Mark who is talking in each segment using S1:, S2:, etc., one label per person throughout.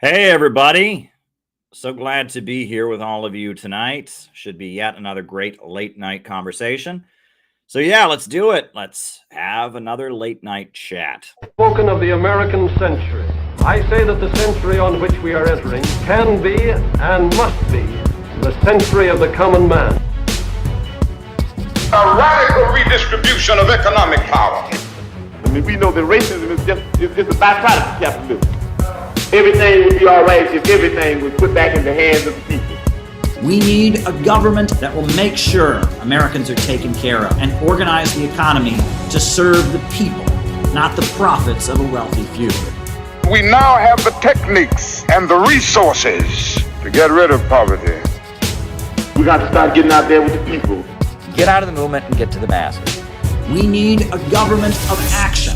S1: Hey, everybody. So glad to be here with all of you tonight. Should be yet another great late night conversation. So, yeah, let's do it. Let's have another late night chat.
S2: Spoken of the American century. I say that the century on which we are entering can be and must be the century of the common man.
S3: A radical redistribution of economic power.
S4: I mean, we know that racism is just a byproduct of capitalism. Everything would be all right if everything was put back in the hands of the people.
S5: We need a government that will make sure Americans are taken care of and organize the economy to serve the people, not the profits of a wealthy few.
S3: We now have the techniques and the resources to get rid of poverty.
S4: We got to start getting out there with the people.
S6: Get out of the movement and get to the masses.
S5: We need a government of action.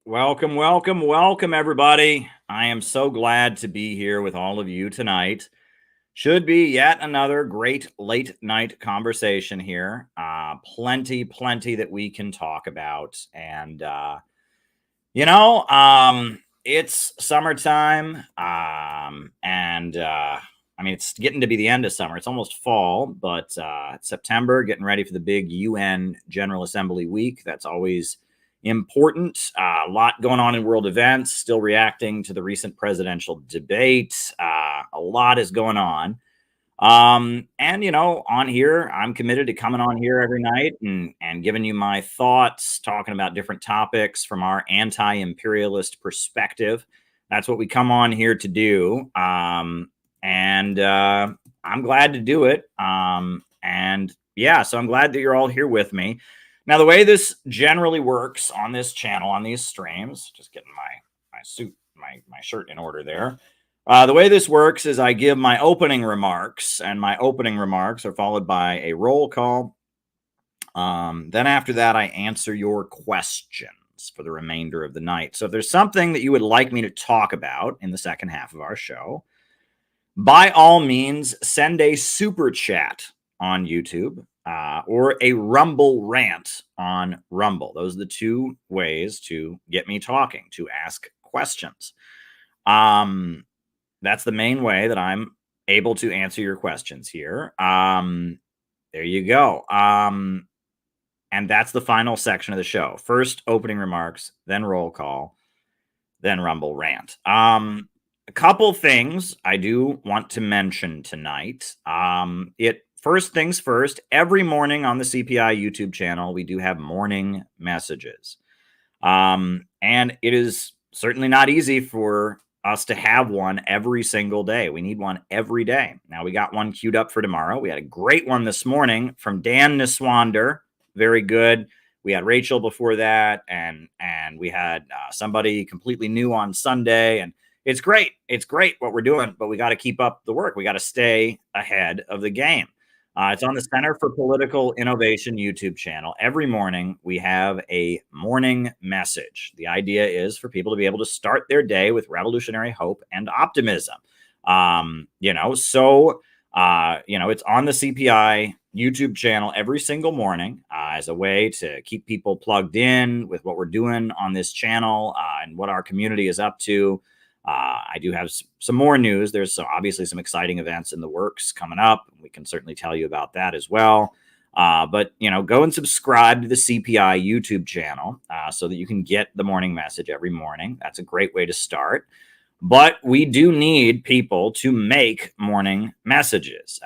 S1: Welcome, everybody. I am so glad to be here with all of you tonight. Should be yet another great late night conversation here. Plenty that we can talk about. And, it's summertime. It's getting to be the end of summer. It's almost fall, but it's September, getting ready for the big UN General Assembly week. That's always important. A lot going on in world events, still reacting to the recent presidential debate. A lot is going on. On here, I'm committed to coming on here every night and giving you my thoughts, talking about different topics from our anti-imperialist perspective. That's what we come on here to do. I'm glad to do it. So I'm glad that you're all here with me. Now, the way this generally works on this channel, on these streams, just getting my shirt in order there. The way this works is I give my opening remarks, and my opening remarks are followed by a roll call. Then after that, I answer your questions for the remainder of the night. So if there's something that you would like me to talk about in the second half of our show, by all means, send a super chat on YouTube. Or a Rumble rant on Rumble. Those are the two ways to get me talking, to ask questions. That's the main way that I'm able to answer your questions here. There you go. And that's the final section of the show. First, opening remarks, then roll call, then Rumble rant. A couple things I do want to mention tonight. First things first, every morning on the CPI YouTube channel, we do have morning messages. And it is certainly not easy for us to have one every single day. We need one every day. Now, we got one queued up for tomorrow. We had a great one this morning from Dan Niswander. Very good. We had Rachel before that, and we had somebody completely new on Sunday. And it's great. It's great what we're doing, but we got to keep up the work. We got to stay ahead of the game. It's on the Center for Political Innovation YouTube channel. Every morning, we have a morning message. The idea is for people to be able to start their day with revolutionary hope and optimism. It's on the CPI YouTube channel every single morning as a way to keep people plugged in with what we're doing on this channel and what our community is up to. I do have some more news. There's obviously some exciting events in the works coming up. We can certainly tell you about that as well. But go and subscribe to the CPI YouTube channel so that you can get the morning message every morning. That's a great way to start. But we do need people to make morning messages.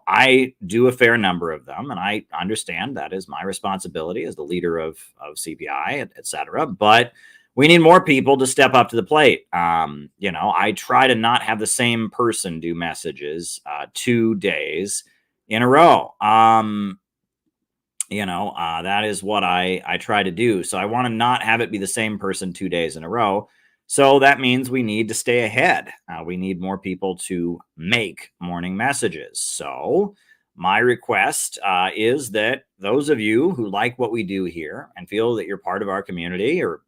S1: I do a fair number of them, and I understand that is my responsibility as the leader of CPI, et cetera. But we need more people to step up to the plate. I try to not have the same person do messages 2 days in a row. That is what I try to do. So I want to not have it be the same person 2 days in a row. So that means we need to stay ahead. We need more people to make morning messages. So my request is that those of you who like what we do here and feel that you're part of our community or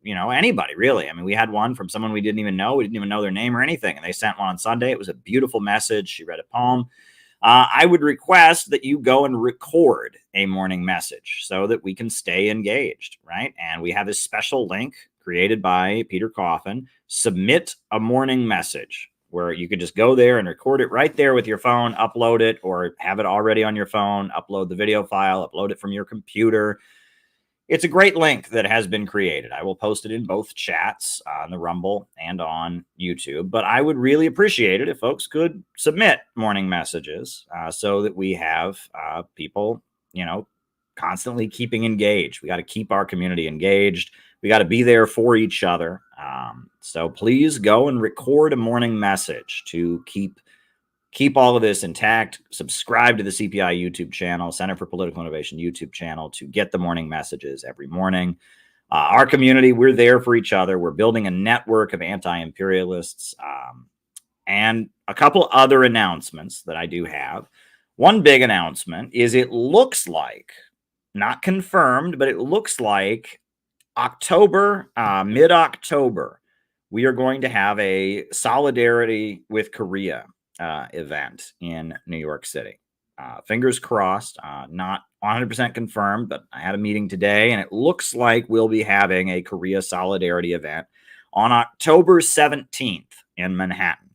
S1: anybody really. I mean, we had one from someone we didn't even know. We didn't even know their name or anything. And they sent one on Sunday. It was a beautiful message. She read a poem. I would request that you go and record a morning message so that we can stay engaged, right? And we have this special link created by Peter Coffin, submit a morning message, where you could just go there and record it right there with your phone, upload it, or have it already on your phone, upload the video file, upload it from your computer. It's a great link that has been created. I will post it in both chats on the Rumble and on YouTube. But I would really appreciate it if folks could submit morning messages so that we have people, constantly keeping engaged. We got to keep our community engaged. We got to be there for each other. So please go and record a morning message to keep all of this intact. Subscribe to the CPI YouTube channel, Center for Political Innovation YouTube channel, to get the morning messages every morning. Our community, we're there for each other. We're building a network of anti-imperialists. And a couple other announcements that I do have. One big announcement is it looks like, not confirmed, but it looks like October, mid-October, we are going to have a Solidarity with Korea event in New York City. Fingers crossed, not 100% confirmed, but I had a meeting today and it looks like we'll be having a Korea Solidarity event on October 17th in Manhattan.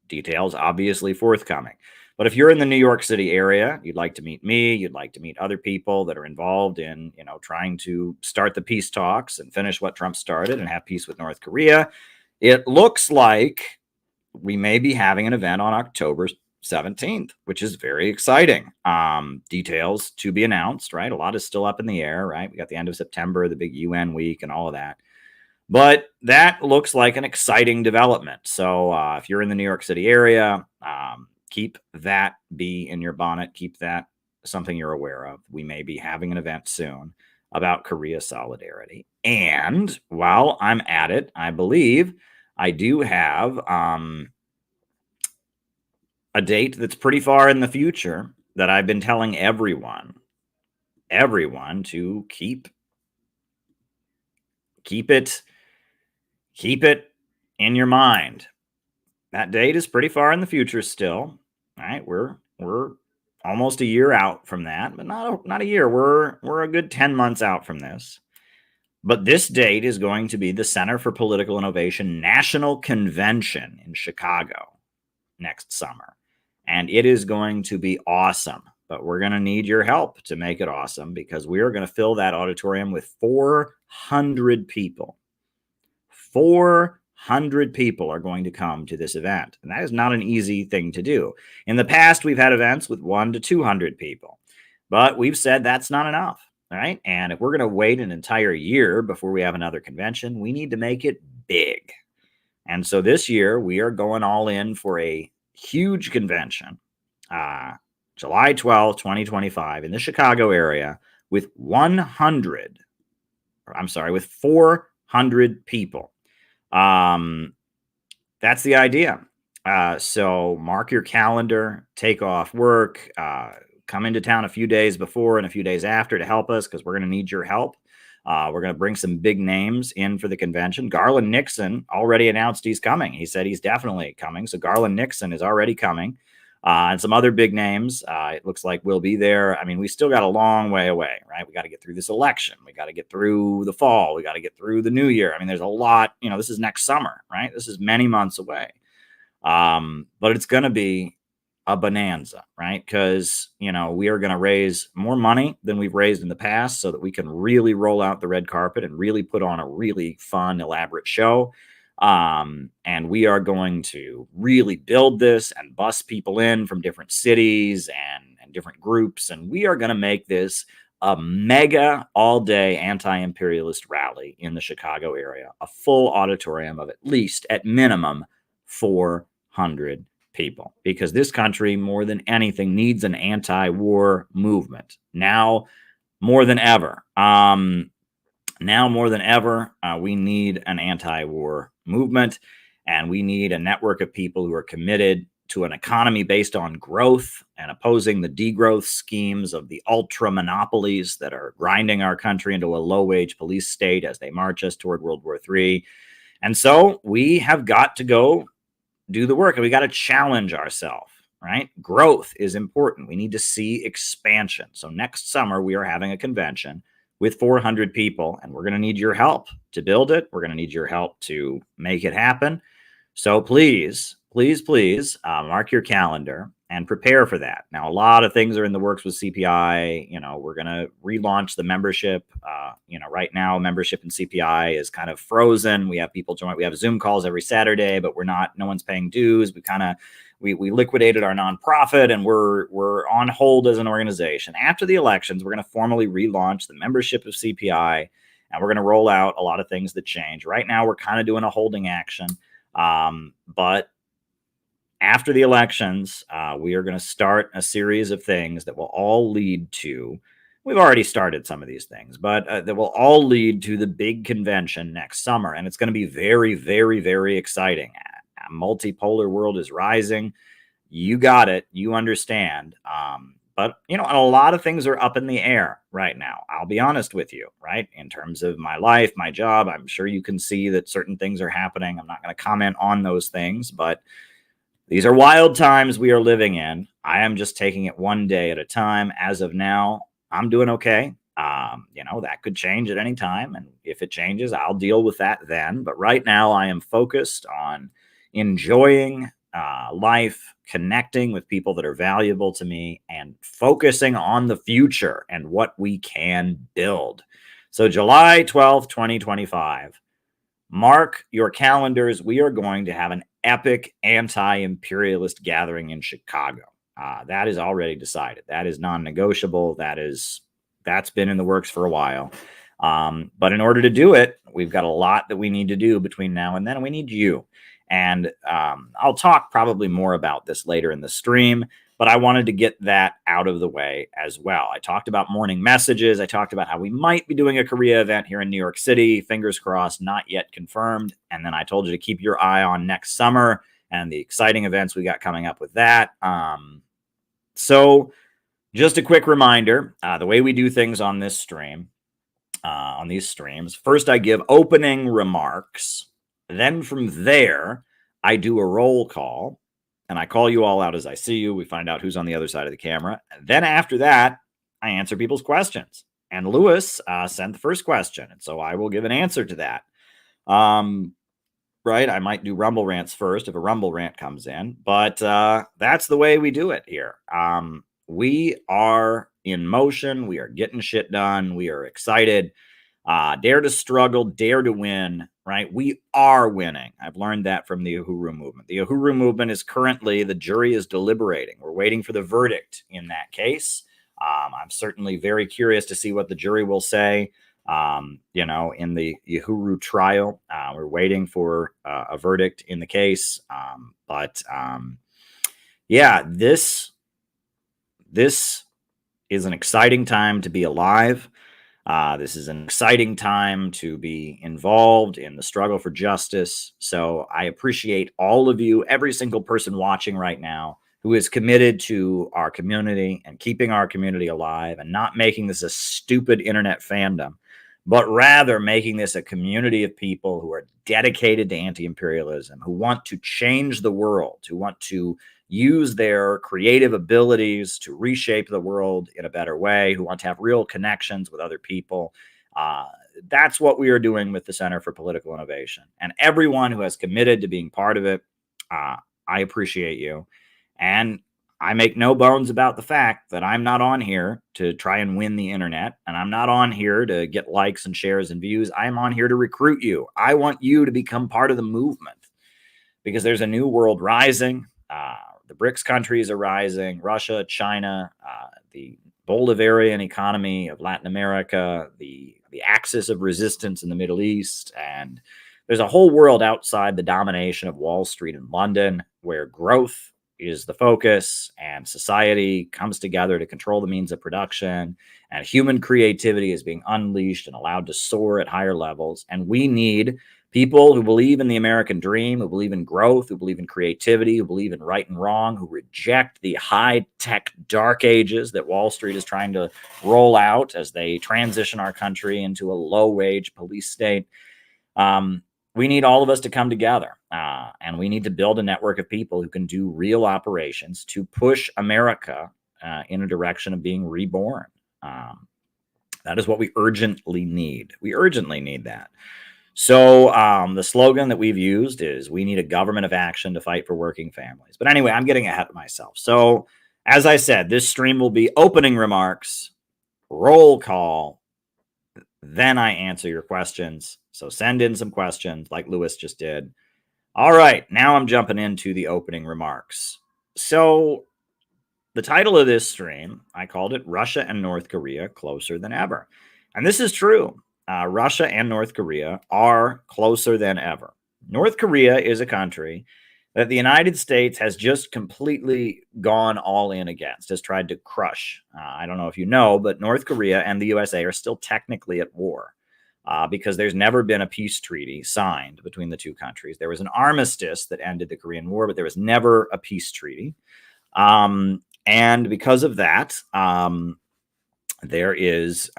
S1: Details obviously forthcoming. But if you're in the New York City area, you'd like to meet me, you'd like to meet other people that are involved in, trying to start the peace talks and finish what Trump started and have peace with North Korea, it looks like we may be having an event on October 17th, which is very exciting. Details to be announced, right? A lot is still up in the air, right? We got the end of September, the big UN week and all of that. But that looks like an exciting development. So if you're in the New York City area, keep that bee in your bonnet. Keep that something you're aware of. We may be having an event soon about Korea Solidarity. And while I'm at it, I believe I do have a date that's pretty far in the future that I've been telling everyone to keep it in your mind. That date is pretty far in the future still. All right, we're almost a year out from that, but not a year. We're a good 10 months out from this. But this date is going to be the Center for Political Innovation National Convention in Chicago next summer. And it is going to be awesome. But we're going to need your help to make it awesome, because we are going to fill that auditorium with 400 people. 400 people are going to come to this event. And that is not an easy thing to do. In the past, we've had events with 100 to 200 people. But we've said that's not enough. All right. And if we're going to wait an entire year before we have another convention, we need to make it big. And so this year we are going all in for a huge convention, July 12th, 2025 in the Chicago area with 400 people. That's the idea. So mark your calendar, take off work, come into town a few days before and a few days after to help us, because we're going to need your help. We're going to bring some big names in for the convention. Garland Nixon already announced he's coming. He said he's definitely coming. So Garland Nixon is already coming. And some other big names, it looks like we'll be there. I mean, we still got a long way away, right? We got to get through this election. We got to get through the fall. We got to get through the new year. I mean, there's a lot, this is next summer, right? This is many months away. But it's going to be a bonanza, right? Because, we are going to raise more money than we've raised in the past so that we can really roll out the red carpet and really put on a really fun, elaborate show. And we are going to really build this and bus people in from different cities and different groups. And we are going to make this a mega all-day anti-imperialist rally in the Chicago area, a full auditorium of at minimum 400 people, because this country more than anything needs an anti-war movement now more than ever. We need an anti-war movement, and we need a network of people who are committed to an economy based on growth and opposing the degrowth schemes of the ultra monopolies that are grinding our country into a low-wage police state as they march us toward World War III. And so we have got to go do the work, and we got to challenge ourselves. right? Growth is important. We need to see expansion. So next summer, we are having a convention with 400 people, and we're going to need your help to build it. We're going to need your help to make it happen. So please, please, please mark your calendar and prepare for that. Now, a lot of things are in the works with CPI. We're going to relaunch the membership. Right now, membership in CPI is kind of frozen. We have people join. We have Zoom calls every Saturday, but no one's paying dues. We liquidated our nonprofit, and we're on hold as an organization. After the elections, we're going to formally relaunch the membership of CPI, and we're going to roll out a lot of things that change. Right now, we're kind of doing a holding action. But after the elections, we are going to start a series of things that will all lead to, we've already started some of these things, but that will all lead to the big convention next summer. And it's going to be very, very, very exciting. A multipolar world is rising. You got it. You understand. But a lot of things are up in the air right now. I'll be honest with you, right? In terms of my life, my job, I'm sure you can see that certain things are happening. I'm not going to comment on those things, but these are wild times we are living in. I am just taking it one day at a time. As of now, I'm doing okay. That could change at any time. And if it changes, I'll deal with that then. But right now, I am focused on enjoying life, connecting with people that are valuable to me, and focusing on the future and what we can build. So July 12th, 2025, mark your calendars. We are going to have an epic anti-imperialist gathering in Chicago. That is already decided. That is non-negotiable. That's been in the works for a while. But in order to do it, we've got a lot that we need to do between now and then. We need you. And I'll talk probably more about this later in the stream, but I wanted to get that out of the way as well. I talked about morning messages. I talked about how we might be doing a Korea event here in New York City. Fingers crossed, not yet confirmed. And then I told you to keep your eye on next summer and the exciting events we got coming up with that. So just a quick reminder, the way we do things on this stream, on these streams, first I give opening remarks. Then from there, I do a roll call, and I call you all out as I see you. We find out who's on the other side of the camera. And then after that, I answer people's questions. And Lewis sent the first question, and so I will give an answer to that. Right? I might do Rumble rants first if a Rumble rant comes in, but that's the way we do it here. We are in motion. We are getting shit done. We are excited. Dare to struggle, dare to win, right? We are winning. I've learned that from the Uhuru movement. The Uhuru movement is currently, the jury is deliberating. We're waiting for the verdict in that case. I'm certainly very curious to see what the jury will say, in the Uhuru trial. We're waiting for a verdict in the case. This is an exciting time to be alive. This is an exciting time to be involved in the struggle for justice. So I appreciate all of you, every single person watching right now who is committed to our community and keeping our community alive and not making this a stupid internet fandom, but rather making this a community of people who are dedicated to anti-imperialism, who want to change the world, who want to use their creative abilities to reshape the world in a better way, who want to have real connections with other people. That's what we are doing with the Center for Political Innovation. And everyone who has committed to being part of it, I appreciate you. And I make no bones about the fact that I'm not on here to try and win the internet, and I'm not on here to get likes and shares and views. I'm on here to recruit you. I want you to become part of the movement because there's a new world rising. The BRICS countries are rising, Russia, China, the Bolivarian economy of Latin America, the axis of resistance in the Middle East. And there's a whole world outside the domination of Wall Street and London where growth is the focus and society comes together to control the means of production, and human creativity is being unleashed and allowed to soar at higher levels. And we need people who believe in the American dream, who believe in growth, who believe in creativity, who believe in right and wrong, who reject the high-tech dark ages that Wall Street is trying to roll out as they transition our country into a low-wage police state. we need all of us to come together, and we need to build a network of people who can do real operations to push America in a direction of being reborn. That is what we urgently need. We urgently need that. So the slogan that we've used is, we need a government of action to fight for working families. But anyway, I'm getting ahead of myself. So as I said, this stream will be opening remarks, roll call, then I answer your questions. So send in some questions like Lewis just did. All right, now I'm jumping into the opening remarks. So the title of this stream, I called it Russia and North Korea Closer Than Ever. And this is true. Russia and North Korea are closer than ever. North Korea is a country that the United States has just completely gone all in against, has tried to crush. I don't know if you know, but North Korea and the USA are still technically at war because there's never been a peace treaty signed between the two countries. There was an armistice that ended the Korean War, but there was never a peace treaty. And because of that, there is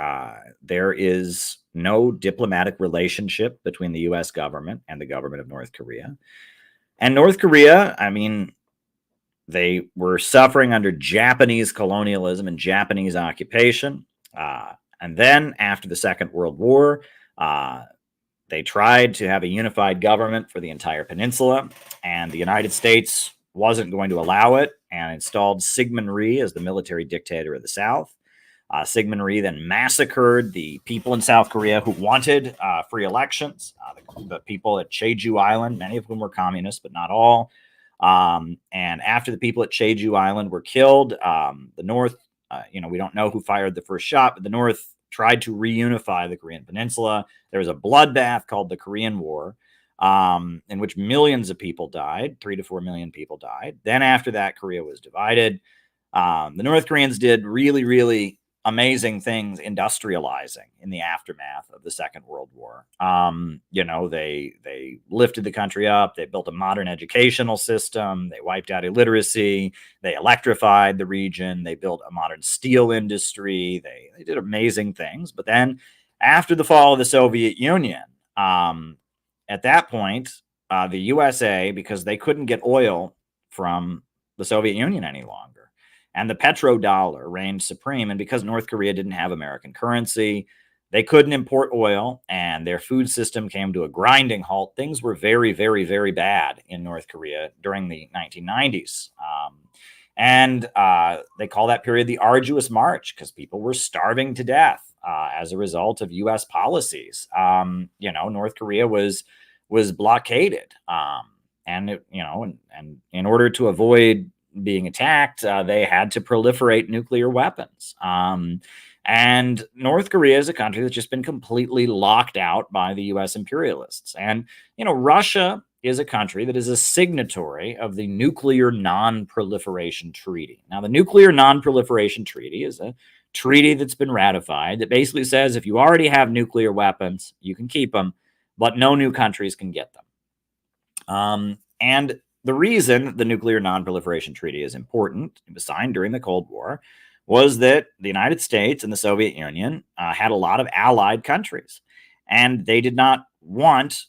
S1: no diplomatic relationship between the U.S. government and the government of North Korea. And North Korea, I mean, they were suffering under Japanese colonialism and Japanese occupation. And then after the Second World War, they tried to have a unified government for the entire peninsula, and the United States wasn't going to allow it and installed Syngman Rhee as the military dictator of the South. Syngman Rhee then massacred the people in South Korea who wanted free elections. The people at Jeju Island, many of whom were communists, but not all. And after the people at Jeju Island were killed, the North, we don't know who fired the first shot, but the North tried to reunify the Korean Peninsula. There was a bloodbath called the Korean War, in which millions of people died, 3 to 4 million people died. Then after that, Korea was divided. The North Koreans did really, really amazing things industrializing in the aftermath of the Second World War. They lifted the country up. They built a modern educational system. They wiped out illiteracy. They electrified the region. They built a modern steel industry. They did amazing things. But then after the fall of the Soviet Union, at that point, the USA, because they couldn't get oil from the Soviet Union any longer, and the petrodollar reigned supreme, and because North Korea didn't have American currency, they couldn't import oil, and their food system came to a grinding halt. Things were very, very, very bad in North Korea during the 1990s. And they call that period the arduous march, because people were starving to death as a result of U.S. policies. North Korea was blockaded, and in order to avoid being attacked, they had to proliferate nuclear weapons. And North Korea is a country that's just been completely locked out by the U.S. imperialists. And, Russia is a country that is a signatory of the Nuclear Non-Proliferation Treaty. Now, the Nuclear Non-Proliferation Treaty is a treaty that's been ratified that basically says if you already have nuclear weapons, you can keep them, but no new countries can get them. And the reason the Nuclear Non-Proliferation Treaty is important, it was signed during the Cold War, was that the United States and the Soviet Union had a lot of allied countries, and they did not want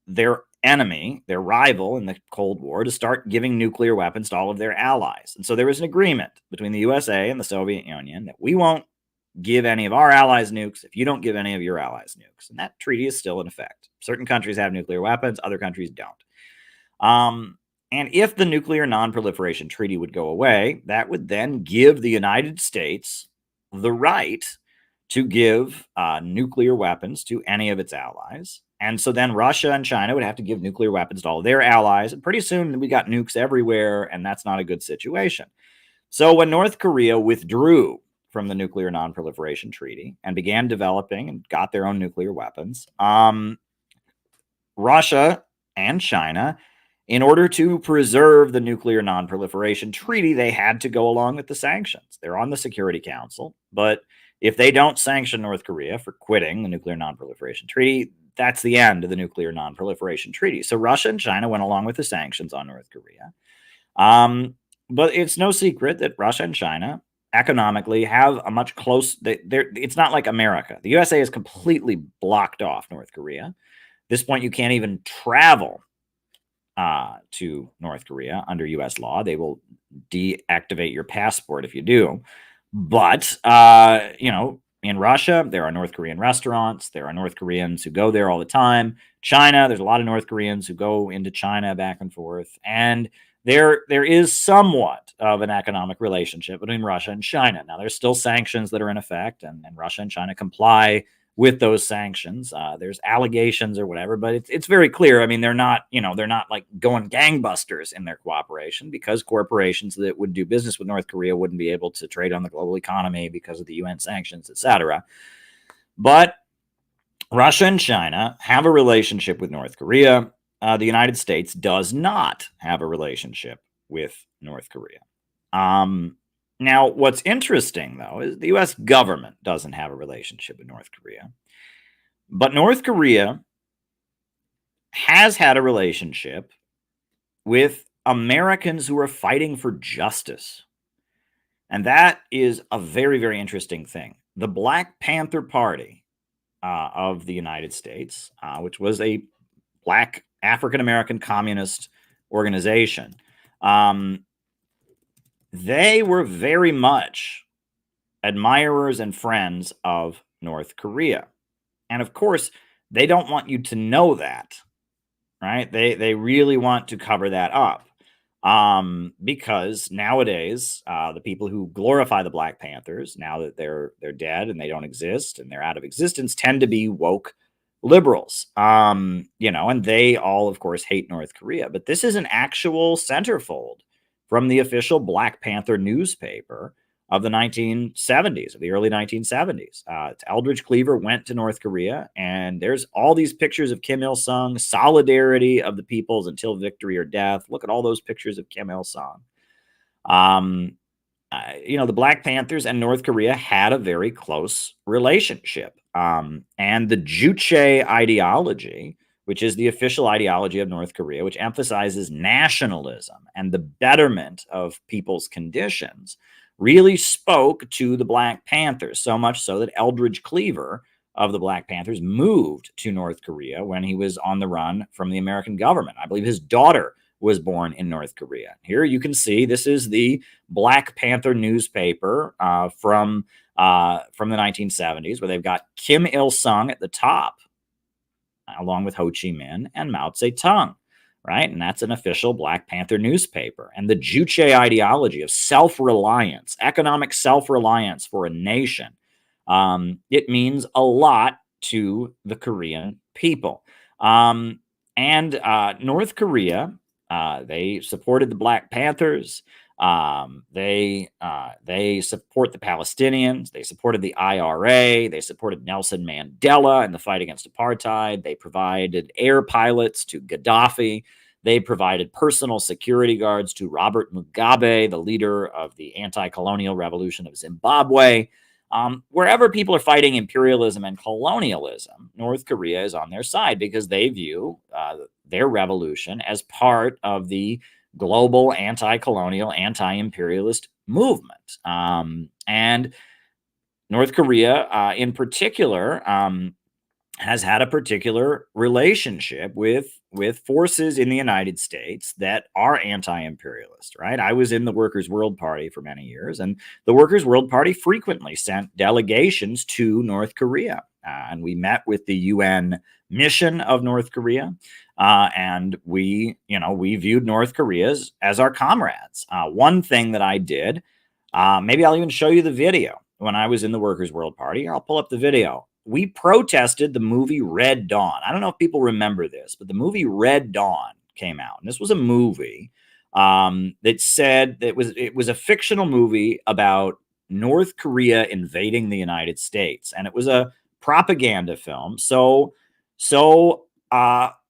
S1: their enemy, their rival in the Cold War, to start giving nuclear weapons to all of their allies. And so there was an agreement between the USA and the Soviet Union that we won't give any of our allies nukes if you don't give any of your allies nukes. And that treaty is still in effect. Certain countries have nuclear weapons, other countries don't. And if the Nuclear Non-Proliferation Treaty would go away, that would then give the United States the right to give nuclear weapons to any of its allies. And so then Russia and China would have to give nuclear weapons to all of their allies. And pretty soon we got nukes everywhere, and that's not a good situation. So when North Korea withdrew from the Nuclear Non-Proliferation Treaty and began developing and got their own nuclear weapons, Russia and China, in order to preserve the Nuclear Non-Proliferation Treaty, they had to go along with the sanctions. They're on the Security Council, but if they don't sanction North Korea for quitting the Nuclear Non-Proliferation Treaty, that's the end of the Nuclear Non-Proliferation Treaty. So Russia and China went along with the sanctions on North Korea. But it's no secret that Russia and China economically have a much close, it's not like America. The USA has completely blocked off North Korea. this point, you can't even travel to North Korea under U.S. law. They will deactivate your passport if you do. But, in Russia, there are North Korean restaurants. There are North Koreans who go there all the time. China, there's a lot of North Koreans who go into China back and forth. And there is somewhat of an economic relationship between Russia and China. Now, there's still sanctions that are in effect, and Russia and China comply with those sanctions. There's allegations or whatever, but it's very clear. I mean, they're not like going gangbusters in their cooperation, because corporations that would do business with North Korea wouldn't be able to trade on the global economy because of the UN sanctions, etc. But Russia and China have a relationship with North Korea. The United States does not have a relationship with North Korea. Now, what's interesting, though, is the U.S. government doesn't have a relationship with North Korea. But North Korea has had a relationship with Americans who are fighting for justice. And that is a very, very interesting thing. The Black Panther Party of the United States, which was a Black African-American communist organization, they were very much admirers and friends of North Korea. And of course, they don't want you to know that, right? They really want to cover that up, because nowadays, the people who glorify the Black Panthers, now that they're dead and they don't exist and they're out of existence, tend to be woke liberals, and they all, of course, hate North Korea. But this is an actual centerfold from the official Black Panther newspaper of the 1970s, of the early 1970s. Eldridge Cleaver went to North Korea, and there's all these pictures of Kim Il-sung, solidarity of the peoples until victory or death. Look at all those pictures of Kim Il-sung. The Black Panthers and North Korea had a very close relationship. And the Juche ideology, which is the official ideology of North Korea, which emphasizes nationalism and the betterment of people's conditions, really spoke to the Black Panthers, so much so that Eldridge Cleaver of the Black Panthers moved to North Korea when he was on the run from the American government. I believe his daughter was born in North Korea. Here you can see this is the Black Panther newspaper from the 1970s, where they've got Kim Il-sung at the top, along with Ho Chi Minh and Mao Zedong, right? And that's an official Black Panther newspaper. And the Juche ideology of self-reliance, economic self-reliance for a nation, it means a lot to the Korean people. And North Korea, they supported the Black Panthers. They support the Palestinians. They supported the IRA. They supported Nelson Mandela in the fight against apartheid. They provided air pilots to Gaddafi. They provided personal security guards to Robert Mugabe, the leader of the anti-colonial revolution of Zimbabwe. Wherever people are fighting imperialism and colonialism, North Korea is on their side, because they view their revolution as part of the global anti-colonial, anti-imperialist movement. And North Korea, in particular, has had a particular relationship with forces in the United States that are anti-imperialist, right? I was in the Workers' World Party for many years, and the Workers' World Party frequently sent delegations to North Korea. And we met with the UN mission of North Korea. And we viewed North Korea as our comrades. One thing that I did, maybe I'll even show you the video when I was in the Workers' World Party. I'll pull up the video. We protested the movie Red Dawn. I don't know if people remember this, but the movie Red Dawn came out. And this was a movie that said that it was a fictional movie about North Korea invading the United States. And it was a propaganda film. So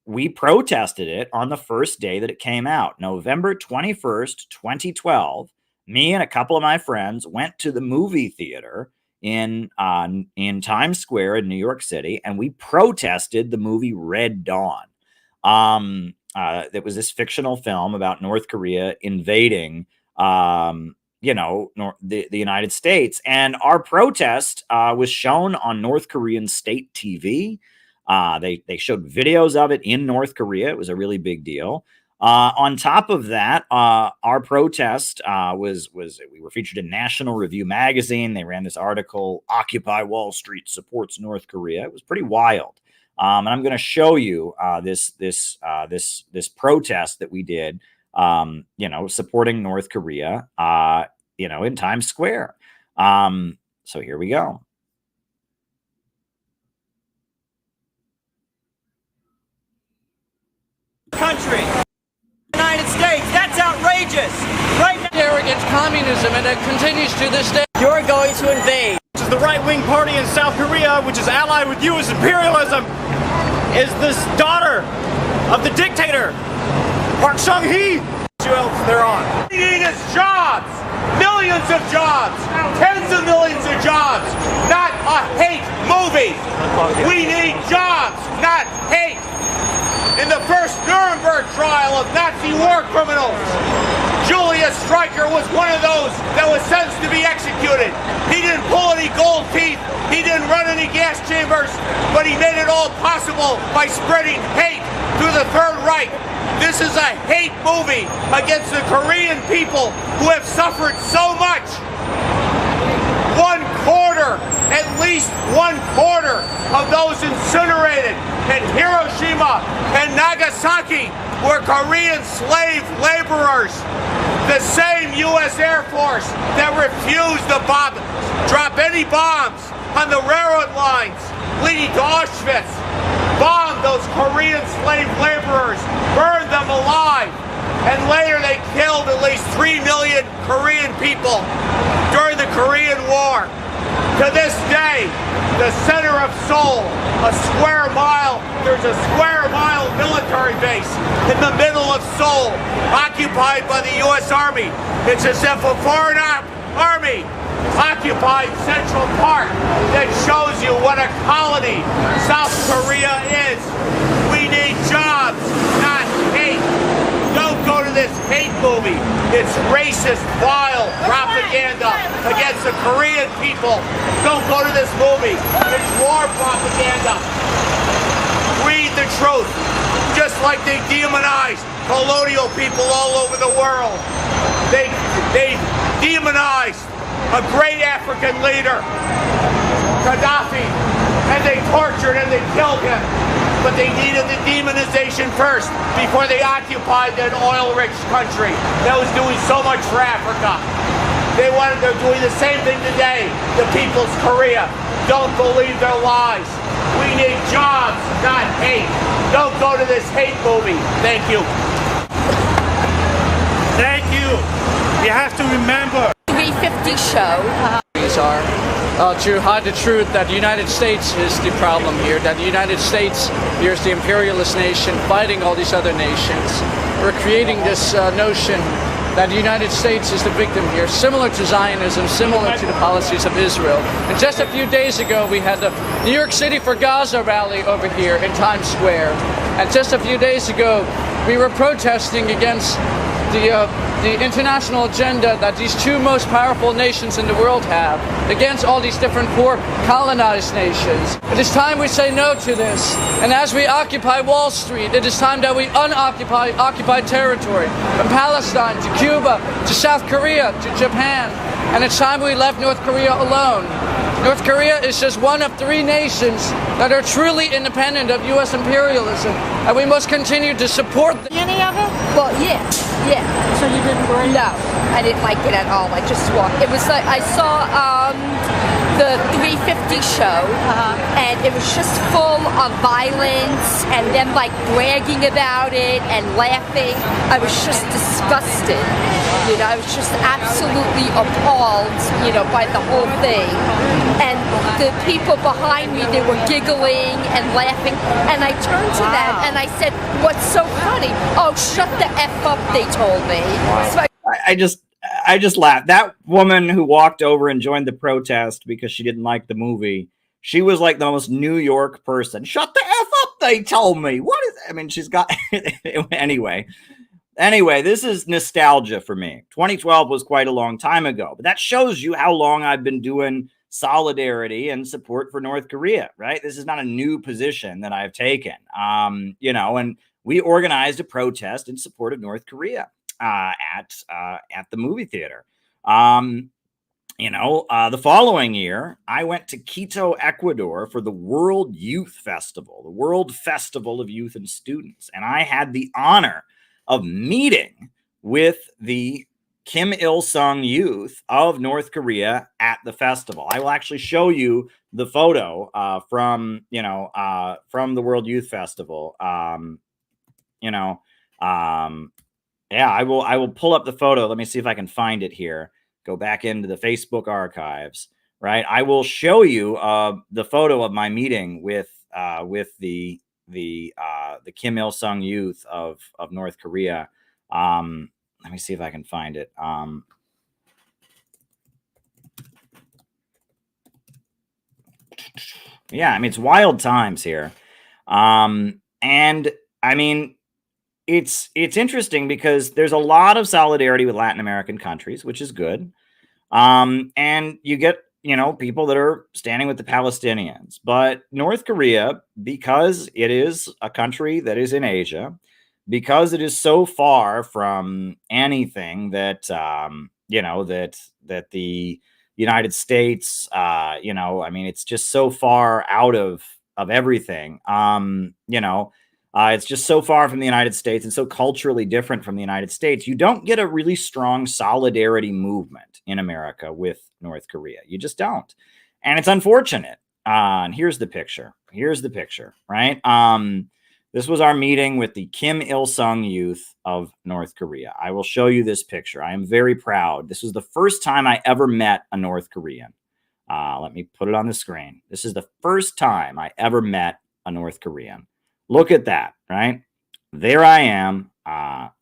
S1: we protested it on the first day that it came out, November 21st, 2012. Me and a couple of my friends went to the movie theater in Times Square in New York City, and we protested the movie Red Dawn. That was this fictional film about North Korea invading, the United States. And our protest was shown on North Korean state TV. They showed videos of it in North Korea. It was a really big deal. On top of that, our protest was we were featured in National Review magazine. They ran this article, "Occupy Wall Street Supports North Korea." It was pretty wild. And I'm going to show you this protest that we did, supporting North Korea, in Times Square. So here we go.
S7: Country, United States, that's outrageous. Right now,
S8: they're against communism, and it continues to this day.
S7: You're going to invade.
S9: This is the right-wing party in South Korea, which is allied with U.S. imperialism, is this daughter of the dictator, Park Chung-hee. Who else they're on?
S4: We need is jobs, millions of jobs, tens of millions of jobs, not a hate movie. We need jobs, not hate. In the first Nuremberg trial of Nazi war criminals, Julius Streicher was one of those that was sentenced to be executed. He didn't pull any gold teeth, he didn't run any gas chambers, but he made it all possible by spreading hate through the Third Reich. This is a hate movie against the Korean people who have suffered so much. At least one quarter of those incinerated in Hiroshima and Nagasaki were Korean slave laborers. The same U.S. Air Force that refused to drop any bombs on the railroad lines leading to Auschwitz, bombed those Korean slave laborers, burned them alive, and later they killed at least 3 million Korean people during the Korean War. To this day, the center of Seoul, there's a square mile military base in the middle of Seoul, occupied by the U.S. Army. It's as if a foreign army occupied Central Park. That shows you what a colony South Korea is. We need jobs, not hate. Don't go to this hate movie. It's racist, vile propaganda against the Korean people. Don't go to this movie. It's war propaganda. Read the truth. Just like they demonized colonial people all over the world. They demonized a great African leader, Gaddafi, and they tortured and they killed him. But they needed the demonization first before they occupied an oil-rich country that was doing so much for Africa. They're doing the same thing today, the People's Korea. Don't believe their lies. We need jobs, not hate. Don't go to this hate movie. Thank you.
S9: Thank you. You have to remember.
S10: 350 show.
S8: These are to hide the truth that the United States is the problem here, that the United States here is the imperialist nation fighting all these other nations. We're creating this notion that the United States is the victim here, similar to Zionism, similar to the policies of Israel. And just a few days ago, we had the New York City for Gaza rally over here in Times Square. And just a few days ago, we were protesting against the international agenda that these two most powerful nations in the world have, against all these different poor colonized nations. It is time we say no to this. And as we occupy Wall Street, it is time that we occupied territory, from Palestine to Cuba to South Korea to Japan. And it's time we left North Korea alone. North Korea is just one of 3 nations that are truly independent of U.S. imperialism, and we must continue to support them.
S10: Any of it? Well, yeah.
S11: So you didn't go in?
S10: No, I didn't like it at all. I just walked. It was like I saw the 350 show, and it was just full of violence and them like bragging about it and laughing. I was just disgusted. I was just absolutely appalled, by the whole thing. And the people behind me, they were giggling and laughing. And I turned to them and I said, "What's so funny?" "Oh, shut the F up," they told me. So
S1: I just laughed. That woman who walked over and joined the protest because she didn't like the movie, she was like the most New York person. "Shut the F up," they told me. She's got Anyway, this is nostalgia for me. 2012 was quite a long time ago, but that shows you how long I've been doing solidarity and support for North Korea, right? This is not a new position that I've taken. And we organized a protest in support of North Korea at the movie theater. The following year, I went to Quito, Ecuador for the World Youth Festival, the World Festival of Youth and Students. And I had the honor of meeting with the Kim Il-sung youth of North Korea at the festival. I will actually show you the photo from the World Youth Festival. I will pull up the photo. Let me see if I can find it here. Go back into the Facebook archives, right? I will show you the photo of my meeting with the Kim Il-sung youth of North Korea. Let me see if I can find it. Yeah, I mean, it's wild times here. And I mean, it's interesting because there's a lot of solidarity with Latin American countries, which is good. And you get, people that are standing with the Palestinians. But North Korea, because it is a country that is in Asia, because it is so far from anything that, that the United States, it's just so far out of everything, it's just so far from the United States and so culturally different from the United States. You don't get a really strong solidarity movement in America with North Korea. You just don't. And it's unfortunate. And here's the picture. Right? This was our meeting with the Kim Il-sung youth of North Korea. I will show you this picture. I am very proud. This was the first time I ever met a North Korean. Let me put it on the screen. This is the first time I ever met a North Korean. Look at that, right? There I am.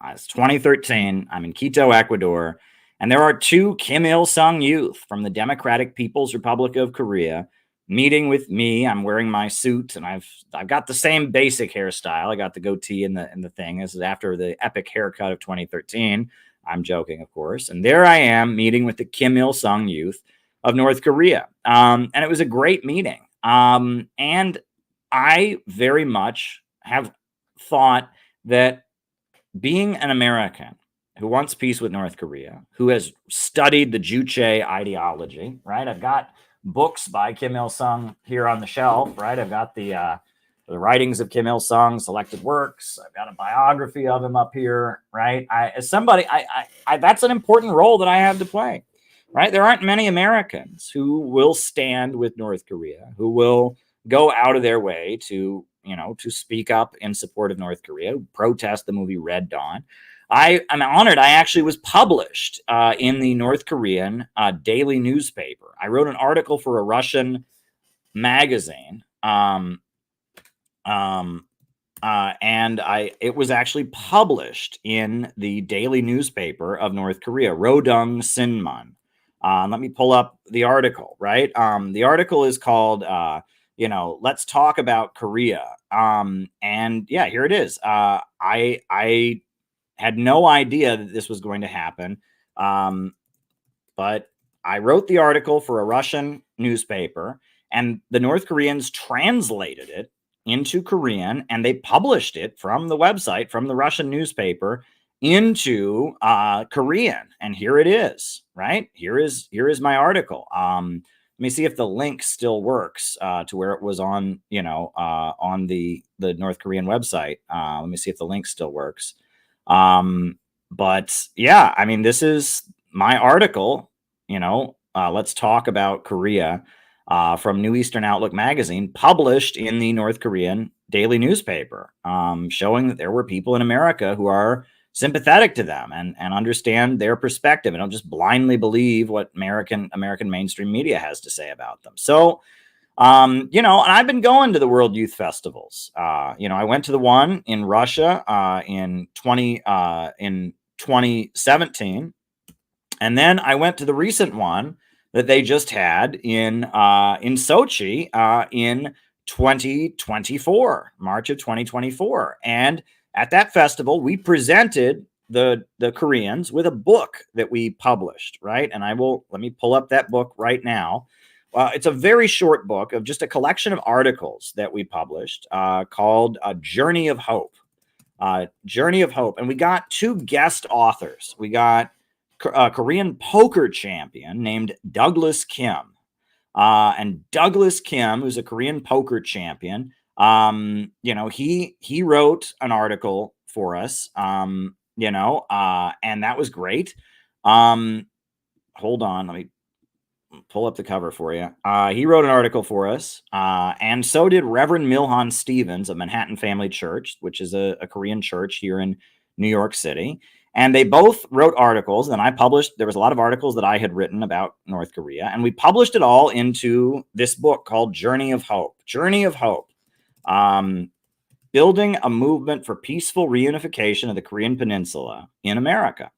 S1: It's 2013. I'm in Quito, Ecuador. And there are two Kim Il-sung youth from the Democratic People's Republic of Korea meeting with me. I'm wearing my suit, and I've got the same basic hairstyle. I got the goatee and the thing. This is after the epic haircut of 2013. I'm joking, of course. And there I am meeting with the Kim Il-sung youth of North Korea. And it was a great meeting. And I very much have thought that being an American who wants peace with North Korea, who has studied the Juche ideology, right? I've got books by Kim Il-sung here on the shelf, right? I've got the writings of Kim Il-sung, selected works. I've got a biography of him up here, right? As somebody, that's an important role that I have to play, right? There aren't many Americans who will stand with North Korea, who will go out of their way to speak up in support of North Korea, protest the movie Red Dawn. I'm honored. I actually was published in the North Korean daily newspaper. I wrote an article for a Russian magazine, and it was actually published in the daily newspaper of North Korea, Rodung Sinmun. Let me pull up the article, right? The article is called, Let's Talk About Korea. And yeah, here it is. I had no idea that this was going to happen. But I wrote the article for a Russian newspaper, and the North Koreans translated it into Korean, and they published it from the website, from the Russian newspaper, into Korean. And here it is, right? Here is my article. Let me see if the link still works to where it was on, on the North Korean website. Let me see if the link still works. But yeah, I mean, this is my article, Let's Talk About Korea, from New Eastern Outlook magazine, published in the North Korean daily newspaper, showing that there were people in America who are sympathetic to them and understand their perspective and don't just blindly believe what American mainstream media has to say about them. So, and I've been going to the World Youth Festivals. I went to the one in Russia in 2017, and then I went to the recent one that they just had in Sochi in 2024, March of 2024, and at that festival, we presented the Koreans with a book that we published, right? And let me pull up that book right now. it's a very short book of just a collection of articles that we published called Journey of Hope. Journey of Hope. And we got 2 guest authors. We got a Korean poker champion named Douglas Kim. And Douglas Kim, who's a Korean poker champion, he wrote an article for us, and that was great. Hold on, let me pull up the cover for you. He wrote an article for us, and so did Reverend Milhan Stevens of Manhattan Family Church, which is a Korean church here in New York City. And they both wrote articles, and there was a lot of articles that I had written about North Korea, and we published it all into this book called Journey of Hope. Journey of Hope. Building a movement for peaceful reunification of the Korean Peninsula in America.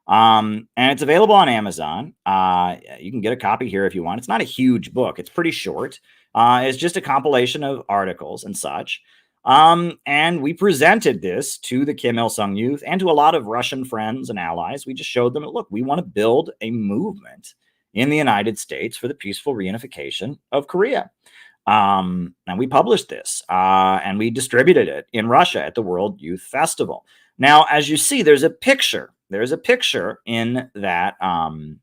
S1: And it's available on Amazon. You can get a copy here if you want. It's not a huge book. It's pretty short. It's just a compilation of articles and such. And we presented this to the Kim Il-sung youth and to a lot of Russian friends and allies. We just showed them, look, we want to build a movement in the United States for the peaceful reunification of Korea. And we published this, and we distributed it in Russia at the World Youth Festival. Now, as you see, there's a picture. There's a picture in that, on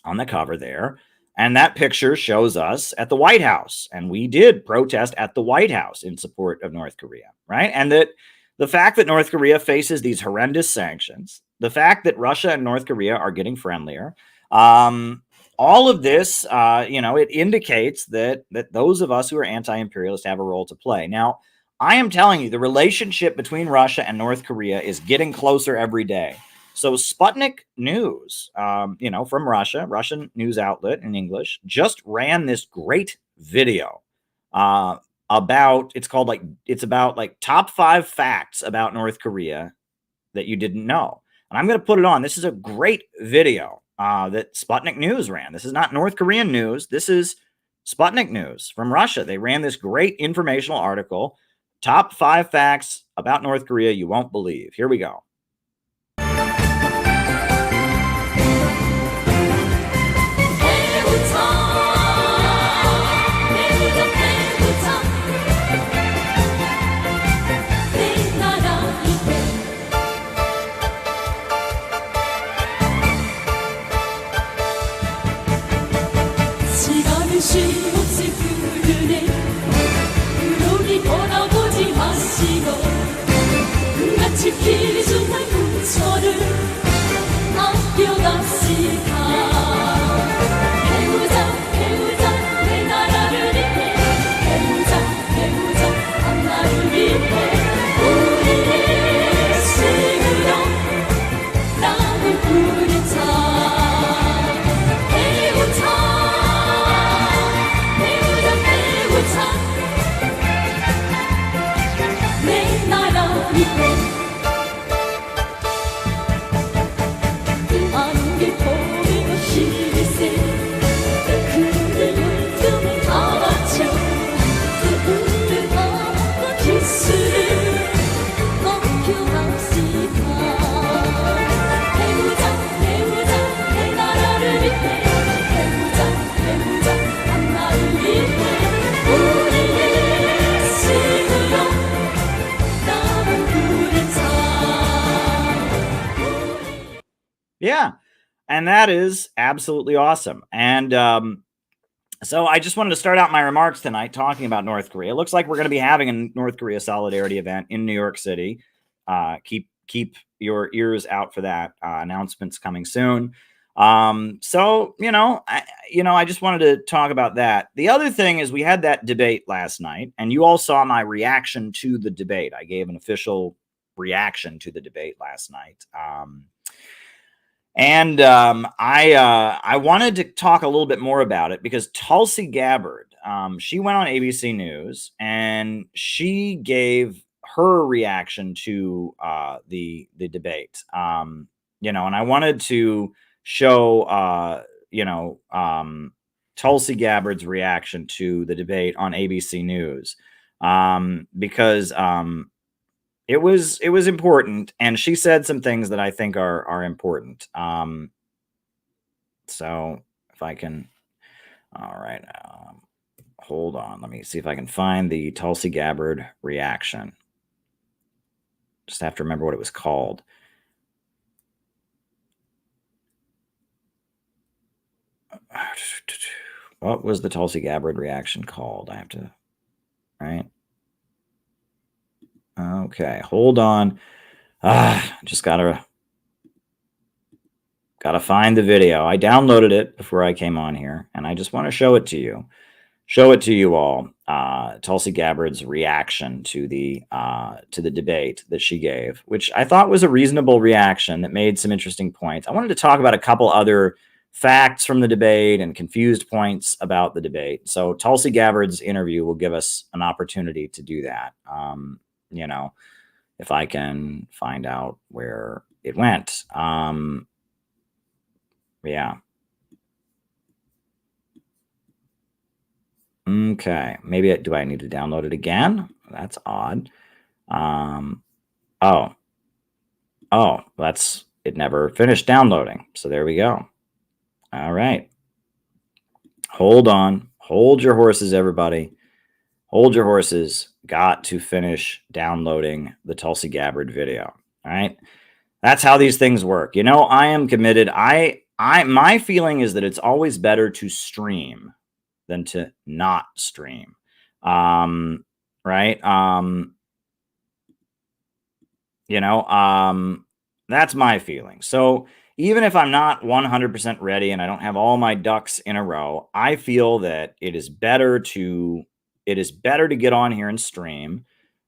S1: the cover there. And that picture shows us at the White House. And we did protest at the White House in support of North Korea, right? And that the fact that North Korea faces these horrendous sanctions, the fact that Russia and North Korea are getting friendlier, all of this, it indicates that those of us who are anti-imperialist have a role to play. Now, I am telling you, the relationship between Russia and North Korea is getting closer every day. So Sputnik News, from Russia, Russian news outlet in English, just ran this great video about top 5 facts about North Korea that you didn't know. And I'm going to put it on. This is a great video that Sputnik News ran. This is not North Korean news. This is Sputnik News from Russia. They ran this great informational article, top 5 facts about North Korea you won't believe. Here we go. Yeah, and that is absolutely awesome. And so I just wanted to start out my remarks tonight talking about North Korea. It looks like we're going to be having a North Korea solidarity event in New York City. Keep your ears out for that. Announcements coming soon. I just wanted to talk about that. The other thing is we had that debate last night, and you all saw my reaction to the debate. I gave an official reaction to the debate last night. I wanted to talk a little bit more about it because Tulsi Gabbard, she went on ABC News and she gave her reaction to the debate. And I wanted to show Tulsi Gabbard's reaction to the debate on ABC News because it was important, and she said some things that I think are important. So if I can All right. Hold on. Let me see if I can find the Tulsi Gabbard reaction. Just have to remember what it was called. What was the Tulsi Gabbard reaction called? I have to, right? Okay, hold on. Just gotta find the video. I downloaded it before I came on here, and I just want to show it to you. Show it to you all. Tulsi Gabbard's reaction to the debate that she gave, which I thought was a reasonable reaction that made some interesting points. I wanted to talk about a couple other facts from the debate and confused points about the debate. So Tulsi Gabbard's interview will give us an opportunity to do that. You know, if I can find out where it went. Yeah. Okay. Maybe do I need to download it again? That's odd. Oh, it never finished downloading. So there we go. All right. Hold on. Hold your horses, everybody. Hold your horses. Got to finish downloading the Tulsi Gabbard video. All right. That's how these things work. You know, I am committed. My feeling is that it's always better to stream than to not stream. Right. You know, that's my feeling. So even if I'm not 100% ready and I don't have all my ducks in a row, I feel that it is better to get on here and stream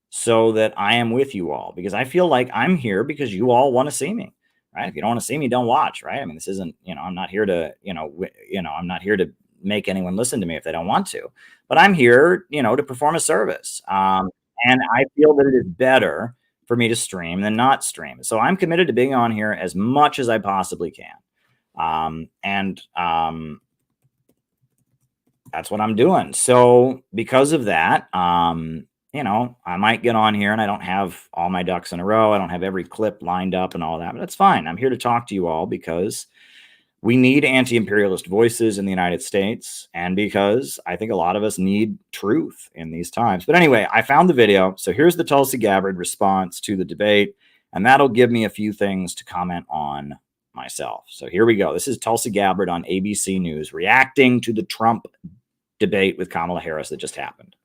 S1: so that I am with you all, because I feel like I'm here because you all want to see me, right? If you don't want to see me, don't watch, right? I mean, this isn't, you know, I'm not here to, I'm not here to make anyone listen to me if they don't want to, but I'm here, you know, to perform a service. And I feel that it is better for me to stream than not stream. So I'm committed to being on here as much as I possibly can. That's what I'm doing. So because of that, you know, I might get on here and I don't have all my ducks in a row. I don't have every clip lined up and all that, but that's fine. I'm here to talk to you all because we need anti-imperialist voices in the United States, and because I think a lot of us need truth in these times. But anyway, I found the video. So here's the Tulsi Gabbard response to the debate, and that'll give me a few things to comment on myself. So here we go. This is Tulsi Gabbard on ABC News reacting to the Trump debate with Kamala Harris that just happened.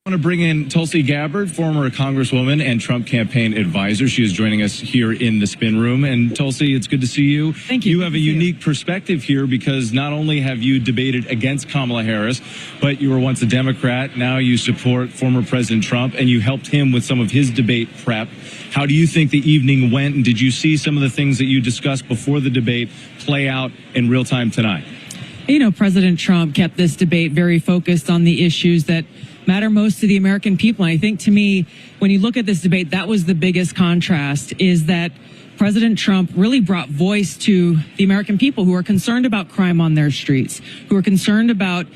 S12: I want to bring in Tulsi Gabbard, former Congresswoman and Trump campaign advisor. She is joining us here in the spin room. And Tulsi, it's good to see you.
S13: Thank you.
S12: You have a unique perspective here because not only have you debated against Kamala Harris, but you were once a Democrat. Now you support former President Trump and you helped him with some of his debate prep. How do you think the evening went? And did you see some of the things that you discussed before the debate play out in real time tonight?
S13: You know, President Trump kept this debate very focused on the issues that matter most to the American people. And I think, to me, when you look at this debate, that was the biggest contrast, is that President Trump really brought voice to the American people who are concerned about crime on their streets, who are concerned about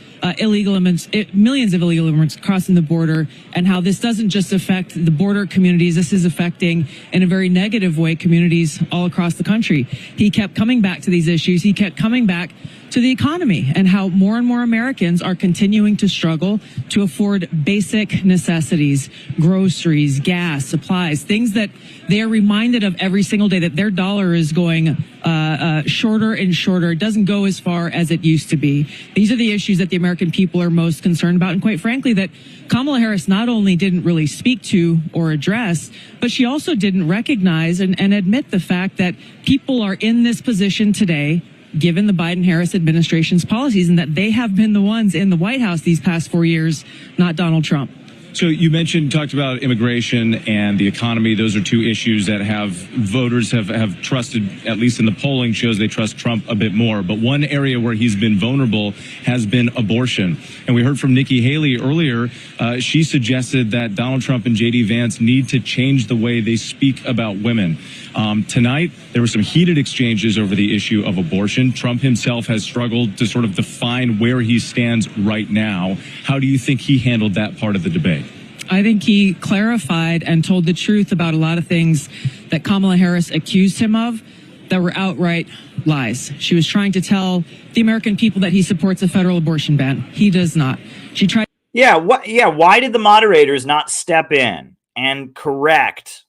S13: millions of illegal immigrants crossing the border, and how this doesn't just affect the border communities. This is affecting, in a very negative way, communities all across the country. He kept coming back to these issues. He kept coming back to the economy and how more and more Americans are continuing to struggle to afford basic necessities, groceries, gas, supplies, things that they are reminded of every single day, that their dollar is going shorter and shorter. It doesn't go as far as it used to be. These are the issues that the American people are most concerned about, and quite frankly, that Kamala Harris not only didn't really speak to or address, but she also didn't recognize and admit the fact that people are in this position today given the Biden-Harris administration's policies, and that they have been the ones in the White House these past 4 years, not Donald Trump.
S12: So you talked about immigration and the economy. Those are two issues that voters have trusted, at least in the polling shows they trust Trump a bit more. But one area where he's been vulnerable has been abortion. And we heard from Nikki Haley earlier. She suggested that Donald Trump and J.D. Vance need to change the way they speak about women. Tonight, there were some heated exchanges over the issue of abortion. Trump himself has struggled to sort of define where he stands right now. How do you think he handled that part of the debate?
S13: I think he clarified and told the truth about a lot of things that Kamala Harris accused him of that were outright lies. She was trying to tell the American people that he supports a federal abortion ban. He does not. She tried.
S1: Yeah. What? Yeah. Why did the moderators not step in and correct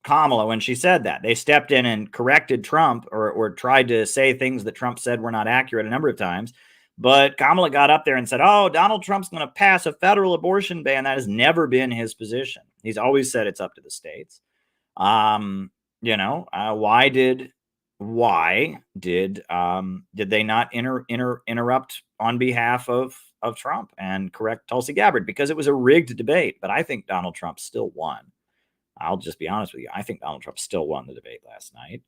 S1: Kamala when she said that? They stepped in and corrected Trump, or tried to say things that Trump said were not accurate a number of times. But Kamala got up there and said, "Oh, Donald Trump's going to pass a federal abortion ban." That has never been his position. He's always said it's up to the states. Why did they not interrupt on behalf of Trump and correct Tulsi Gabbard? Because it was a rigged debate. But I think Donald Trump still won. I'll just be honest with you. I think Donald Trump still won the debate last night.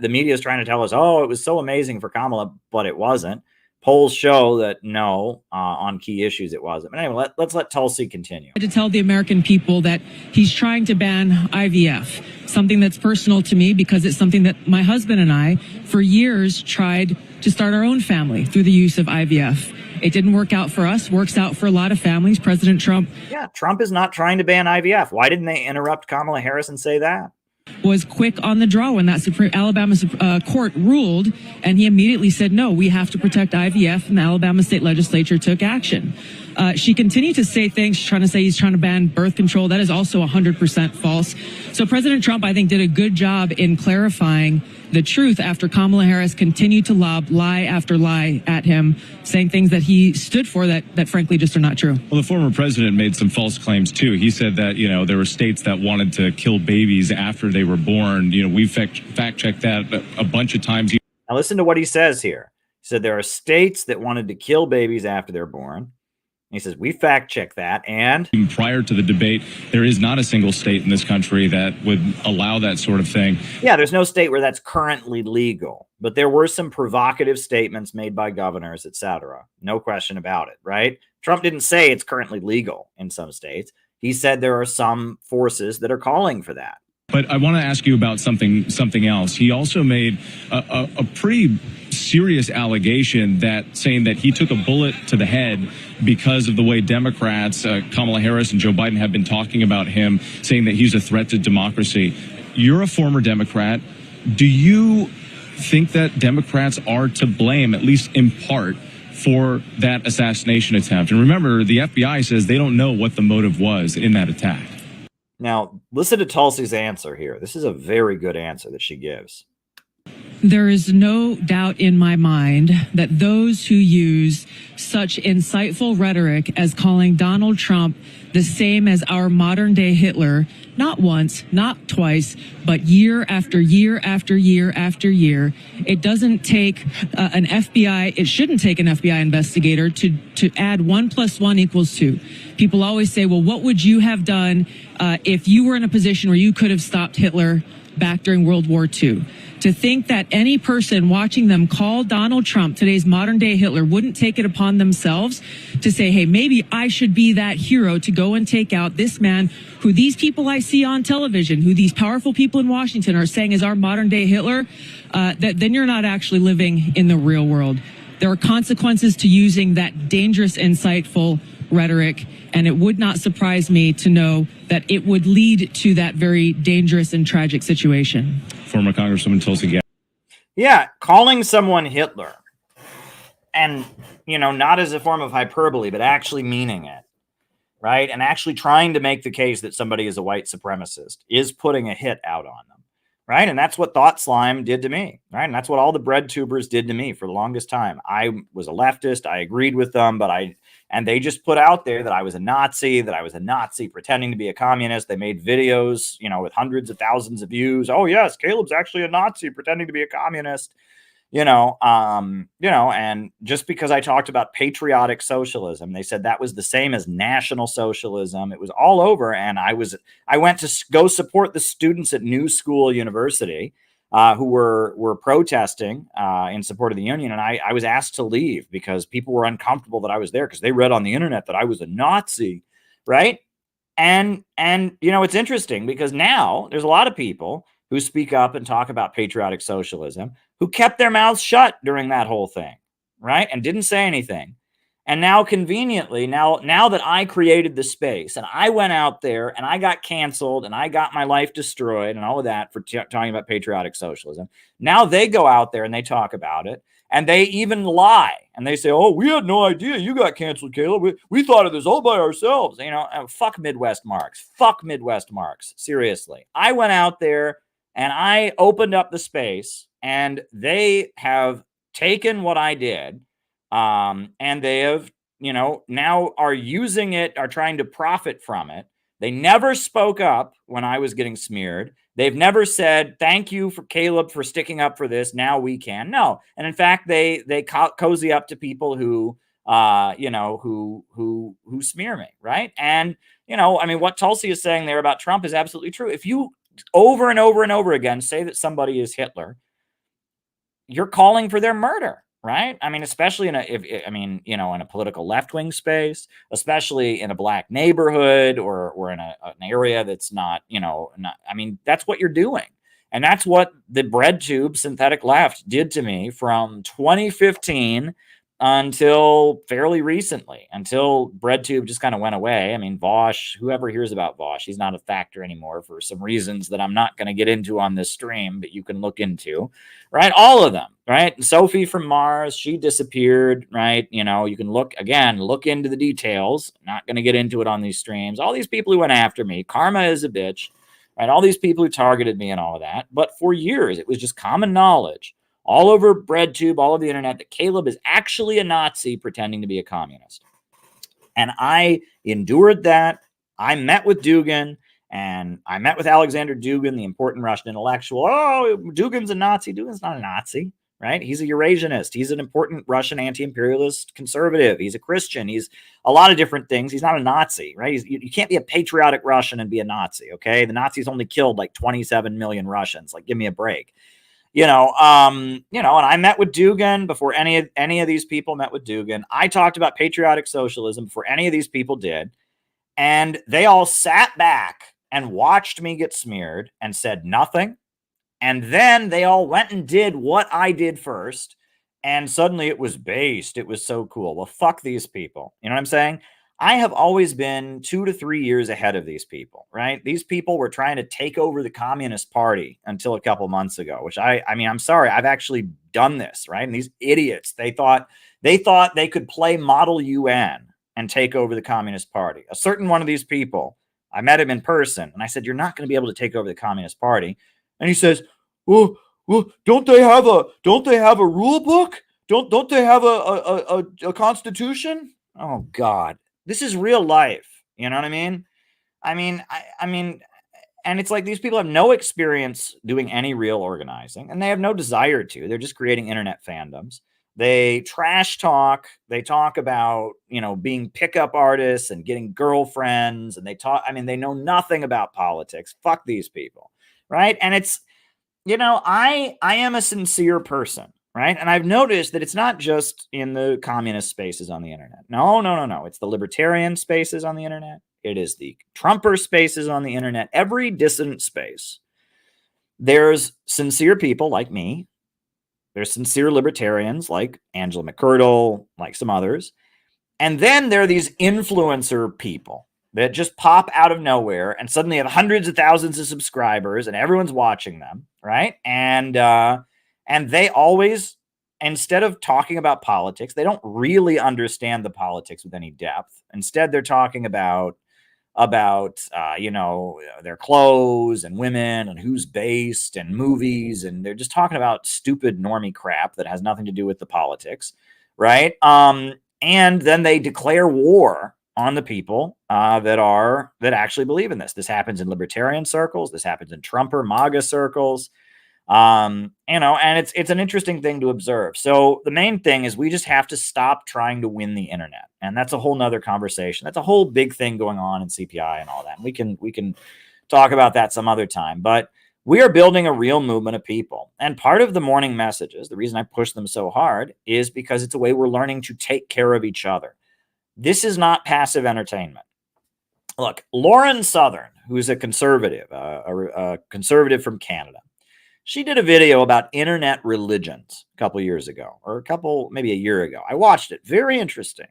S1: The media is trying to tell us, oh, it was so amazing for Kamala, but it wasn't. Polls show that no, on key issues it wasn't. But anyway, let's let Tulsi continue.
S13: To tell the American people that he's trying to ban IVF, something that's personal to me because it's something that my husband and I, for years, tried to start our own family through the use of IVF. It didn't work out for us, works out for a lot of families. President Trump.
S1: Yeah, Trump is not trying to ban IVF. Why didn't they interrupt Kamala Harris and say that?
S13: Was quick on the draw when that Alabama court ruled, and he immediately said, no, we have to protect IVF, and the Alabama state legislature took action. She continued to say things, trying to say he's trying to ban birth control. That is also 100% false. So President Trump, I think, did a good job in clarifying the truth after Kamala Harris continued to lob lie after lie at him, saying things that he stood for that frankly just are not true.
S12: Well, the former president made some false claims, too. He said that, there were states that wanted to kill babies after they were born. We fact-checked that a bunch of times.
S1: Now listen to what he says here. He said there are states that wanted to kill babies after they're born. He says, we fact check that. And
S12: prior to the debate, there is not a single state in this country that would allow that sort of thing.
S1: Yeah, there's no state where that's currently legal. But there were some provocative statements made by governors, etc. No question about it, right? Trump didn't say it's currently legal in some states. He said there are some forces that are calling for that.
S12: But I want to ask you about something else. He also made a pretty serious allegation saying that he took a bullet to the head because of the way Democrats, Kamala Harris and Joe Biden, have been talking about him, saying that he's a threat to democracy. You're a former Democrat. Do you think that Democrats are to blame, at least in part, for that assassination attempt? And remember, the FBI says they don't know what the motive was in that attack.
S1: Now, listen to Tulsi's answer here. This is a very good answer that she gives.
S13: There is no doubt in my mind that those who use such insightful rhetoric as calling Donald Trump the same as our modern day Hitler, not once, not twice, but year after year after year after year, it doesn't take an FBI, it shouldn't take an FBI investigator to add 1 + 1 = 2. People always say, well, what would you have done if you were in a position where you could have stopped Hitler back during World War II? To think that any person watching them call Donald Trump today's modern day Hitler wouldn't take it upon themselves to say, hey, maybe I should be that hero to go and take out this man who these people I see on television, who these powerful people in Washington are saying is our modern day Hitler, then you're not actually living in the real world. There are consequences to using that dangerous, insightful rhetoric, and it would not surprise me to know that it would lead to that very dangerous and tragic situation.
S12: Former Congresswoman Tulsi Gabbard.
S1: Yeah, calling someone Hitler, and, not as a form of hyperbole, but actually meaning it, right? And actually trying to make the case that somebody is a white supremacist is putting a hit out on them, right? And that's what Thought Slime did to me, right? And that's what all the bread tubers did to me for the longest time. I was a leftist. I agreed with them, and they just put out there that I was a Nazi pretending to be a communist. They made videos, with hundreds of thousands of views. Oh yes, Caleb's actually a Nazi pretending to be a communist, and just because I talked about patriotic socialism, they said that was the same as national socialism. It was all over. And I went to go support the students at New School University, who were protesting in support of the union. And I was asked to leave because people were uncomfortable that I was there because they read on the internet that I was a Nazi, right? And it's interesting because now there's a lot of people who speak up and talk about patriotic socialism who kept their mouths shut during that whole thing, right? And didn't say anything. And now conveniently, now that I created the space and I went out there and I got canceled and I got my life destroyed and all of that for talking about patriotic socialism, now they go out there and they talk about it. And they even lie. And they say, oh, we had no idea you got canceled, Caleb. We thought of this all by ourselves. You know, fuck Midwest Marks. Fuck Midwest Marks. Seriously. I went out there and I opened up the space, and they have taken what I did, and they have, you know, now are using it, are trying to profit from it. They never spoke up when I was getting smeared. They've never said, thank you for Caleb for sticking up for this. Now we can. No. And in fact, they cozy up to people who, you know, who smear me. Right. And, you know, I mean, what Tulsi is saying there about Trump is absolutely true. If you over and over and over again say that somebody is Hitler, you're calling for their murder. Right. I mean, especially in in a political left wing space, especially in a black neighborhood or in an area that's not, that's what you're doing. And that's what the bread tube synthetic left did to me from 2015 until fairly recently, until BreadTube just kind of went away. I mean, Vosh, whoever hears about Vosh, he's not a factor anymore for some reasons that I'm not going to get into on this stream, but you can look into, right? All of them, right? Sophie from Mars, she disappeared, right? You know, you can look into the details. Not going to get into it on these streams. All these people who went after me, karma is a bitch, right? All these people who targeted me and all of that. But for years, it was just common knowledge all over BreadTube, all over the internet, that Caleb is actually a Nazi pretending to be a communist. And I endured that. I met with Dugin, and I met with Alexander Dugin, the important Russian intellectual. Oh, Dugin's a Nazi. Dugin's not a Nazi, right? He's a Eurasianist. He's an important Russian anti-imperialist conservative. He's a Christian. He's a lot of different things. He's not a Nazi, right? You can't be a patriotic Russian and be a Nazi, okay? The Nazis only killed like 27 million Russians. Like, give me a break. And I met with Dugin before any of these people met with Dugin. I talked about patriotic socialism before any of these people did. And they all sat back and watched me get smeared and said nothing. And then they all went and did what I did first. And suddenly it was based. It was so cool. Well, fuck these people. You know what I'm saying? I have always been 2 to 3 years ahead of these people, right? These people were trying to take over the Communist Party until a couple months ago, which I'm sorry, I've actually done this, right? And these idiots, they thought they could play Model UN and take over the Communist Party. A certain one of these people, I met him in person, and I said, you're not going to be able to take over the Communist Party. And he says, well, don't they have a rule book? Don't they have a constitution? Oh God. This is real life. You know what I mean? I mean, and it's like these people have no experience doing any real organizing, and they have no desire to. They're just creating internet fandoms. They trash talk. They talk about, being pickup artists and getting girlfriends, and they know nothing about politics. Fuck these people. Right. And it's, I am a sincere person. Right. And I've noticed that it's not just in the communist spaces on the internet. No. It's the libertarian spaces on the internet. It is the Trumper spaces on the internet. Every dissident space. There's sincere people like me. There's sincere libertarians like Angela McCurdle, like some others. And then there are these influencer people that just pop out of nowhere and suddenly have hundreds of thousands of subscribers and everyone's watching them. Right. And they always, instead of talking about politics, they don't really understand the politics with any depth. Instead, they're talking about their clothes and women and who's based and movies. And they're just talking about stupid normie crap that has nothing to do with the politics. Right. And then they declare war on the people that actually believe in this. This happens in libertarian circles. This happens in Trumper, MAGA circles. And it's an interesting thing to observe. So the main thing is we just have to stop trying to win the internet. And that's a whole nother conversation. That's a whole big thing going on in CPI and all that. And we can talk about that some other time, but we are building a real movement of people. And part of the morning messages, the reason I push them so hard is because it's a way we're learning to take care of each other. This is not passive entertainment. Look, Lauren Southern, who's a conservative, a conservative from Canada, she did a video about internet religions a couple years ago, or maybe a year ago. I watched it. Very interesting.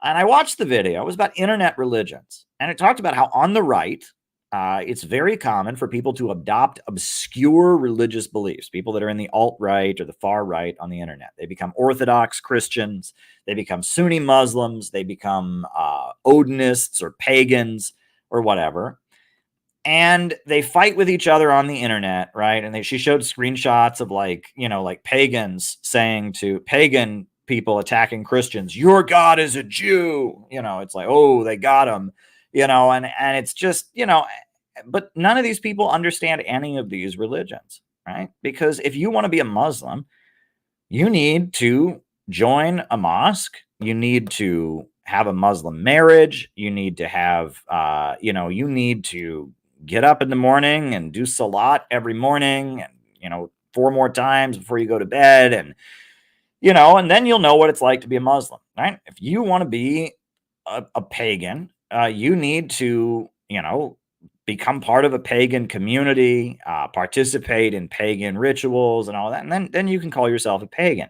S1: And I watched the video. It was about internet religions. And it talked about how on the right, it's very common for people to adopt obscure religious beliefs, people that are in the alt-right or the far right on the internet. They become Orthodox Christians. They become Sunni Muslims. They become Odinists or pagans or whatever. And they fight with each other on the internet, right? And she showed screenshots of like pagans saying to pagan people attacking Christians, your God is a Jew. It's like, oh, they got him, and it's just, but none of these people understand any of these religions, right? Because if you want to be a Muslim, you need to join a mosque. You need to have a Muslim marriage. You need to have, you need to get up in the morning and do salat every morning and 4 more times before you go to bed, and and then you'll know what it's like to be a Muslim, right? If you want to be a pagan, you need to become part of a pagan community, participate in pagan rituals and all that, and then you can call yourself a pagan.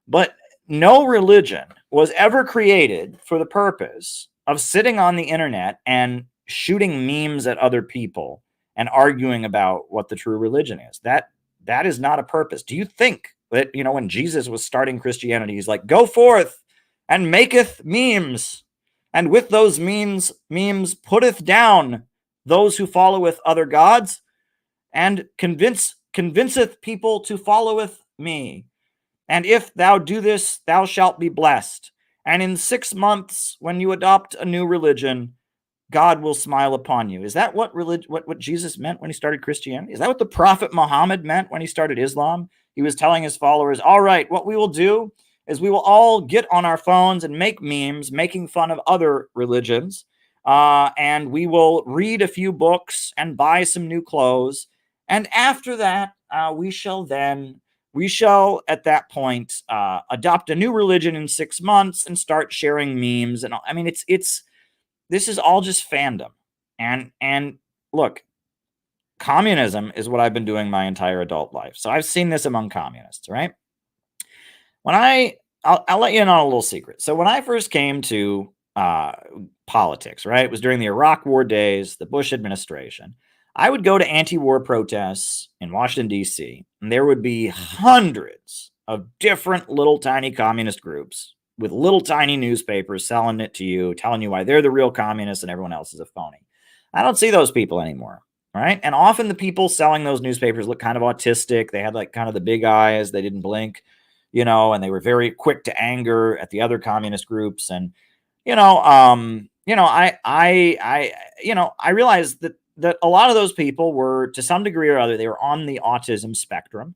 S1: But no religion was ever created for the purpose of sitting on the internet and shooting memes at other people and arguing about what the true religion is. That is not a purpose. Do you think that, when Jesus was starting Christianity, he's like, go forth and maketh memes, and with those memes putteth down those who followeth other gods, and convinceth people to followeth me. And if thou do this, thou shalt be blessed. And in 6 months, when you adopt a new religion, God will smile upon you. Is that what Jesus meant when he started Christianity? Is that what the Prophet Muhammad meant when he started Islam? He was telling his followers, all right, what we will do is we will all get on our phones and make memes making fun of other religions. And we will read a few books and buy some new clothes. And after that, we shall at that point adopt a new religion in 6 months and start sharing memes. And I mean, this is all just fandom. And look, communism is what I've been doing my entire adult life. So I've seen this among communists, right? I'll let you in on a little secret. So when I first came to politics, right, it was during the Iraq War days, the Bush administration. I would go to anti-war protests in Washington, D.C., and there would be hundreds of different little tiny communist groups with little tiny newspapers selling it to you, telling you why they're the real communists and everyone else is a phony. I don't see those people anymore, right? And often the people selling those newspapers look kind of autistic. They had like kind of the big eyes. They didn't blink, and they were very quick to anger at the other communist groups. And, I realized that a lot of those people were, to some degree or other, they were on the autism spectrum.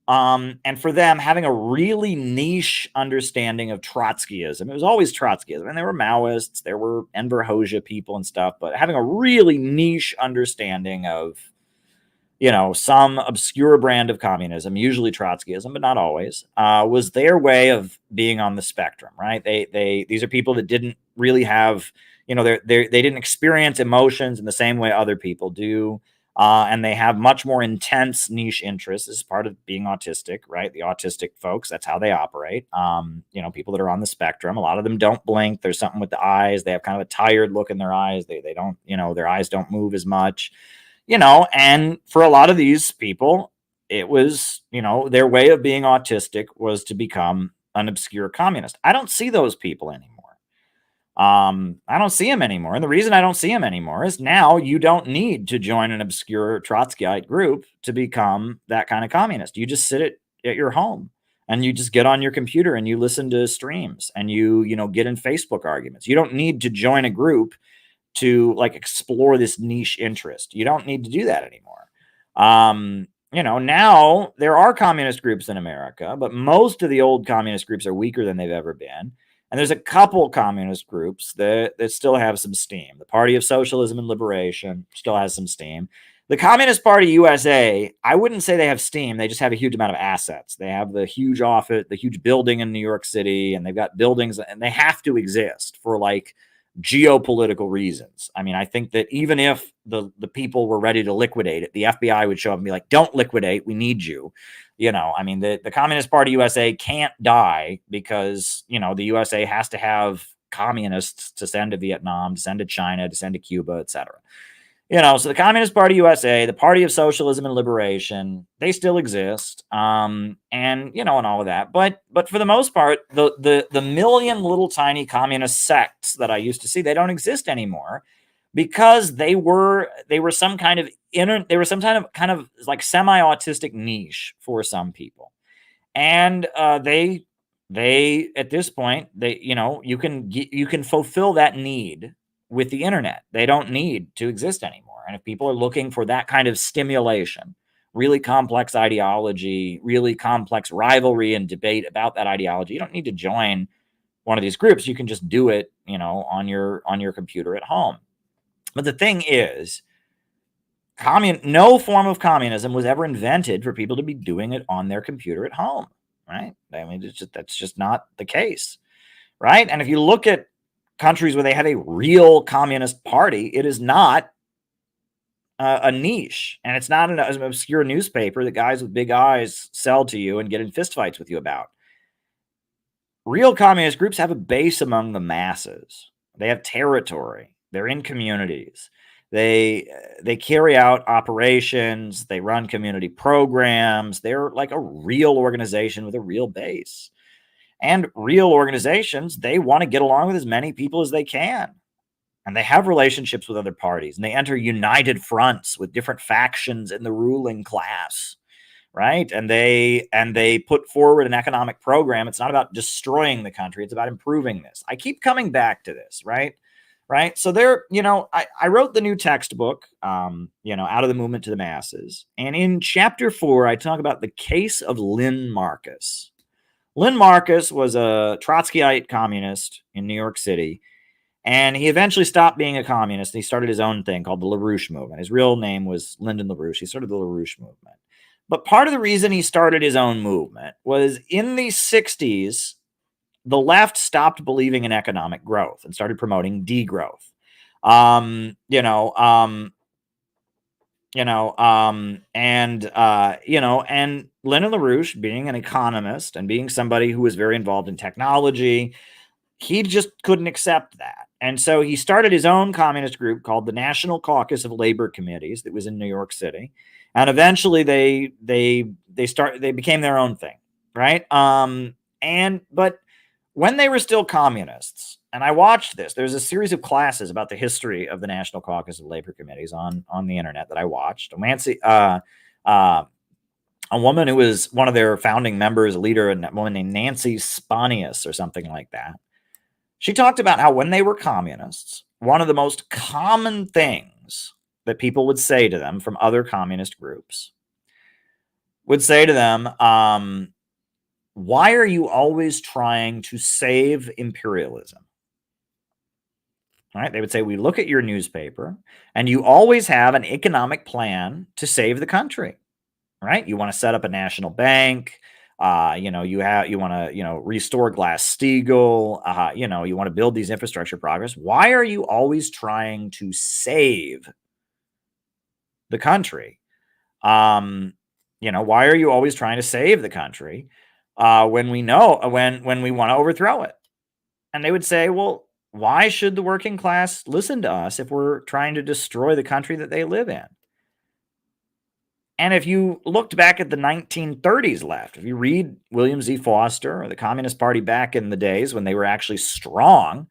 S1: And for them, having a really niche understanding of Trotskyism, it was always Trotskyism. And there were Maoists, there were Enver Hoxha people and stuff, but having a really niche understanding of, some obscure brand of communism, usually Trotskyism, but not always, was their way of being on the spectrum, right? These are people that didn't really have, they didn't experience emotions in the same way other people do. And they have much more intense niche interests. This is part of being autistic, right? The autistic folks, that's how they operate. People that are on the spectrum, a lot of them don't blink. There's something with the eyes. They have kind of a tired look in their eyes. They don't, their eyes don't move as much, and for a lot of these people, it was, their way of being autistic was to become an obscure communist. I don't see those people anymore. I don't see them anymore. And the reason I don't see them anymore is now you don't need to join an obscure Trotskyite group to become that kind of communist. You just sit at your home and you just get on your computer and you listen to streams and you get in Facebook arguments. You don't need to join a group to like explore this niche interest. You don't need to do that anymore. Now there are communist groups in America, but most of the old communist groups are weaker than they've ever been. And there's a couple communist groups that still have some steam. The Party of Socialism and Liberation still has some steam. The Communist Party USA, I wouldn't say they have steam. They just have a huge amount of assets. They have the huge office, the huge building in New York City, and they've got buildings, and they have to exist for like geopolitical reasons. I mean, I think that even if the people were ready to liquidate it, the FBI would show up and be like, don't liquidate, we need you. I mean, the Communist Party USA can't die because, the USA has to have communists to send to Vietnam, to send to China, to send to Cuba, etc. So the Communist Party USA, the Party of Socialism and Liberation, they still exist, and all of that. But for the most part, the million little tiny communist sects that I used to see, they don't exist anymore, because they were some kind of kind of like semi-autistic niche for some people, and they at this point, you can fulfill that need with the internet. They don't need to exist anymore. And if people are looking for that kind of stimulation, really complex ideology, really complex rivalry and debate about that ideology, you don't need to join one of these groups. You can just do it, on your computer at home. But the thing is, no form of communism was ever invented for people to be doing it on their computer at home, right? I mean, that's just not the case, right? And if you look at countries where they have a real communist party, it is not a niche, and it's not an obscure newspaper that guys with big eyes sell to you and get in fistfights with you about. Real communist groups have a base among the masses. They have territory. They're in communities. They carry out operations. They run community programs. They're like a real organization with a real base. And real organizations, they want to get along with as many people as they can. And they have relationships with other parties. And they enter united fronts with different factions in the ruling class, right? And they put forward an economic program. It's not about destroying the country. It's about improving this. I keep coming back to this, right? So I wrote the new textbook, Out of the Movement to the Masses. And in chapter 4, I talk about the case of Lynn Marcus. Lynn Marcus was a Trotskyite communist in New York City, and he eventually stopped being a communist. And he started his own thing called the LaRouche movement. His real name was Lyndon LaRouche. He started the LaRouche movement. But part of the reason he started his own movement was in the 60s, the left stopped believing in economic growth and started promoting degrowth. And Lyndon LaRouche, being an economist and being somebody who was very involved in technology, he just couldn't accept that. And so he started his own communist group called the National Caucus of Labor Committees that was in New York City. And eventually they became their own thing, right? But when they were still communists, and I watched this, there's a series of classes about the history of the National Caucus of Labor Committees on the internet that I watched. A woman who was one of their founding members, a leader, a woman named Nancy Spanius or something like that. She talked about how when they were communists, one of the most common things that people would say to them from other communist groups would say to them, why are you always trying to save imperialism? Right? They would say, we look at your newspaper and you always have an economic plan to save the country, right? You want to set up a national bank. You want to, restore Glass-Steagall. You want to build these infrastructure projects. Why are you always trying to save the country? Why are you always trying to save the country when we know when we want to overthrow it? And they would say, well, why should the working class listen to us if we're trying to destroy the country that they live in? And if you looked back at the 1930s left, if you read William Z. Foster or the Communist Party back in the days when they were actually strong,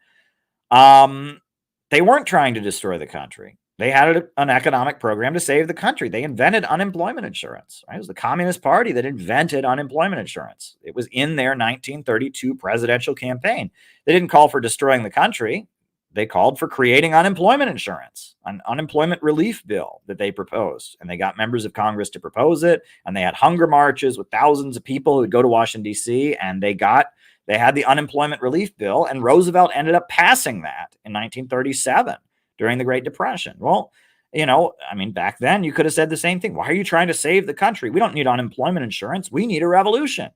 S1: they weren't trying to destroy the country. They had an economic program to save the country. They invented unemployment insurance. Right? It was the Communist Party that invented unemployment insurance. It was in their 1932 presidential campaign. They didn't call for destroying the country. They called for creating unemployment insurance, an unemployment relief bill that they proposed. And they got members of Congress to propose it. And they had hunger marches with thousands of people who would go to Washington, D.C. And they had the unemployment relief bill. And Roosevelt ended up passing that in 1937 during the Great Depression. Well, back then you could have said the same thing. Why are you trying to save the country? We don't need unemployment insurance. We need a revolution.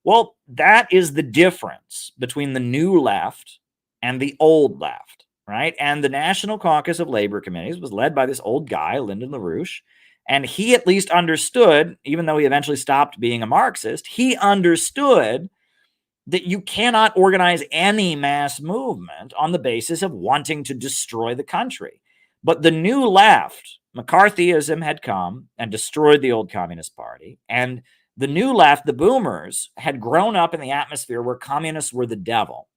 S1: Well, that is the difference between the new left and the old left, right? And the National Caucus of Labor Committees was led by this old guy, Lyndon LaRouche, and he at least understood, even though he eventually stopped being a Marxist, he understood that you cannot organize any mass movement on the basis of wanting to destroy the country. But the new left, McCarthyism had come and destroyed the old Communist Party. And the new left, the boomers, had grown up in the atmosphere where communists were the devil.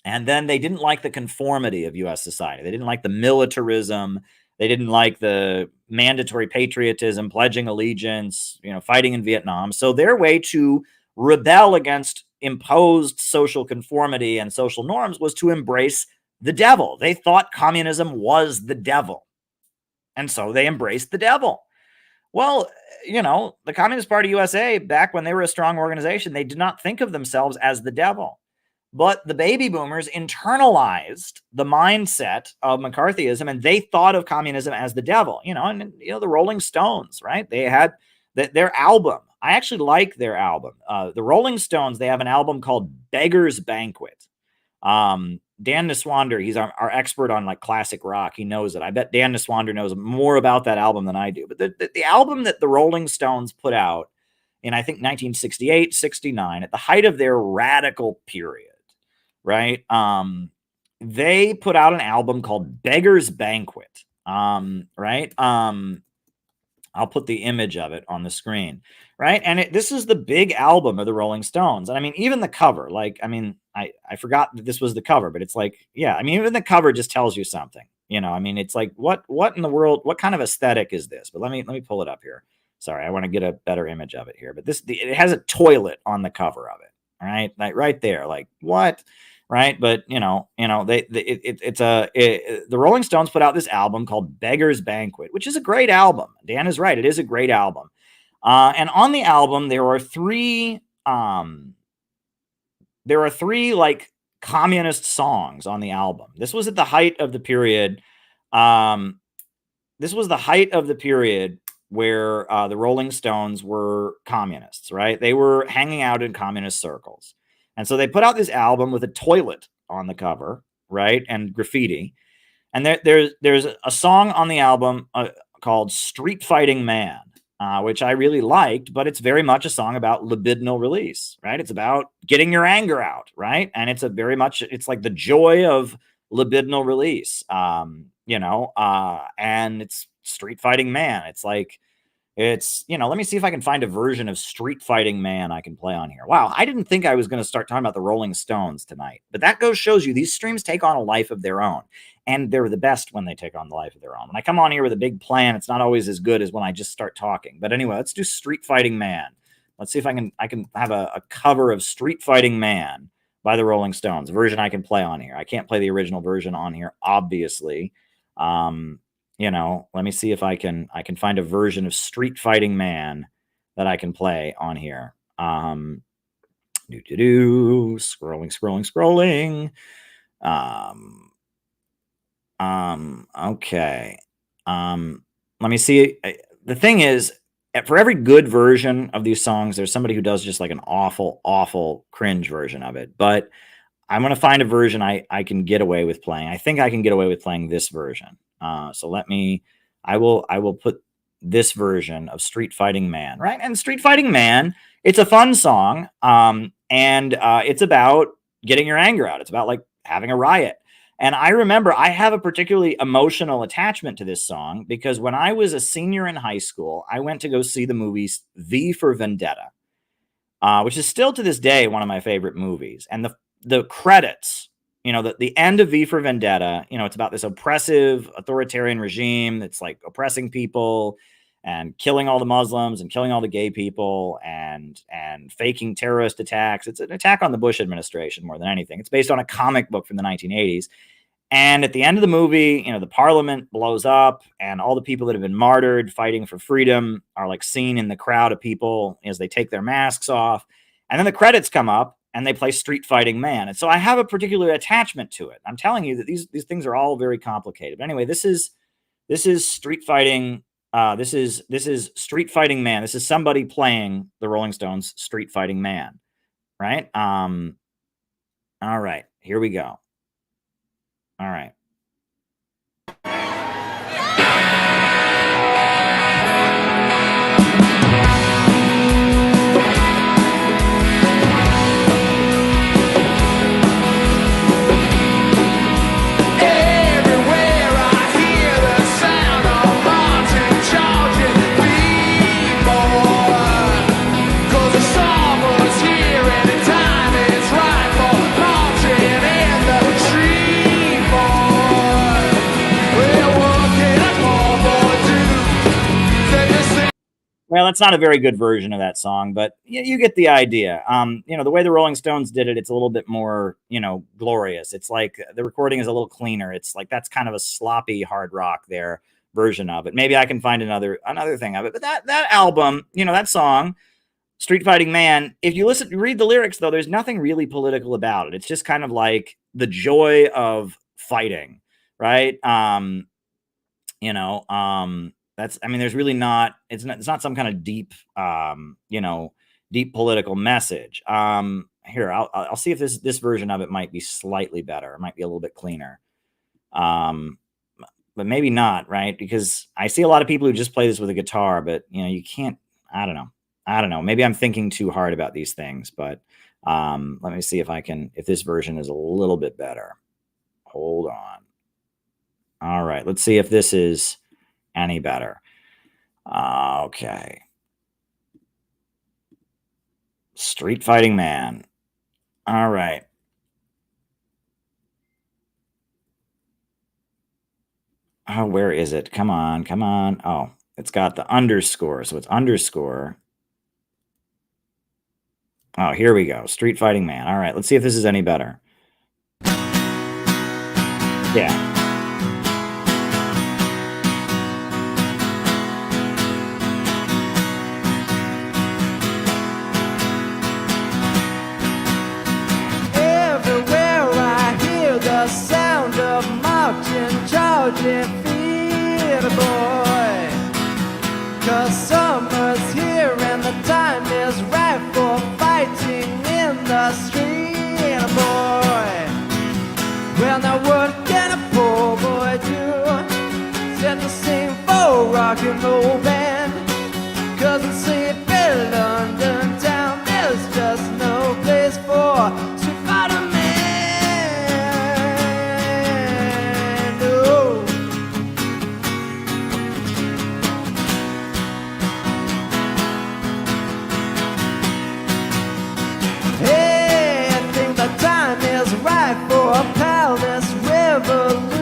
S1: And then they didn't like the conformity of U.S. society. They didn't like the militarism. They didn't like the mandatory patriotism, pledging allegiance, fighting in Vietnam. So their way to rebel against imposed social conformity and social norms was to embrace the devil. They thought communism was the devil. And so they embraced the devil. Well, the Communist Party USA, back when they were a strong organization, they did not think of themselves as the devil. But the baby boomers internalized the mindset of McCarthyism, and they thought of communism as the devil. The Rolling Stones, right? They had their album. I actually like their album. The Rolling Stones, they have an album called Beggar's Banquet. Dan Niswander, he's our expert on like classic rock. He knows it. I bet Dan Niswander knows more about that album than I do. But the album that the Rolling Stones put out in, I think, 1968, 69, at the height of their radical period, right? They put out an album called Beggar's Banquet, right? I'll put the image of it on the screen, right? And this is the big album of the Rolling Stones. And I mean, even the cover, I forgot that this was the cover, but it's like, yeah, I mean, even the cover just tells you something, I mean, it's like, what in the world, what kind of aesthetic is this? But let me pull it up here. Sorry, I want to get a better image of it here, but it has a toilet on the cover of it, all right? Like right there, like what? Right. But, the Rolling Stones put out this album called Beggar's Banquet, which is a great album. Dan is right. It is a great album. And on the album, there are three like communist songs on the album. This was at the height of the period. This was the height of the period where the Rolling Stones were communists, right? They were hanging out in communist circles. And so they put out this album with a toilet on the cover, right? And graffiti. And there's a song on the album called Street Fighting Man, which I really liked, but it's very much a song about libidinal release, right? It's about getting your anger out, right? And it's it's like the joy of libidinal release, and it's Street Fighting Man. It's like, let me see if I can find a version of Street Fighting Man I can play on here. Wow, I didn't think I was going to start talking about the Rolling Stones tonight, but that shows you these streams take on a life of their own, and they're the best when they take on the life of their own. When I come on here with a big plan, it's not always as good as when I just start talking. But anyway, let's do Street Fighting Man. Let's see if I can have a cover of Street Fighting Man by the Rolling Stones, a version I can play on here. I can't play the original version on here, obviously. Let me see if I can find a version of Street Fighting Man that I can play on here. Scrolling. Okay. Let me see. The thing is, for every good version of these songs, there's somebody who does just like an awful cringe version of it. But I'm going to find a version I can get away with playing. I think I can get away with playing this version. So I will put this version of Street Fighting Man, right? And Street Fighting Man, it's a fun song. And it's about getting your anger out. It's about like having a riot. And I remember I have a particularly emotional attachment to this song because when I was a senior in high school, I went to go see the movie V for Vendetta, which is still to this day one of my favorite movies. And the credits, the end of V for Vendetta, it's about this oppressive authoritarian regime that's like oppressing people and killing all the Muslims and killing all the gay people and faking terrorist attacks. It's an attack on the Bush administration more than anything. It's based on a comic book from the 1980s. And at the end of the movie, the parliament blows up and all the people that have been martyred fighting for freedom are like seen in the crowd of people as they take their masks off. And then the credits come up and they play Street Fighting Man. And so I have a particular attachment to it. I'm telling you that these things are all very complicated. But anyway, this is Street Fighting. This is Street Fighting Man. This is somebody playing the Rolling Stones Street Fighting Man, right? All right, here we go. All right. Well, it's not a very good version of that song, but you get the idea. The way the Rolling Stones did it, it's a little bit more, glorious. It's like the recording is a little cleaner. It's like that's kind of a sloppy hard rock there version of it. Maybe I can find another thing of it. But that album, that song, Street Fighting Man, if you read the lyrics though, there's nothing really political about it. It's just kind of like the joy of fighting, right? There's really not, it's not some kind of deep, deep political message. Here, I'll see if this version of it might be slightly better. It might be a little bit cleaner. But maybe not, right? Because I see a lot of people who just play this with a guitar, but you can't, I don't know. Maybe I'm thinking too hard about these things, but let me see if this version is a little bit better. Hold on. All right, let's see if this is any better. Okay. Street Fighting Man. All right. Oh, where is it? Come on. Oh, it's got the underscore. So it's underscore. Oh, here we go. Street Fighting Man. All right, let's see if this is any better. Yeah.
S14: Feet, boy, 'cause summer's here and the time is right for fighting in the street, boy. Well, now what can a poor boy do? Set the scene for rock and roll band, 'cause in sleepy London town there's just no place for Street Fighter Man. For a palace revolution,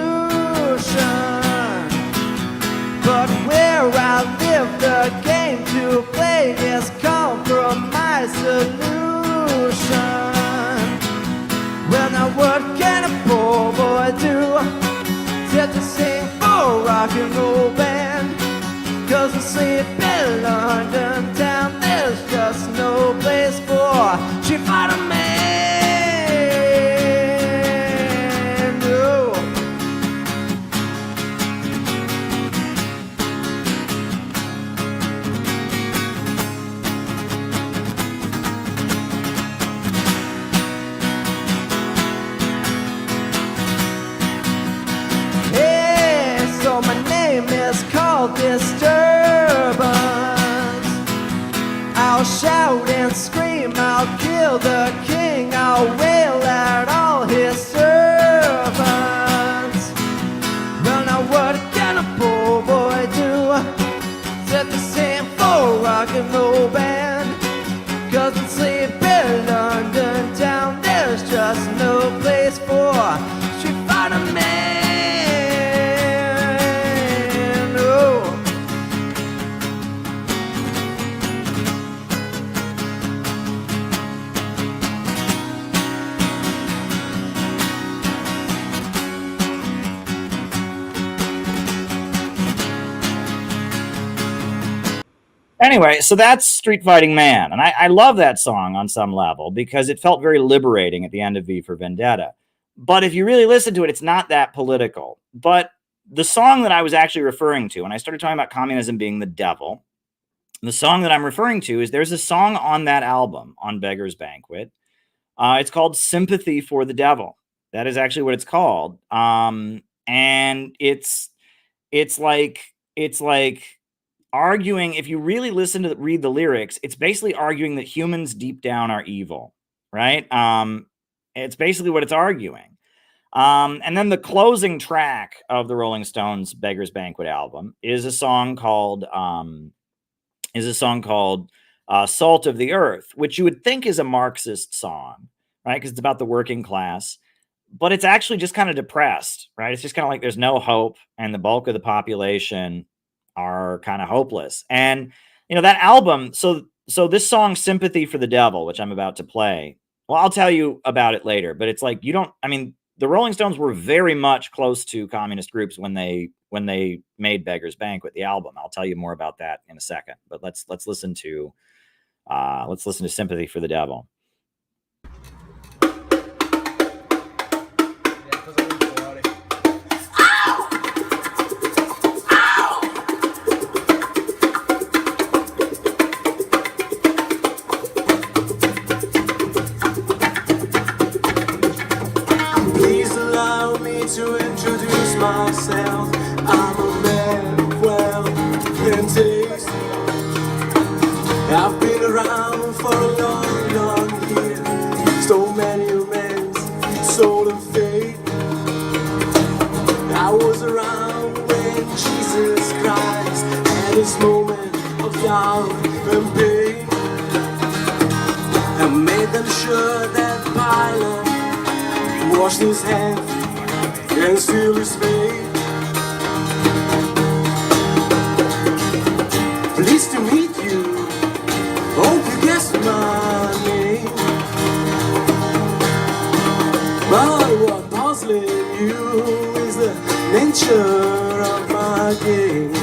S14: but where I live the game to play is compromise solution. Well, now what can a poor boy do? Set the scene for a rock and roll band, 'cause in sleepy London town there's just no place for Street Fighter Man. Disturbance. I'll shout and scream, I'll kill the king, I'll wail at all his servants. Well, now what can a poor boy do? Set the scene for rock and roll band, 'cause in sleepy London town there's just no place for Street Fighter Man.
S1: Anyway, so that's Street Fighting Man. And I love that song on some level because it felt very liberating at the end of V for Vendetta. But if you really listen to it, it's not that political. But the song that I was actually referring to, when I started talking about communism being the devil, the song that I'm referring to is there's a song on that album, on Beggar's Banquet. It's called Sympathy for the Devil. That is actually what it's called. And it's like arguing, if you really read the lyrics, it's basically arguing that humans deep down are evil, right? It's basically what it's arguing. And then the closing track of the Rolling Stones' Beggar's Banquet album is a song called Salt of the Earth, which you would think is a Marxist song, right? Because it's about the working class, but it's actually just kind of depressed, right? It's just kind of like there's no hope and the bulk of the population are kind of hopeless. And, you know, that album. So this song, "Sympathy for the Devil," which I'm about to play. Well, I'll tell you about it later. But it's like you don't. I mean, the Rolling Stones were very much close to communist groups when they made Beggar's Banquet, the album. I'll tell you more about that in a second. But let's listen to "Sympathy for the Devil."
S14: Please allow me to introduce myself. I'm a man of wealth and taste. I've been around for a long, long year. So many romance, soul and faith. I was around when Jesus Christ had his moment of doubt and pain. I made them sure that Pilate washed his hands and sealed his fate. Pleased to meet you. Hope you guessed my name. But what puzzling you is the nature of my game.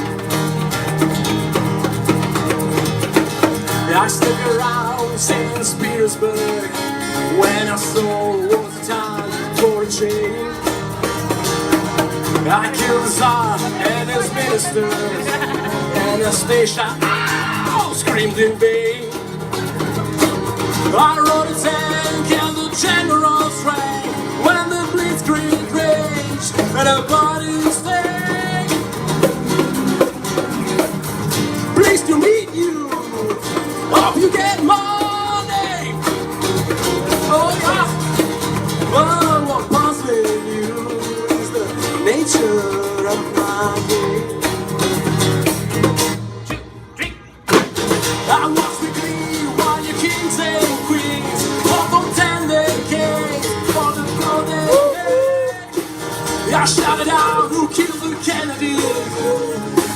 S14: I stuck around St. Petersburg when I saw it was time for a change. I killed the Tsar and his ministers, and Anastasia screamed in vain. I rode a tank and the generals rang when the blitzkrieg raged and the bodies stank. Pleased to meet you. Hope you get money. Oh yeah. Well, what puzzling you is the nature of my game. I watch the glee while your kings and queens of them tender kings for the golden age. I shouted out who killed the Kennedy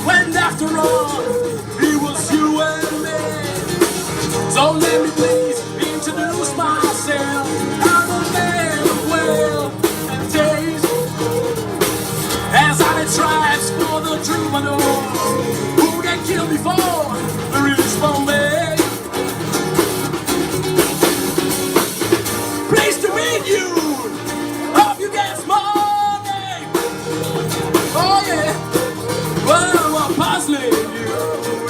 S14: when after all it was you and me. So let me please introduce myself. I'm a man of wealth and taste. As I did tribes for the troubadours who get killed before the release from me. Pleased to meet you. Hope you get money. Oh yeah. Well, what puzzling you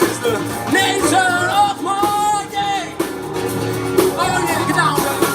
S14: is the nature of my game. Oh yeah, get down, baby.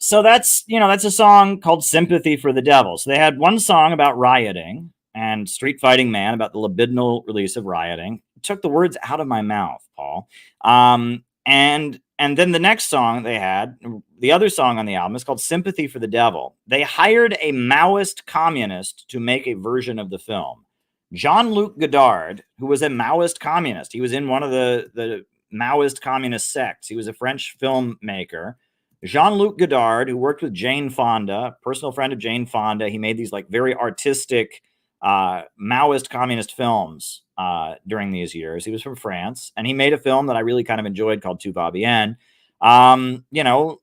S1: So that's, you know, that's a song called "Sympathy for the Devil." So they had one song about rioting and Street Fighting Man, about the libidinal release of rioting. It took the words out of my mouth, Paul. And then the next song they had, the other song on the album, is called "Sympathy for the Devil." They hired a Maoist communist to make a version of the film. Jean-Luc Godard, who was a Maoist communist. He was in one of the Maoist communist sects. He was a French filmmaker. Jean-Luc Godard, who worked with Jane Fonda, personal friend of Jane Fonda. He made these like very artistic Maoist communist films during these years. He was from France, and he made a film that I really kind of enjoyed called Tout va bien. You know,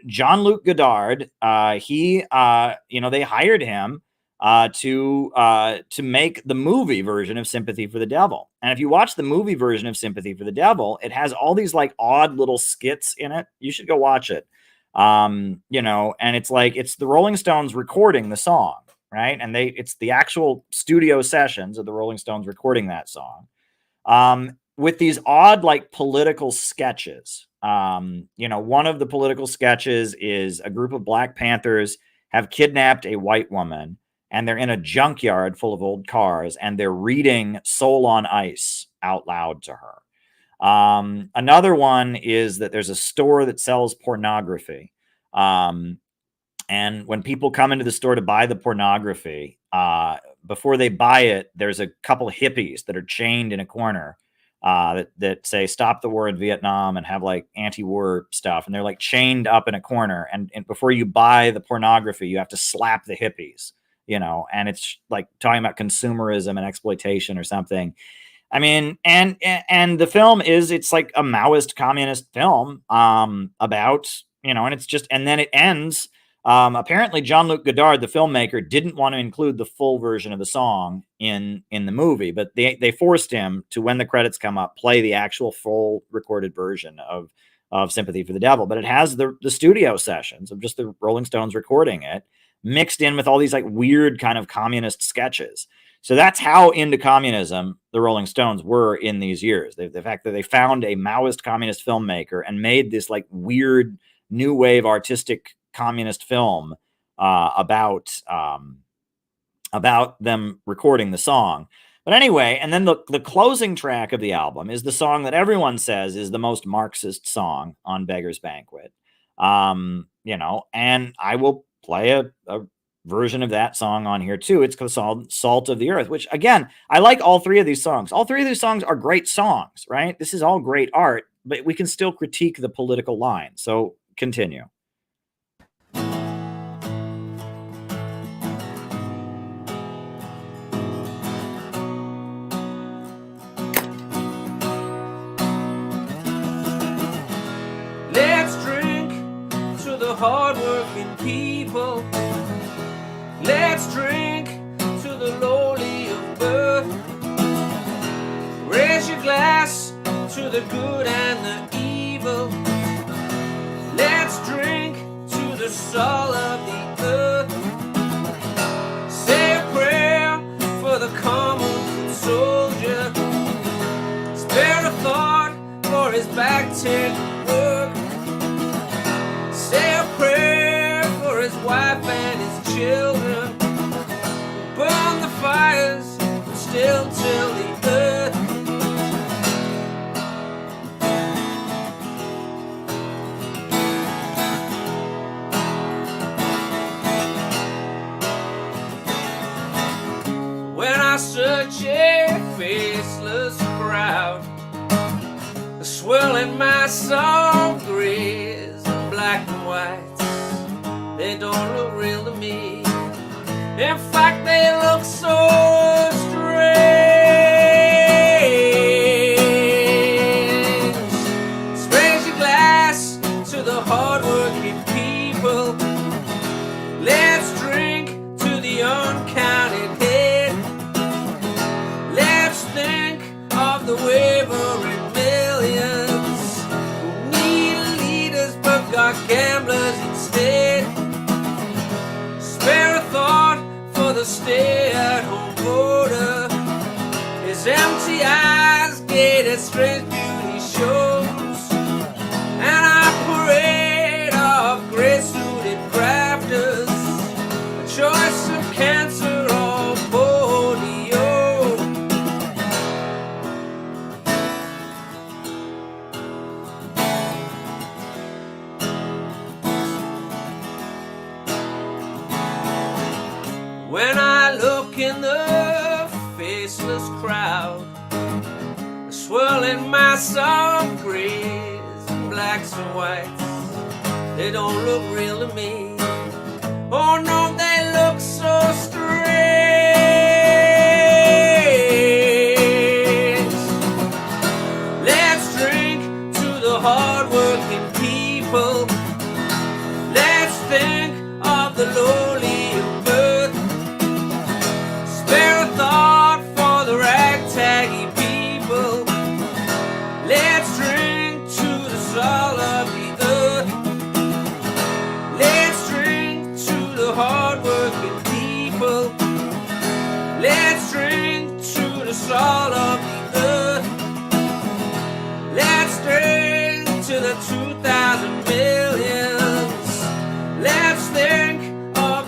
S1: Jean-Luc Godard, they hired him to make the movie version of "Sympathy for the Devil." And if you watch the movie version of "Sympathy for the Devil," it has all these like odd little skits in it. You should go watch it. You know, and it's like it's the Rolling Stones recording the song, right? And it's the actual studio sessions of the Rolling Stones recording that song. With these odd like political sketches. You know, one of the political sketches is a group of Black Panthers have kidnapped a white woman, and they're in a junkyard full of old cars, and they're reading "Soul on Ice" out loud to her. Another one is that there's a store that sells pornography. And when people come into the store to buy the pornography, before they buy it, there's a couple hippies that are chained in a corner that say stop the war in Vietnam and have like anti-war stuff, and they're like chained up in a corner, and before you buy the pornography you have to slap the hippies, and it's like talking about consumerism and exploitation or something. I mean, and the film it's like a Maoist communist film about, and it's just, and then it ends. Apparently Jean-Luc Godard, the filmmaker, didn't want to include the full version of the song in the movie, but they forced him to, when the credits come up, play the actual full recorded version of Sympathy for the Devil. But it has the studio sessions of just the Rolling Stones recording it, mixed in with all these like weird kind of communist sketches. So that's how into communism the Rolling Stones were in these years. The fact that they found a Maoist communist filmmaker and made this like weird new wave artistic communist film about them recording the song. But anyway, and then the closing track of the album is the song that everyone says is the most Marxist song on Beggar's Banquet. And I will play a version of that song on here too. It's called Salt of the Earth, which again, I like all three of these songs. All three of these songs are great songs, right? This is all great art, but we can still critique the political line. So continue.
S14: Let's drink to the hard-working people. Let's drink to the lowly of birth. Raise your glass to the good and the evil. Let's drink to the soul of the earth. Say a prayer for the common soldier. Spare a thought for his back-turned work. Say a prayer for his wife and his children. Burn the fires and still till the earth. When I search a faceless crowd, swirling my song grays and black and whites, they don't look real to me. In fact, they look so strange. Raise your glass to the hard-working people. Let's drink to the uncounted head. Let's think of the wavering millions who need leaders but got gamblers instead. Spare a thought for the stay-at-home voter. His empty eyes gated strange beauty shows, and a parade of gray-suited grafters, a choice of cancer or polio. When I look in the faceless crowd, swirling my soft grays, blacks and whites, they don't look real to me. Oh no, they look so strange. Let's drink to the hard-working people. Let's think of the lowly of birth. Spare a thought for the ragtaggy people. Let's drink to the soul of the earth. Let's drink to the hard-working people. Let's drink to the soul of the earth. Let's drink to the 2,000 millions. Let's think of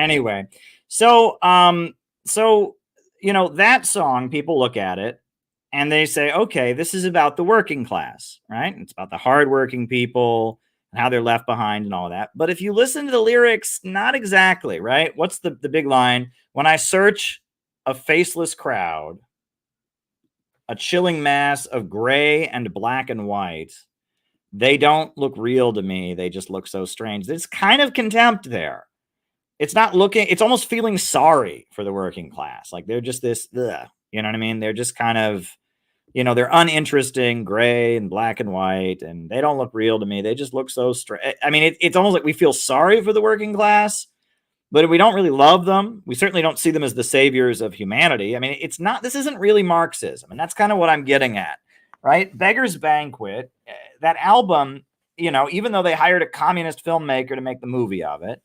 S1: Anyway, so that song, people look at it and they say, okay, this is about the working class, right? It's about the hardworking people and how they're left behind and all that. But if you listen to the lyrics, not exactly, right? What's the big line? When I search a faceless crowd, a chilling mass of gray and black and white, they don't look real to me. They just look so strange. There's kind of contempt there. It's not looking, it's almost feeling sorry for the working class. Like they're just this, ugh, you know what I mean? They're just kind of, they're uninteresting, gray and black and white, and they don't look real to me. They just look so strange. I mean, it's almost like we feel sorry for the working class, but we don't really love them. We certainly don't see them as the saviors of humanity. I mean, this isn't really Marxism. And that's kind of what I'm getting at, right? Beggar's Banquet, that album, even though they hired a communist filmmaker to make the movie of it,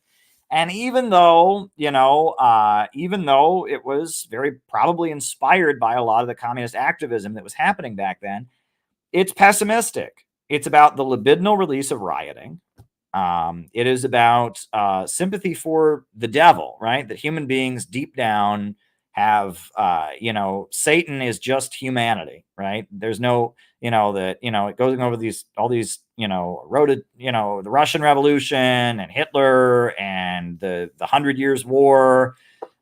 S1: and even though it was very probably inspired by a lot of the communist activism that was happening back then, it's pessimistic. It's about the libidinal release of rioting. It is about sympathy for the devil, right? That human beings deep down have, Satan is just humanity, right? There's no, it goes over all these, the Russian Revolution and Hitler and the 100 Years War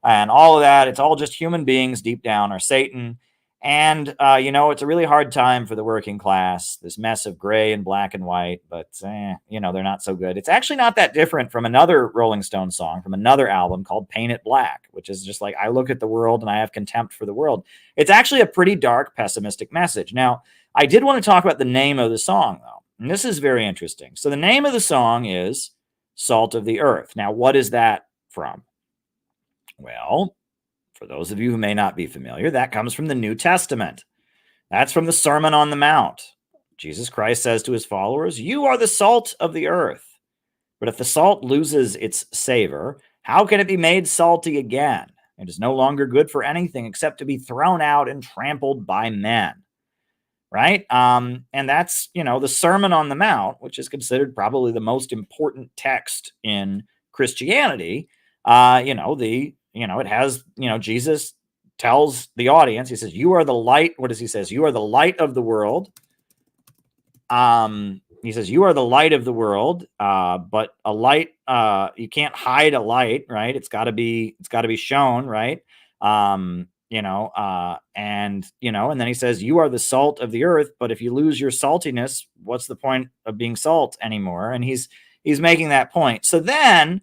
S1: and all of that. It's all just human beings deep down are Satan. And, it's a really hard time for the working class, this mess of gray and black and white, but, they're not so good. It's actually not that different from another Rolling Stone song from another album called Paint It Black, which is just like, I look at the world and I have contempt for the world. It's actually a pretty dark, pessimistic message. Now, I did want to talk about the name of the song, though, and this is very interesting. So the name of the song is Salt of the Earth. Now, what is that from? Well, for those of you who may not be familiar, that comes from the New Testament. That's from the Sermon on the Mount. Jesus Christ says to his followers, "You are the salt of the earth. But if the salt loses its savor, how can it be made salty again? It is no longer good for anything except to be thrown out and trampled by men." Right? And that's, the Sermon on the Mount, which is considered probably the most important text in Christianity. It has, Jesus tells the audience, he says, you are the light. What does he say? You are the light of the world. He says, you are the light of the world, but a light, you can't hide a light, right? It's gotta be shown, right? And then he says, you are the salt of the earth, but if you lose your saltiness, what's the point of being salt anymore? And he's making that point. So then,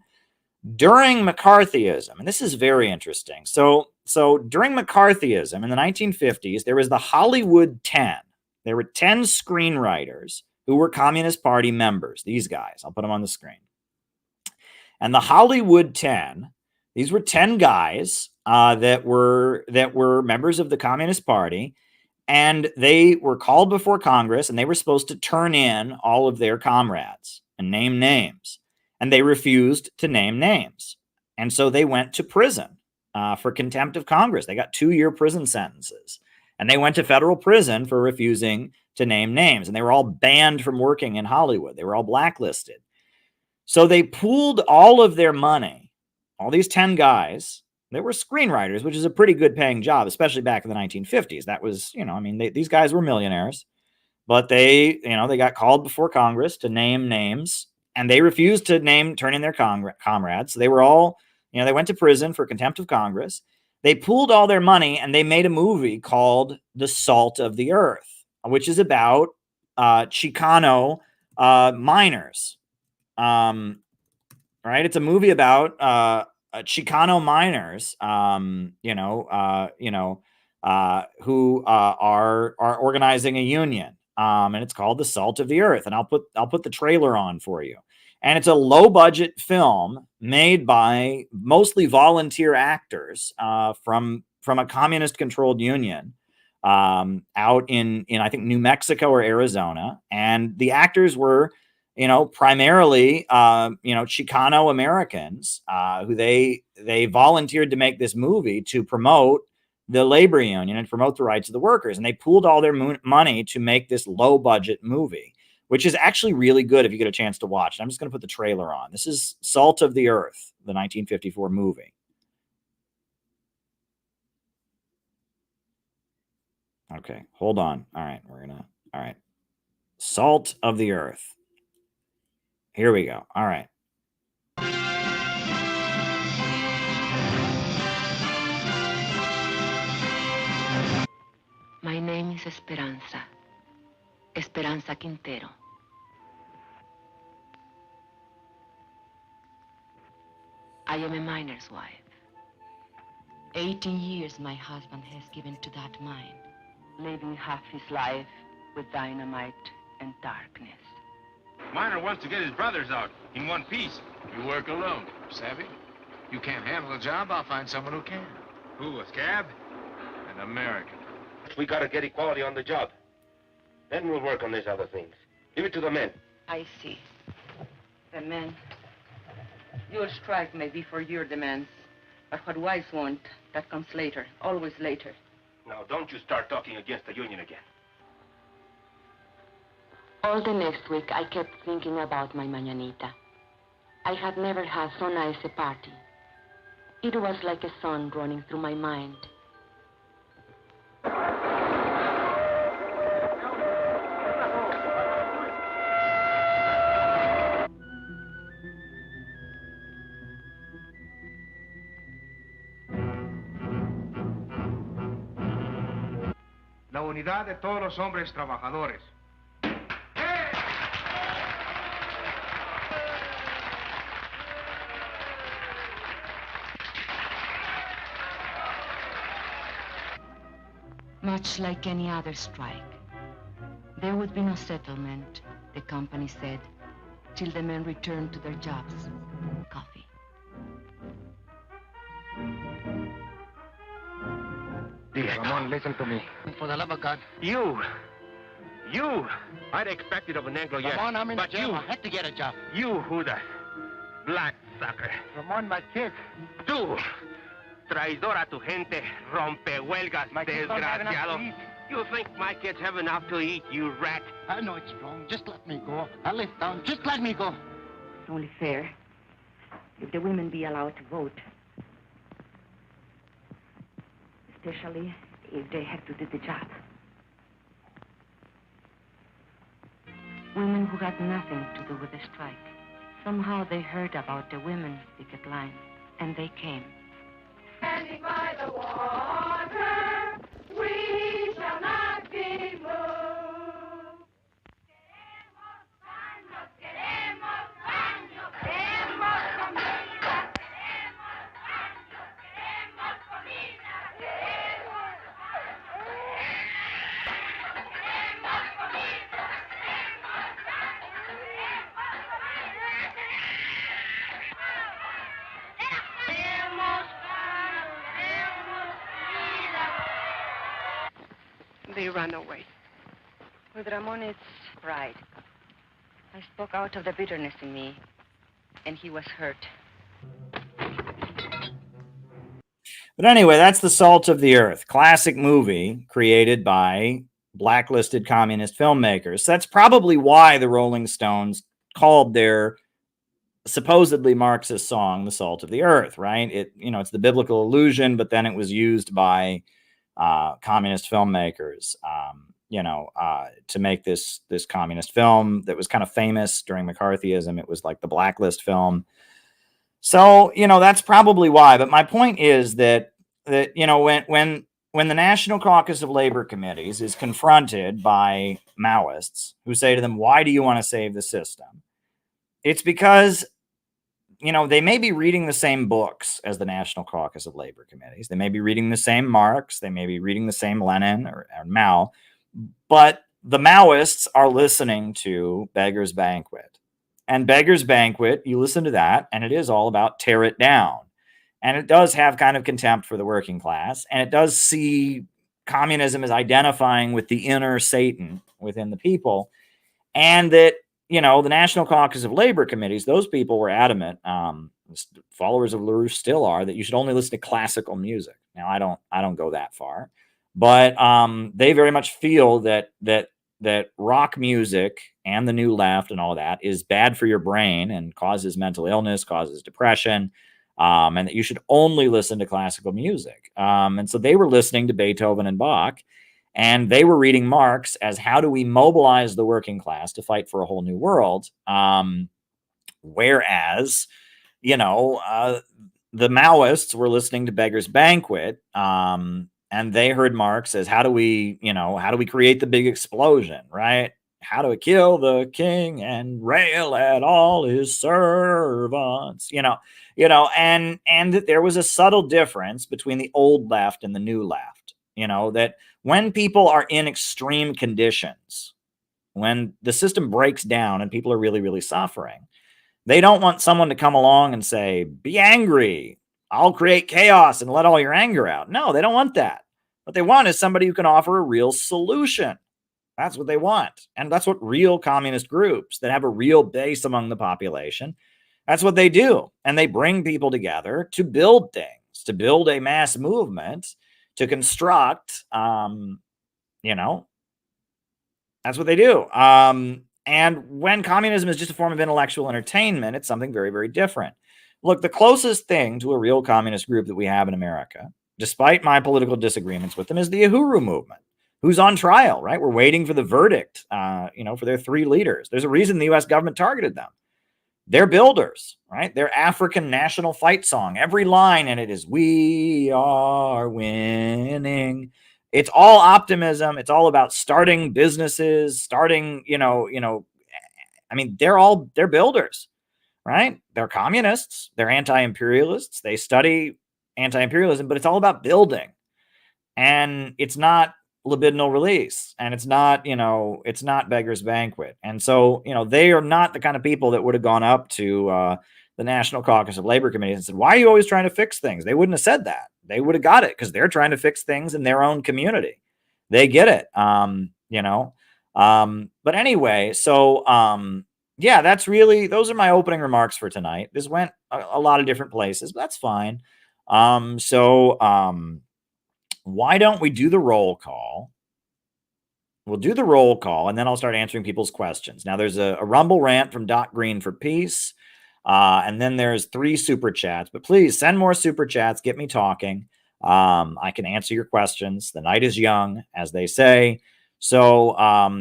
S1: during McCarthyism, and this is very interesting. So during McCarthyism in the 1950s, there was the Hollywood 10. There were 10 screenwriters who were Communist Party members. These guys, I'll put them on the screen. And the Hollywood 10, these were 10 guys that were members of the Communist Party, and they were called before Congress, and they were supposed to turn in all of their comrades and name names. And they refused to name names. And so they went to prison for contempt of Congress. They got 2-year prison sentences. And they went to federal prison for refusing to name names. And they were all banned from working in Hollywood. They were all blacklisted. So they pooled all of their money, all these 10 guys. They were screenwriters, which is a pretty good paying job, especially back in the 1950s. That was, these guys were millionaires. But they got called before Congress to name names. And they refused to turn in their comrades. So they were all, they went to prison for contempt of Congress. They pooled all their money and they made a movie called The Salt of the Earth, which is about Chicano miners. Right? It's a movie about Chicano miners, who are organizing a union. And it's called The Salt of the Earth. And I'll put the trailer on for you. And it's a low budget film made by mostly volunteer actors from a communist controlled union out in I think New Mexico or Arizona. And the actors were, primarily, Chicano Americans who they volunteered to make this movie to promote the labor union and promote the rights of the workers. And they pooled all their money to make this low budget movie, which is actually really good if you get a chance to watch. I'm just going to put the trailer on. This is Salt of the Earth, the 1954 movie. Okay, hold on. All right, all right. Salt of the Earth. Here we go. All right.
S15: My name is Esperanza. Esperanza Quintero. I am a miner's wife. 18 years my husband has given to that mine, living half his life with dynamite and darkness.
S16: Miner wants to get his brothers out in one piece. You work alone, savvy? You can't handle a job, I'll find someone who can. Who, a scab? An American.
S17: We gotta get equality on the job. Then we'll work on these other things. Leave it to the men.
S15: I see. The men. Your strike may be for your demands, but what wives want, that comes later, always later.
S17: Now, don't you start talking against the union again.
S15: All the next week, I kept thinking about my mañanita. I had never had so nice a party. It was like a song running through my mind.
S16: La unidad de todos los hombres trabajadores.
S15: Much like any other strike. There would be no settlement, the company said, till the men returned to their jobs. Coffee.
S17: Ramon, listen to me.
S18: For the love of God.
S17: You! I'd expect it of an Anglo, yes.
S18: Ramon, I'm in
S17: but
S18: jail.
S17: you,
S18: I had to get a job.
S17: You, Judas. Black sucker.
S18: Ramon, my kids.
S17: Tú, traidor a tu gente, rompehuelgas,
S18: My kids don't have enough
S17: desgraciado.
S18: to eat.
S17: You think my kids have enough to eat, you rat?
S18: I know it's wrong. Just let me go. I live down. Just let me go.
S15: It's only fair if the women be allowed to vote. Especially if they have to do the job. Women who got nothing to do with the strike. Somehow they heard about the women's picket line, and they came.
S14: Standing by the water, we shall not be moved. Queremos baños, queremos baños, queremos comida, queremos baños, queremos comida, queremos
S15: They ran away. With Ramon's pride, I spoke out of the bitterness in me, and he was hurt.
S1: But anyway, that's The Salt of the Earth, classic movie created by blacklisted communist filmmakers. That's probably why the Rolling Stones called their supposedly Marxist song The Salt of the Earth, right? It's the biblical allusion, but then it was used by communist filmmakers, to make this communist film that was kind of famous during McCarthyism. It was like the Blacklist film. So, that's probably why. But my point is that when the National Caucus of Labor Committees is confronted by Maoists who say to them, why do you want to save the system? It's because, they may be reading the same books as the National Caucus of Labor Committees. They may be reading the same Marx. They may be reading the same Lenin or Mao. But the Maoists are listening to Beggar's Banquet. And Beggar's Banquet, you listen to that, and it is all about tear it down. And it does have kind of contempt for the working class. And it does see communism as identifying with the inner Satan within the people. And that, the National Caucus of Labor Committees, those people were adamant, followers of LaRouche still are, that you should only listen to classical music. Now, I don't go that far. But they very much feel that that rock music and the new left and all that is bad for your brain and causes mental illness, causes depression, and that you should only listen to classical music. And so they were listening to Beethoven and Bach, and they were reading Marx as how do we mobilize the working class to fight for a whole new world. Whereas, the Maoists were listening to Beggar's Banquet, and they heard Marx as how do we create the big explosion, right? How do we kill the king and rail at all his servants? And that there was a subtle difference between the old left and the new left. That when people are in extreme conditions, when the system breaks down and people are really, really suffering, they don't want someone to come along and say, be angry. I'll create chaos and let all your anger out. No, they don't want that. What they want is somebody who can offer a real solution. That's what they want. And that's what real communist groups that have a real base among the population, that's what they do. And they bring people together to build things, to build a mass movement, to construct, that's what they do. And when communism is just a form of intellectual entertainment, it's something very, very different. Look, the closest thing to a real communist group that we have in America, despite my political disagreements with them, is the Uhuru movement, who's on trial, right? We're waiting for the verdict, for their 3 leaders. There's a reason the U.S. government targeted them. They're builders, right? Their African national fight song, every line in it is, "We are winning." It's all optimism. It's all about starting businesses, starting, they're builders, right? They're communists. They're anti-imperialists. They study anti-imperialism, but it's all about building. And it's not libidinal release. And it's not Beggar's Banquet. And so, they are not the kind of people that would have gone up to the National Caucus of Labor Committees and said, why are you always trying to fix things? They wouldn't have said that. They would have got it because they're trying to fix things in their own community. They get it, but anyway, so those are my opening remarks for tonight. This went a lot of different places, but that's fine. Why don't we do the roll call? We'll do the roll call, and then I'll start answering people's questions. Now, there's a Rumble rant from Doc Green for Peace, and then there's 3 super chats. But please send more super chats. Get me talking. I can answer your questions. The night is young, as they say. So,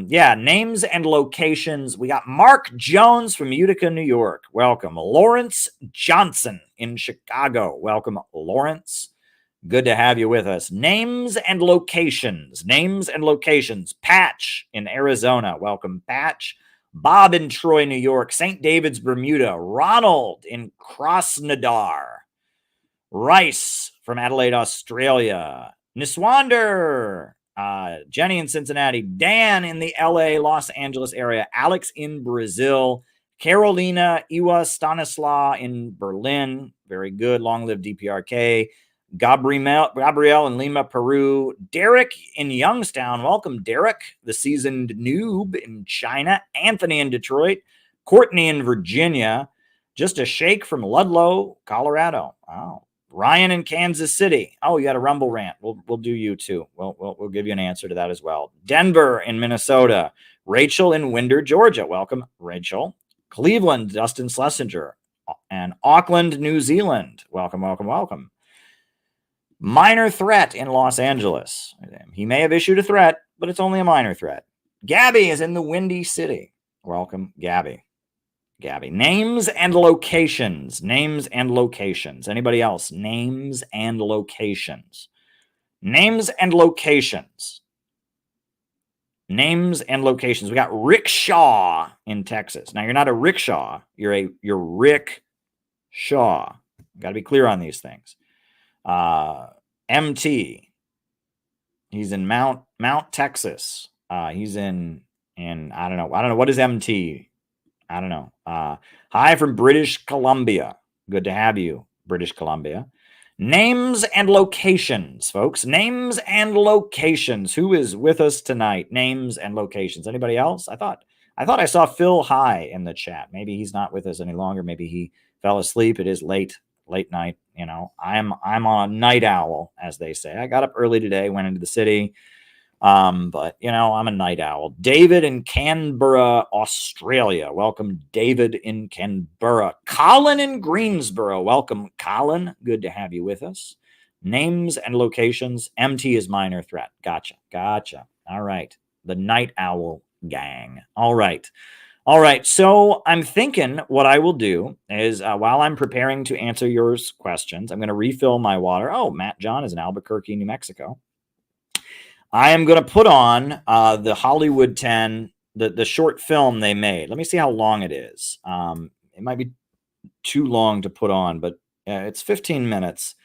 S1: names and locations. We got Mark Jones from Utica, New York. Welcome. Lawrence Johnson in Chicago. Welcome, Lawrence. Good to have you with us. Names and locations. Patch in Arizona. Welcome, Patch. Bob in Troy, New York. St. David's, Bermuda. Ronald in Krasnodar. Rice from Adelaide, Australia. Niswander. Jenny in Cincinnati. Dan in the LA, Los Angeles area. Alex in Brazil. Carolina Iwa Stanislaw in Berlin. Very good. Long live DPRK. Gabrielle in Lima, Peru. Derek in Youngstown. Welcome, Derek, the seasoned noob in China. Anthony in Detroit. Courtney in Virginia. Just a shake from Ludlow, Colorado. Wow. Ryan in Kansas City. Oh, you got a Rumble rant. We'll do you too. We'll give you an answer to that as well. Denver in Minnesota. Rachel in Winder, Georgia. Welcome, Rachel. Cleveland, Dustin Schlesinger. And Auckland, New Zealand. Welcome, welcome, welcome. Minor threat in Los Angeles. He may have issued a threat, but it's only a minor threat. Gabby is in the Windy City. Welcome, Gabby. Names and locations. Anybody else? Names and locations. We got Rick Shaw in Texas. Now, you're not a rickshaw. You're Rick Shaw. Got to be clear on these things. MT. He's in Mount Texas. He's in I don't know. What is MT? I don't know. Hi from British Columbia. Good to have you, British Columbia. Names and locations, folks. Names and locations. Who is with us tonight? Names and locations. Anybody else? I thought I saw Phil High in the chat. Maybe he's not with us any longer. Maybe he fell asleep. It is late night. I'm on a night owl, as they say. I got up early today, went into the city, But, you know, I'm a night owl. David in Canberra, Australia. Welcome, David in Canberra. Colin in Greensboro. Welcome, Colin. Good to have you with us. Names and locations. MT is minor threat. Gotcha. All right. The night owl gang. All right. So I'm thinking what I will do is while I'm preparing to answer your questions, I'm going to refill my water. Oh, Matt John is in Albuquerque, New Mexico. I am going to put on the Hollywood 10, the short film they made. Let me see how long it is. It might be too long to put on, but it's 15 minutes.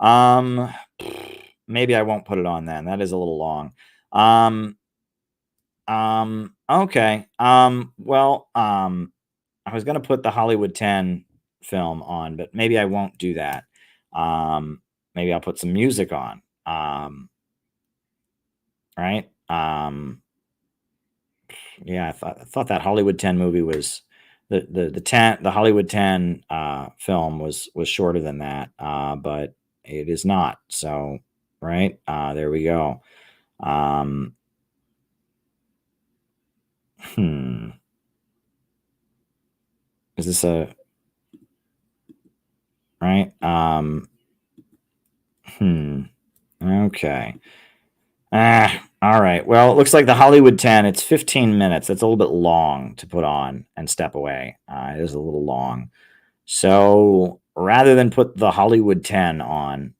S1: Maybe I won't put it on then. That is a little long. Okay. Well, I was going to put the Hollywood 10 film on, but maybe I won't do that. Maybe I'll put some music on. Right? Yeah, I thought that Hollywood 10 movie was the Hollywood 10 film was shorter than that, but it is not. So, right? There we go. Is this a right? Okay. All right. Well, it looks like the Hollywood 10, it's 15 minutes. That's a little bit long to put on and step away. It is a little long. So rather than put the Hollywood 10 on,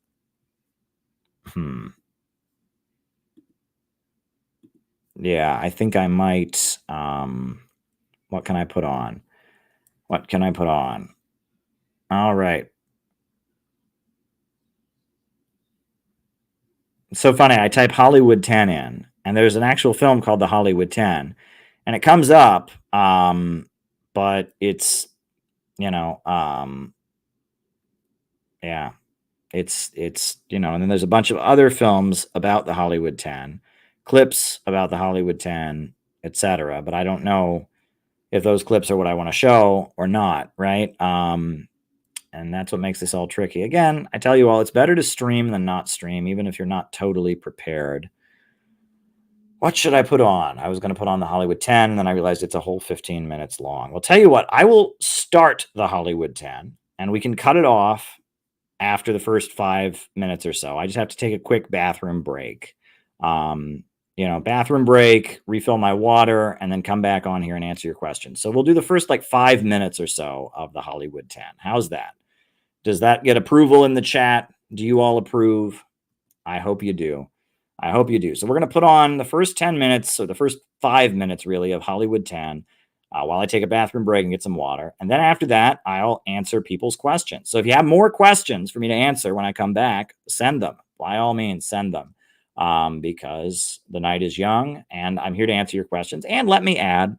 S1: yeah, I think I might, what can I put on? All right. It's so funny. I type Hollywood 10 in, and there's an actual film called The Hollywood 10, and it comes up, but it's, you know, yeah, it's, you know, and then there's a bunch of other films about the Hollywood 10, clips about the Hollywood 10, etc. But I don't know if those clips are what I want to show or not, right? And that's what makes this all tricky. Again, I tell you all, it's better to stream than not stream, even if you're not totally prepared. What should I put on? I was going to put on the Hollywood 10, and then I realized it's a whole 15 minutes long. Well, tell you what, I will start the Hollywood 10, and we can cut it off after the first 5 minutes or so. I just have to take a quick bathroom break. Bathroom break, refill my water, and then come back on here and answer your questions. So we'll do the first 5 minutes or so of the Hollywood 10. How's that? Does that get approval in the chat? Do you all approve? I hope you do. So we're going to put on the first 10 minutes, or the first 5 minutes really, of Hollywood 10 while I take a bathroom break and get some water. And then after that, I'll answer people's questions. So if you have more questions for me to answer when I come back, send them. By all means, send them. Because the night is young and I'm here to answer your questions. And let me add,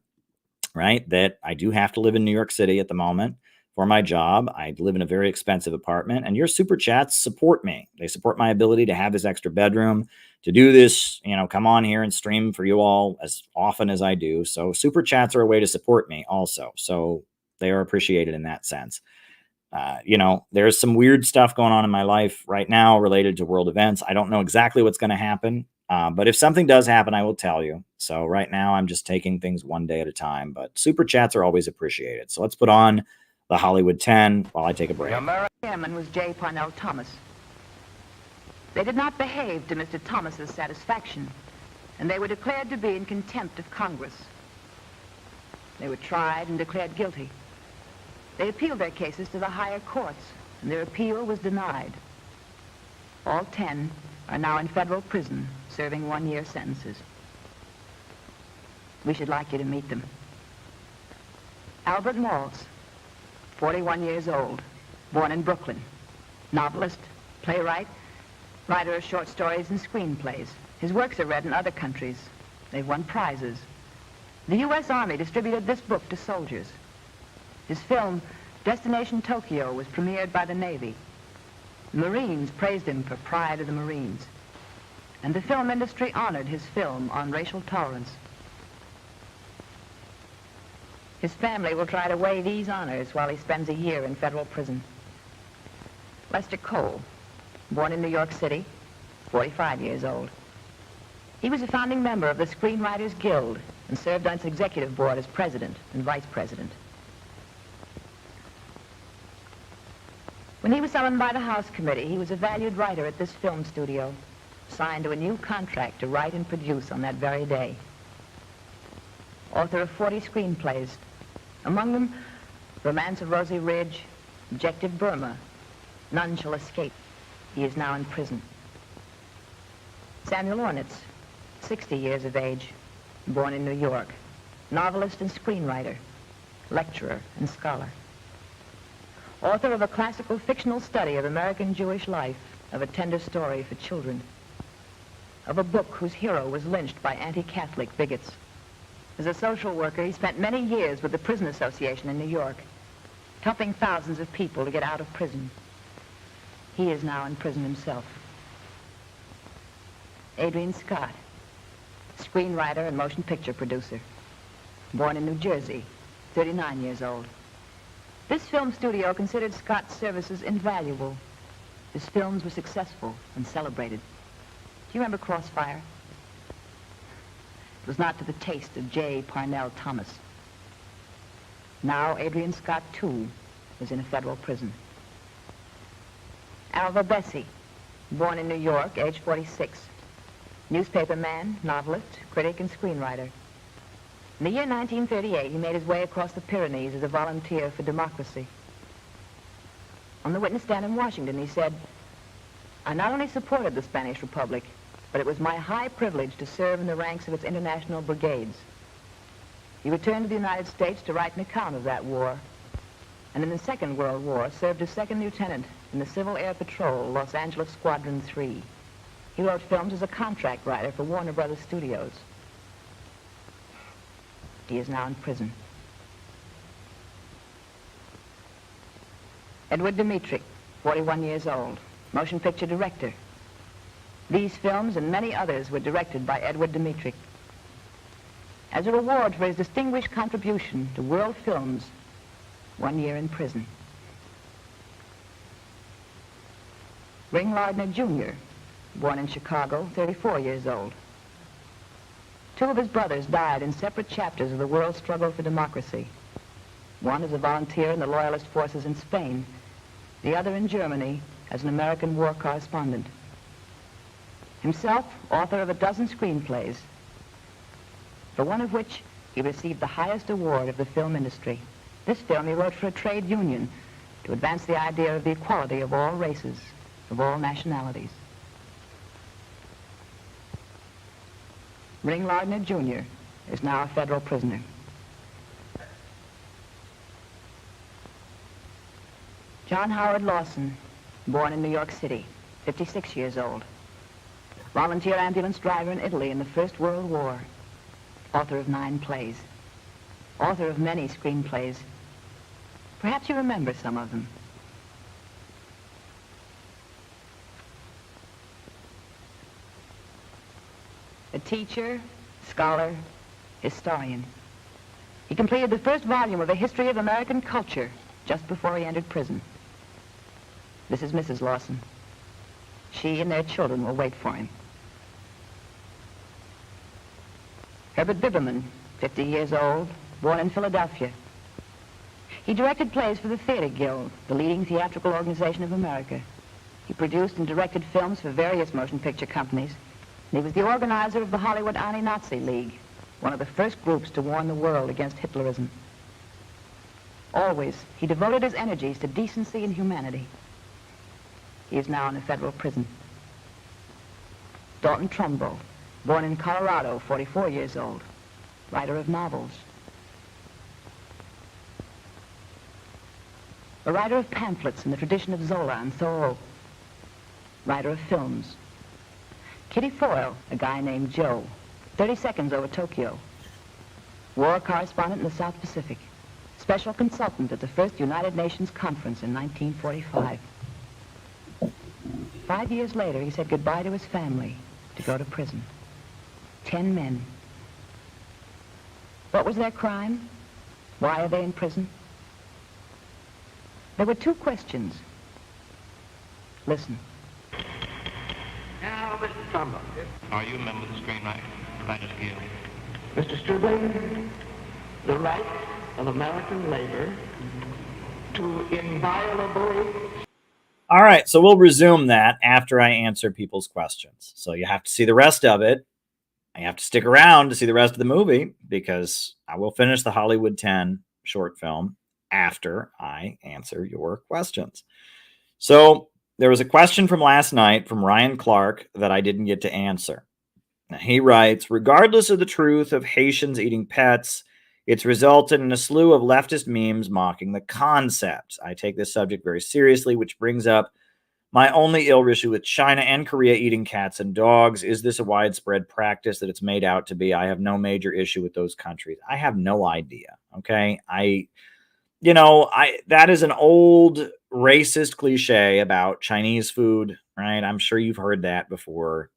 S1: right, that I do have to live in New York City at the moment for my job. I live in a very expensive apartment, and your super chats support me. They support my ability to have this extra bedroom, to do this, come on here and stream for you all as often as I do. So super chats are a way to support me also. So they are appreciated in that sense. There's some weird stuff going on in my life right now related to world events. I don't know exactly what's going to happen, but if something does happen, I will tell you. So right now I'm just taking things one day at a time, but super chats are always appreciated. So let's put on the Hollywood 10 while I take a break.
S19: The chairman was J. Parnell Thomas. They did not behave to Mr. Thomas's satisfaction, and they were declared to be in contempt of Congress. They were tried and declared guilty. They appealed their cases to the higher courts, and their appeal was denied. All 10 are now in federal prison, serving 1-year sentences. We should like you to meet them. Albert Maltz, 41 years old, born in Brooklyn. Novelist, playwright, writer of short stories and screenplays. His works are read in other countries. They've won prizes. The U.S. Army distributed this book to soldiers. His film, Destination Tokyo, was premiered by the Navy. The Marines praised him for Pride of the Marines. And the film industry honored his film on racial tolerance. His family will try to weigh these honors while he spends a year in federal prison. Lester Cole, born in New York City, 45 years old. He was a founding member of the Screenwriters Guild and served on its executive board as president and vice president. When he was summoned by the House Committee, he was a valued writer at this film studio, signed to a new contract to write and produce on that very day. Author of 40 screenplays, among them Romance of Rosie Ridge, Objective Burma, None Shall Escape. He is now in prison. Samuel Ornitz, 60 years of age, born in New York, novelist and screenwriter, lecturer and scholar. Author of a classical fictional study of American Jewish life, of a tender story for children, of a book whose hero was lynched by anti-Catholic bigots. As a social worker, he spent many years with the Prison Association in New York, helping thousands of people to get out of prison. He is now in prison himself. Adrian Scott, screenwriter and motion picture producer, born in New Jersey, 39 years old. This film studio considered Scott's services invaluable. His films were successful and celebrated. Do you remember Crossfire? It was not to the taste of J. Parnell Thomas. Now Adrian Scott, too, is in a federal prison. Alva Bessie, born in New York, age 46. Newspaperman, novelist, critic, and screenwriter. In the year 1938, he made his way across the Pyrenees as a volunteer for democracy. On the witness stand in Washington, he said, "I not only supported the Spanish Republic, but it was my high privilege to serve in the ranks of its international brigades." He returned to the United States to write an account of that war, and in the Second World War served as second lieutenant in the Civil Air Patrol, Los Angeles Squadron 3. He wrote films as a contract writer for Warner Brothers Studios. He is now in prison. Edward Dmytryk, 41 years old, motion picture director. These films and many others were directed by Edward Dmytryk. As a reward for his distinguished contribution to world films, 1 year in prison. Ring Lardner Jr., born in Chicago, 34 years old. Two of his brothers died in separate chapters of the world struggle for democracy. One as a volunteer in the Loyalist forces in Spain, the other in Germany as an American war correspondent. Himself, author of a dozen screenplays, for one of which he received the highest award of the film industry. This film he wrote for a trade union to advance the idea of the equality of all races, of all nationalities. Ring Lardner Jr. is now a federal prisoner. John Howard Lawson, born in New York City, 56 years old. Volunteer ambulance driver in Italy in the First World War. Author of 9 plays. Author of many screenplays. Perhaps you remember some of them. A teacher, scholar, historian. He completed the first volume of A History of American Culture just before he entered prison. This is Mrs. Lawson. She and their children will wait for him. Herbert Biberman, 50 years old, born in Philadelphia. He directed plays for the Theater Guild, the leading theatrical organization of America. He produced and directed films for various motion picture companies. And he was the organizer of the Hollywood Anti-Nazi League, one of the first groups to warn the world against Hitlerism. Always, he devoted his energies to decency and humanity. He is now in a federal prison. Dalton Trumbo, born in Colorado, 44 years old, writer of novels. A writer of pamphlets in the tradition of Zola and Thoreau. Writer of films. Kitty Foyle, a guy named Joe, 30 Seconds Over Tokyo. War correspondent in the South Pacific. Special consultant at the first United Nations conference in 1945. 5 years later, he said goodbye to his family to go to prison. 10 men. What was their crime? Why are they in prison? There were 2 questions. Listen.
S20: Now,
S18: enormous trouble.
S16: Are you a member of the Screenwriters Guild?
S18: Mr. Stribling, the right of American labor to inviolably...
S1: All right, so we'll resume that after I answer people's questions. So you have to see the rest of it. You have to stick around to see the rest of the movie because I will finish the Hollywood 10 short film after I answer your questions. So there was a question from last night from Ryan Clark that I didn't get to answer. Now, he writes, regardless of the truth of Haitians eating pets, it's resulted in a slew of leftist memes mocking the concept. I take this subject very seriously, which brings up my only ill issue with China and Korea eating cats and dogs. Is this a widespread practice that it's made out to be? I have no major issue with those countries. I have no idea. Okay. That is an old racist cliche about Chinese food, right? I'm sure you've heard that before.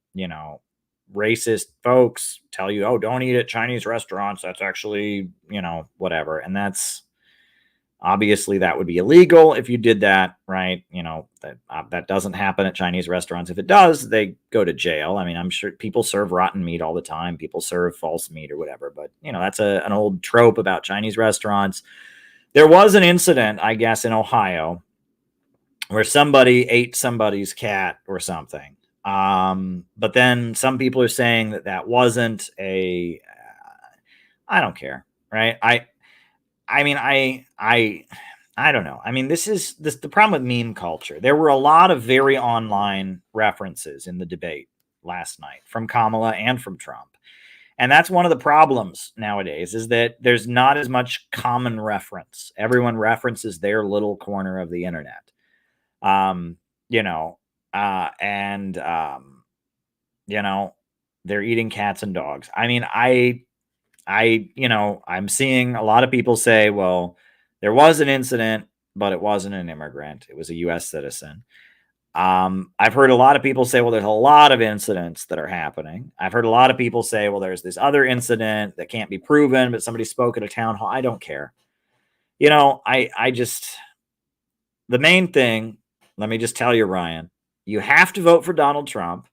S1: Racist folks tell you, oh, don't eat at Chinese restaurants. That's actually, whatever. And that's obviously that would be illegal if you did that, right? That doesn't happen at Chinese restaurants. If it does, they go to jail. I mean, I'm sure people serve rotten meat all the time. People serve false meat or whatever. But, that's an old trope about Chinese restaurants. There was an incident, I guess, in Ohio where somebody ate somebody's cat or something. But then some people are saying that wasn't I don't care, right? I mean, I don't know. I mean, this is the problem with meme culture. There were a lot of very online references in the debate last night from Kamala and from Trump. And that's one of the problems nowadays is that there's not as much common reference. Everyone references their little corner of the internet. They're eating cats and dogs. I mean, I'm seeing a lot of people say, well, there was an incident, but it wasn't an immigrant. It was a U.S. citizen. I've heard a lot of people say, well, there's a lot of incidents that are happening. I've heard a lot of people say, well, there's this other incident that can't be proven, but somebody spoke at a town hall. I don't care. The main thing, let me just tell you, Ryan, you have to vote for Donald Trump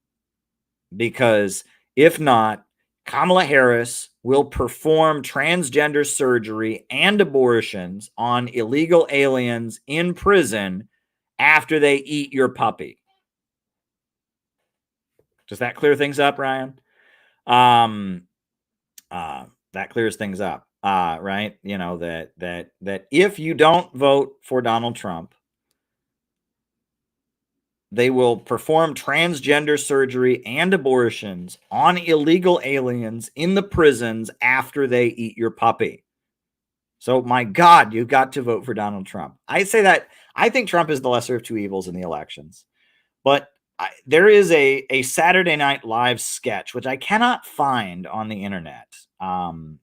S1: because if not, Kamala Harris will perform transgender surgery and abortions on illegal aliens in prison after they eat your puppy. Does that clear things up, Ryan? That clears things up, right? That if you don't vote for Donald Trump, they will perform transgender surgery and abortions on illegal aliens in the prisons after they eat your puppy. So, my God, you've got to vote for Donald Trump. I say that I think Trump is the lesser of two evils in the elections. But there is a Saturday Night Live sketch, which I cannot find on the internet. And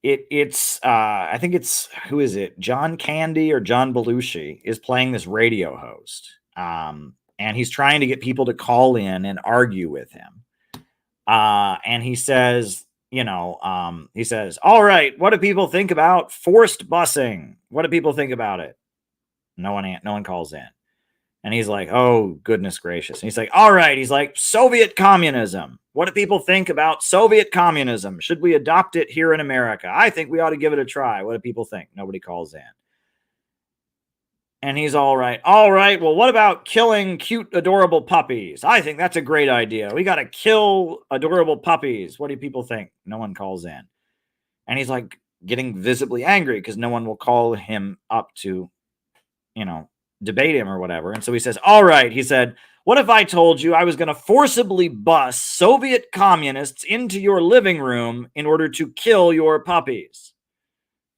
S1: it's I think it's, who is it? John Candy or John Belushi is playing this radio host. And he's trying to get people to call in and argue with him. And he says, all right, what do people think about forced busing? What do people think about it? No one calls in. And he's like, oh, goodness gracious. And he's like, all right. He's like, Soviet communism. What do people think about Soviet communism? Should we adopt it here in America? I think we ought to give it a try. What do people think? Nobody calls in. And he's all right. All right. Well, what about killing cute, adorable puppies? I think that's a great idea. We got to kill adorable puppies. What do people think? No one calls in. And he's like getting visibly angry because no one will call him up to, debate him or whatever. And so he says, all right. He said, what if I told you I was going to forcibly bus Soviet communists into your living room in order to kill your puppies?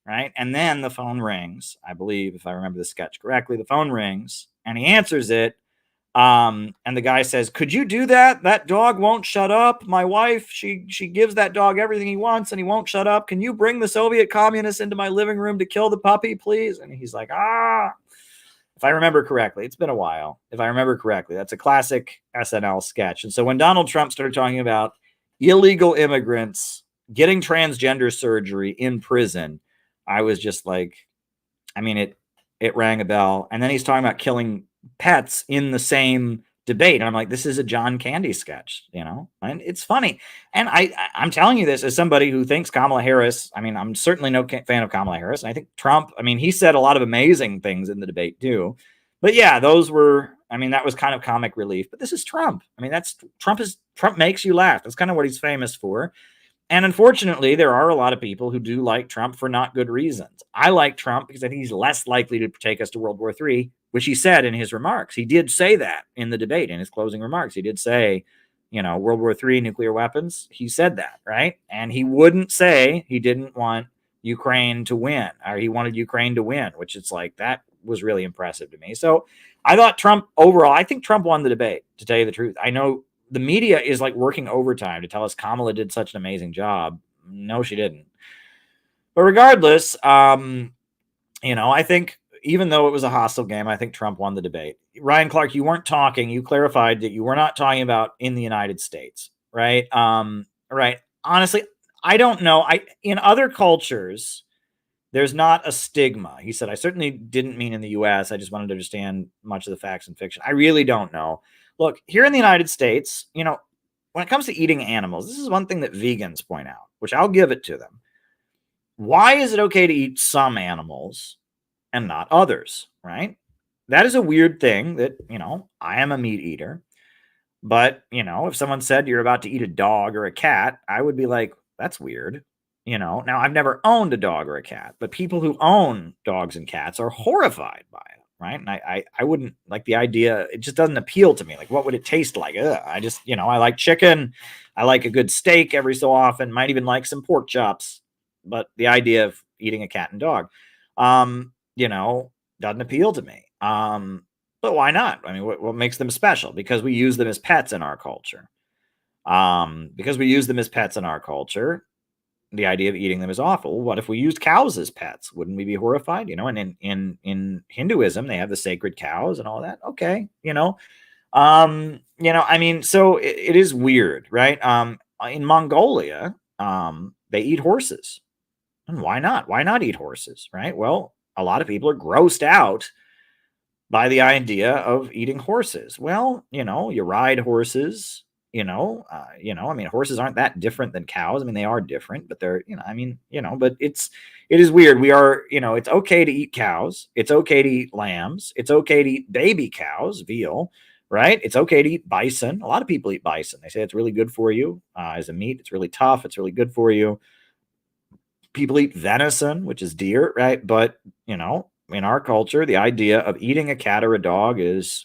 S1: Right. And then the phone rings. I believe, if I remember the sketch correctly, the phone rings and he answers it. And the guy says, could you do that? That dog won't shut up. My wife, she gives that dog everything he wants and he won't shut up. Can you bring the Soviet communists into my living room to kill the puppy, please? And he's like, if I remember correctly, it's been a while. If I remember correctly, that's a classic SNL sketch. And so when Donald Trump started talking about illegal immigrants getting transgender surgery in prison, I was just like, I mean, it rang a bell. And then he's talking about killing pets in the same debate. And I'm like, this is a John Candy sketch, and it's funny. And I'm telling you this as somebody who thinks Kamala Harris, I mean, I'm certainly no fan of Kamala Harris. And I think Trump, I mean, he said a lot of amazing things in the debate too. But yeah, that was kind of comic relief. But this is Trump. I mean, Trump makes you laugh. That's kind of what he's famous for. And unfortunately, there are a lot of people who do like Trump for not good reasons. I like Trump because I think he's less likely to take us to World War III, which he said in his remarks. He did say that in the debate, in his closing remarks. He did say, World War III, nuclear weapons. He said that, right? And he wouldn't say he didn't want Ukraine to win, or he wanted Ukraine to win, which it's like, that was really impressive to me. So I thought I think Trump won the debate, to tell you the truth. I know the media is like working overtime to tell us Kamala did such an amazing job. No, she didn't. But regardless, I think even though it was a hostile game, I think Trump won the debate. Ryan Clark, you weren't talking. You clarified that you were not talking about in the United States, right? Right. Honestly, I don't know. In other cultures, there's not a stigma. He said, I certainly didn't mean in the US. I just wanted to understand much of the facts and fiction. I really don't know. Look, here in the United States, when it comes to eating animals, this is one thing that vegans point out, which I'll give it to them. Why is it okay to eat some animals and not others, right? That is a weird thing that, I am a meat eater. But, if someone said you're about to eat a dog or a cat, I would be like, that's weird. Now I've never owned a dog or a cat, but people who own dogs and cats are horrified by it, right? And I wouldn't like the idea. It just doesn't appeal to me. Like, what would it taste like? I just, I like chicken. I like a good steak every so often, might even like some pork chops. But the idea of eating a cat and dog, doesn't appeal to me. But why not? I mean, what makes them special? Because we use them as pets in our culture. The idea of eating them is awful. What if we used cows as pets? Wouldn't we be horrified? And in Hinduism, they have the sacred cows and all that. Okay, so it is weird, right? In Mongolia, they eat horses. And why not? Why not eat horses, right? Well, a lot of people are grossed out by the idea of eating horses. Well, you ride horses, horses aren't that different than cows. I mean, they are different, but they're, but it is weird. It's okay to eat cows. It's okay to eat lambs. It's okay to eat baby cows, veal, right? It's okay to eat bison. A lot of people eat bison. They say it's really good for you as a meat. It's really tough. It's really good for you. People eat venison, which is deer, right? But, in our culture, the idea of eating a cat or a dog is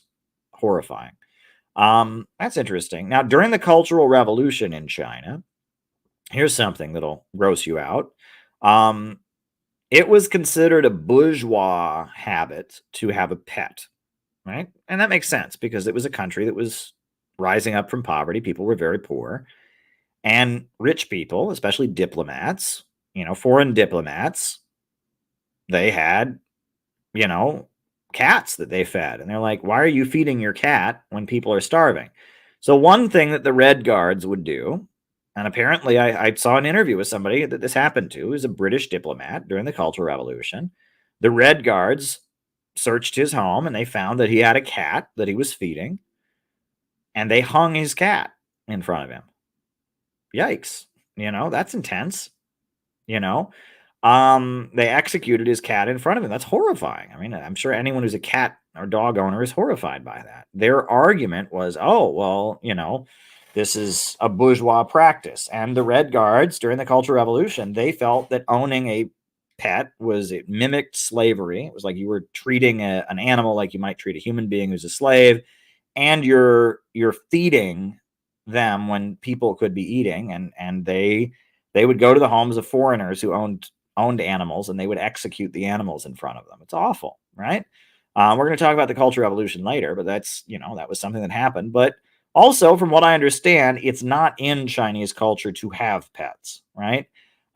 S1: horrifying. That's interesting. Now, during the Cultural Revolution in China, here's something that'll gross you out. It was considered a bourgeois habit to have a pet, right? And that makes sense because it was a country that was rising up from poverty. People were very poor. And rich people, especially diplomats, foreign diplomats, they had cats that they fed. And they're like, why are you feeding your cat when people are starving? So one thing that the Red Guards would do, and apparently I saw an interview with somebody that this happened to, who's a British diplomat during the Cultural Revolution. The Red Guards searched his home and they found that he had a cat that he was feeding. And they hung his cat in front of him. Yikes. That's intense. They executed his cat in front of him. That's horrifying. I mean, I'm sure anyone who's a cat or dog owner is horrified by that. Their argument was, oh, well, this is a bourgeois practice. And the Red Guards during the Cultural Revolution, they felt that owning a pet it mimicked slavery. It was like you were treating an animal like you might treat a human being who's a slave, and you're feeding them when people could be eating, and they would go to the homes of foreigners who owned animals, and they would execute the animals in front of them. It's awful, right? We're going to talk about the Cultural Revolution later, but that's, that was something that happened. But also, from what I understand, it's not in Chinese culture to have pets, right?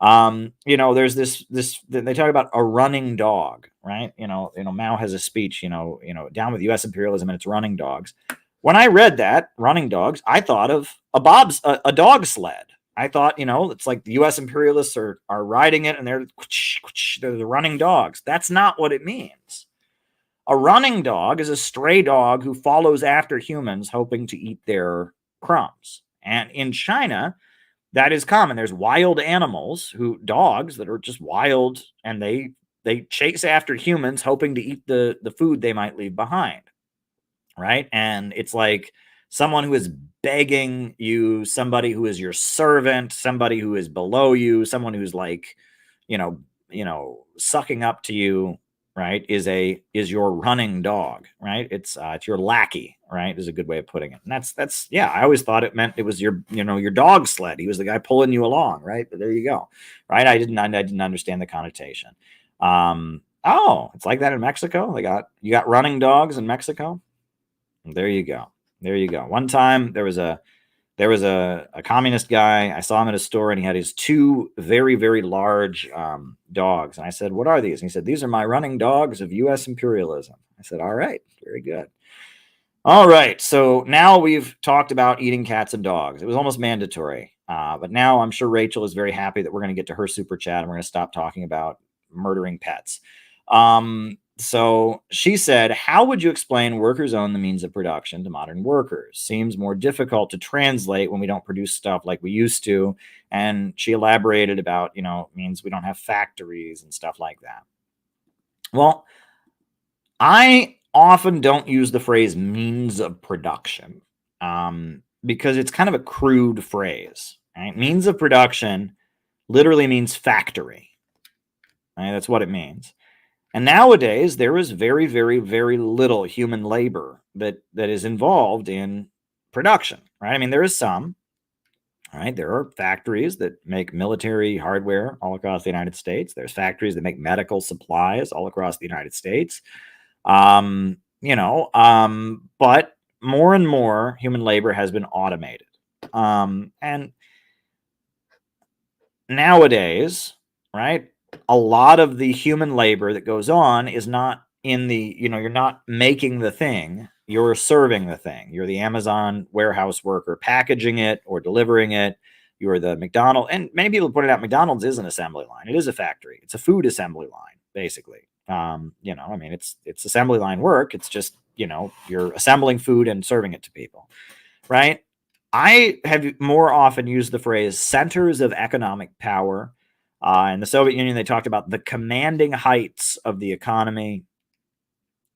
S1: There's this they talk about a running dog, right? Mao has a speech, down with U.S. imperialism and its running dogs. When I read that, running dogs, I thought of a dog sled. I thought, it's like the U.S. imperialists are riding it and they're the running dogs. That's not what it means. A running dog is a stray dog who follows after humans hoping to eat their crumbs. And in China, that is common. There's wild animals dogs that are just wild, and they chase after humans hoping to eat the food they might leave behind. Right? And it's like someone who is begging you, somebody who is your servant, somebody who is below you, someone who's like, sucking up to you, right? Is your running dog, right? It's your lackey, right? Is a good way of putting it. And that's yeah, I always thought it meant it was your dog sled. He was the guy pulling you along, right? But there you go. Right? I didn't understand the connotation. Oh, it's like that in Mexico. You got running dogs in Mexico. There you go. There you go. One time there was a communist guy. I saw him at a store, and he had his two very, very large dogs. And I said, "What are these?" And he said, "These are my running dogs of U.S. imperialism." I said, "All right, very good." All right. So now we've talked about eating cats and dogs. It was almost mandatory. But now I'm sure Rachel is very happy that we're going to get to her super chat, and we're going to stop talking about murdering pets. So she said, how would you explain workers own the means of production to modern workers? Seems more difficult to translate when we don't produce stuff like we used to. And she elaborated about, means we don't have factories and stuff like that. Well, I often don't use the phrase means of production because it's kind of a crude phrase. Right? Means of production literally means factory. Right? That's what it means. And nowadays, there is very, very, very little human labor that is involved in production, right? I mean, there is some, right? There are factories that make military hardware all across the United States. There's factories that make medical supplies all across the United States. But more and more human labor has been automated. And nowadays, right? A lot of the human labor that goes on is not in you're not making the thing, you're serving the thing. You're the Amazon warehouse worker packaging it or delivering it. You're the McDonald's, and many people pointed out McDonald's is an assembly line. It is a factory. It's a food assembly line, basically. It's assembly line work. It's just, you're assembling food and serving it to people, right? I have more often used the phrase centers of economic power. In the Soviet Union, they talked about the commanding heights of the economy,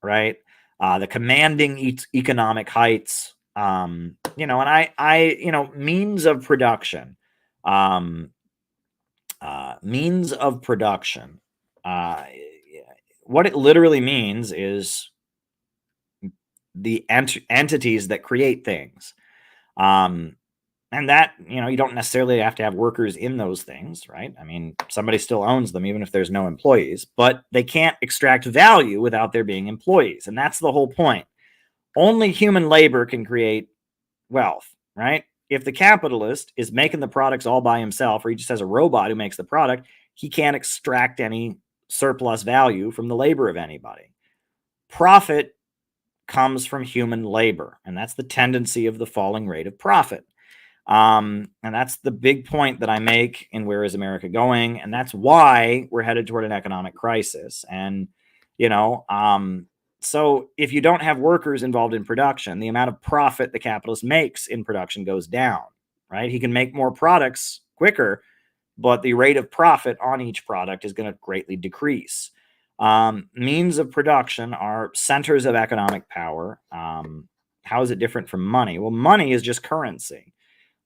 S1: right? The commanding economic heights, and means of production. Means of production. What it literally means is the entities that create things. And that, you don't necessarily have to have workers in those things, right? I mean, somebody still owns them, even if there's no employees, but they can't extract value without there being employees. And that's the whole point. Only human labor can create wealth, right? If the capitalist is making the products all by himself, or he just has a robot who makes the product, he can't extract any surplus value from the labor of anybody. Profit comes from human labor, and that's the tendency of the falling rate of profit. And that's the big point that I make in Where is America Going? And that's why we're headed toward an economic crisis. And, so if you don't have workers involved in production, the amount of profit the capitalist makes in production goes down, right? He can make more products quicker, but the rate of profit on each product is going to greatly decrease. Means of production are centers of economic power. How is it different from money? Well, money is just currency.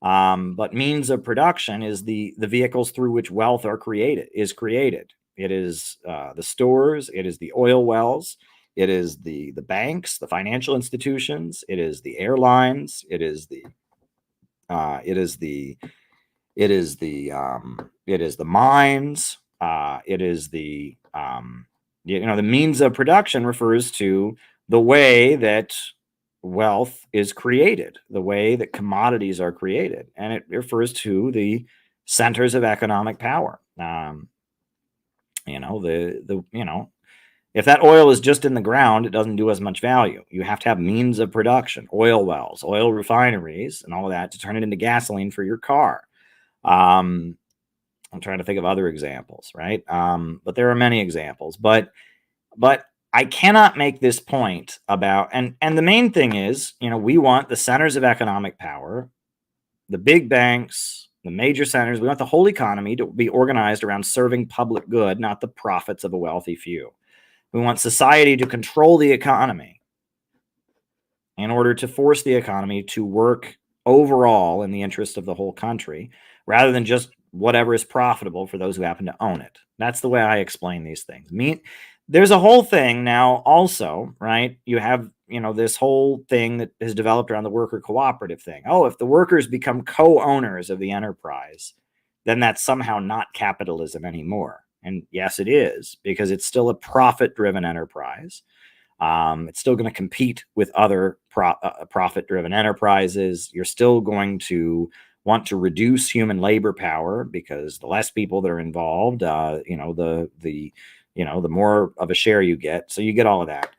S1: But means of production is the vehicles through which wealth is created. It is the stores, it is the oil wells, it is the banks, the financial institutions, it is the airlines, it is the mines, it is the the means of production refers to the way that wealth is created, the way that commodities are created, and it refers to the centers of economic power. If that oil is just in the ground, it doesn't do as much value. You have to have means of production, oil wells, oil refineries, and all of that to turn it into gasoline for your car. I'm trying to think of other examples, right? But there are many examples. But I cannot make this point about, and the main thing is, we want the centers of economic power, the big banks, the major centers. We want the whole economy to be organized around serving public good, not the profits of a wealthy few. We want society to control the economy in order to force the economy to work overall in the interest of the whole country, rather than just whatever is profitable for those who happen to own it. That's the way I explain these things. There's a whole thing now also, right? You have, this whole thing that has developed around the worker cooperative thing. Oh, if the workers become co-owners of the enterprise, then that's somehow not capitalism anymore. And yes, it is, because it's still a profit-driven enterprise. It's still going to compete with other profit-driven enterprises. You're still going to want to reduce human labor power, because the less people that are involved, the more of a share you get. So you get all of that.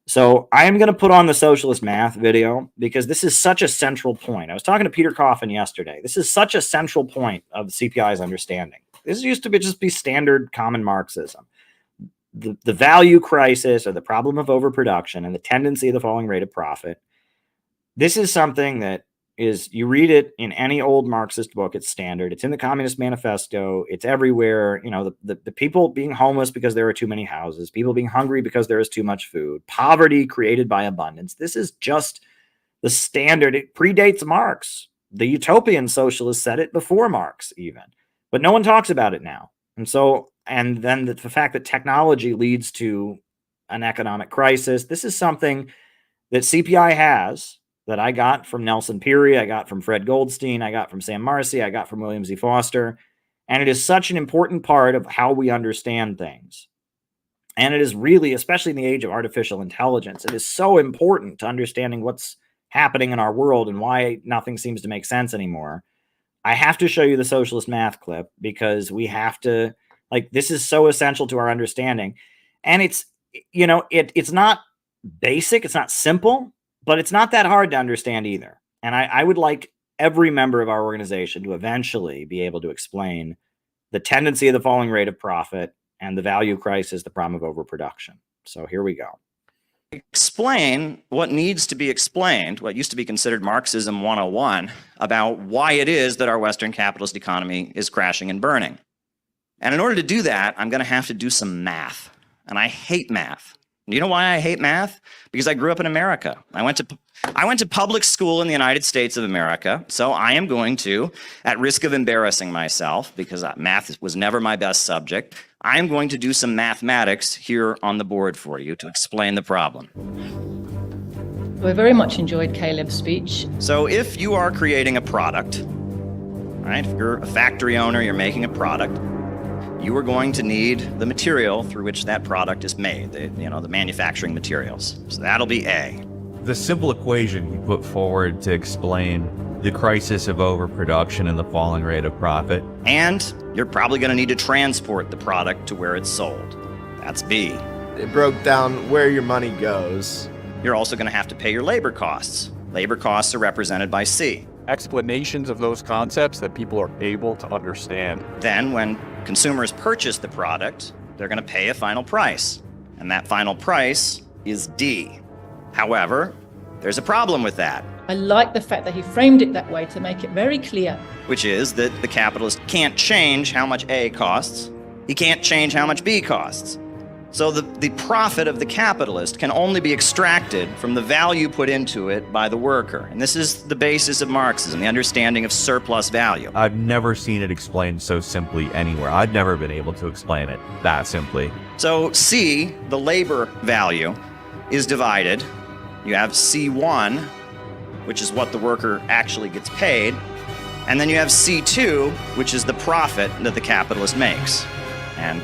S1: So I am going to put on the socialist math video, because this is such a central point. I was talking to Peter Coffin yesterday. This is such a central point of the CPI's understanding. This used to just be standard common Marxism. The value crisis, or the problem of overproduction, and the tendency of the falling rate of profit. This is something that is, you read it in any old Marxist book, it's standard. It's in the Communist Manifesto. It's everywhere. The people being homeless because there are too many houses, people being hungry because there is too much food, poverty created by abundance. This is just the standard. It predates Marx. The utopian socialists said it before Marx even, but no one talks about it now. And then the fact that technology leads to an economic crisis. This is something that CPI has, that I got from Nelson Peary, I got from Fred Goldstein, I got from Sam Marcy, I got from William Z. Foster. And it is such an important part of how we understand things. And it is really, especially in the age of artificial intelligence, it is so important to understanding what's happening in our world and why nothing seems to make sense anymore. I have to show you the socialist math clip, because we have to, this is so essential to our understanding. And it's not basic, it's not simple, but it's not that hard to understand either. And I would like every member of our organization to eventually be able to explain the tendency of the falling rate of profit and the value crisis, the problem of overproduction. So here we go.
S20: Explain what needs to be explained, what used to be considered Marxism 101, about why it is that our Western capitalist economy is crashing and burning. And in order to do that, I'm going to have to do some math. And I hate math. Do you know why I hate math? Because I grew up in America. I went to public school in the United States of America, so I am going to, at risk of embarrassing myself, because math was never my best subject, I am going to do some mathematics here on the board for you to explain the problem.
S21: I very much enjoyed Caleb's speech.
S20: So if you are creating a product, right? If you're a factory owner, you're making a product, you are going to need the material through which that product is made, the manufacturing materials. So that'll be A.
S22: The simple equation you put forward to explain the crisis of overproduction and the falling rate of profit.
S20: And you're probably going to need to transport the product to where it's sold. That's B.
S23: It broke down where your money goes.
S20: You're also going to have to pay your labor costs. Labor costs are represented by C.
S24: Explanations of those concepts that people are able to understand.
S20: Then when consumers purchase the product, they're going to pay a final price. And that final price is D. However, there's a problem with that.
S21: I like the fact that he framed it that way to make it very clear.
S20: Which is that the capitalist can't change how much A costs. He can't change how much B costs. So the profit of the capitalist can only be extracted from the value put into it by the worker. And this is the basis of Marxism, the understanding of surplus value.
S22: I've never seen it explained so simply anywhere. I've never been able to explain it that simply.
S20: So C, the labor value, is divided. You have C1, which is what the worker actually gets paid. And then you have C2, which is the profit that the capitalist makes. And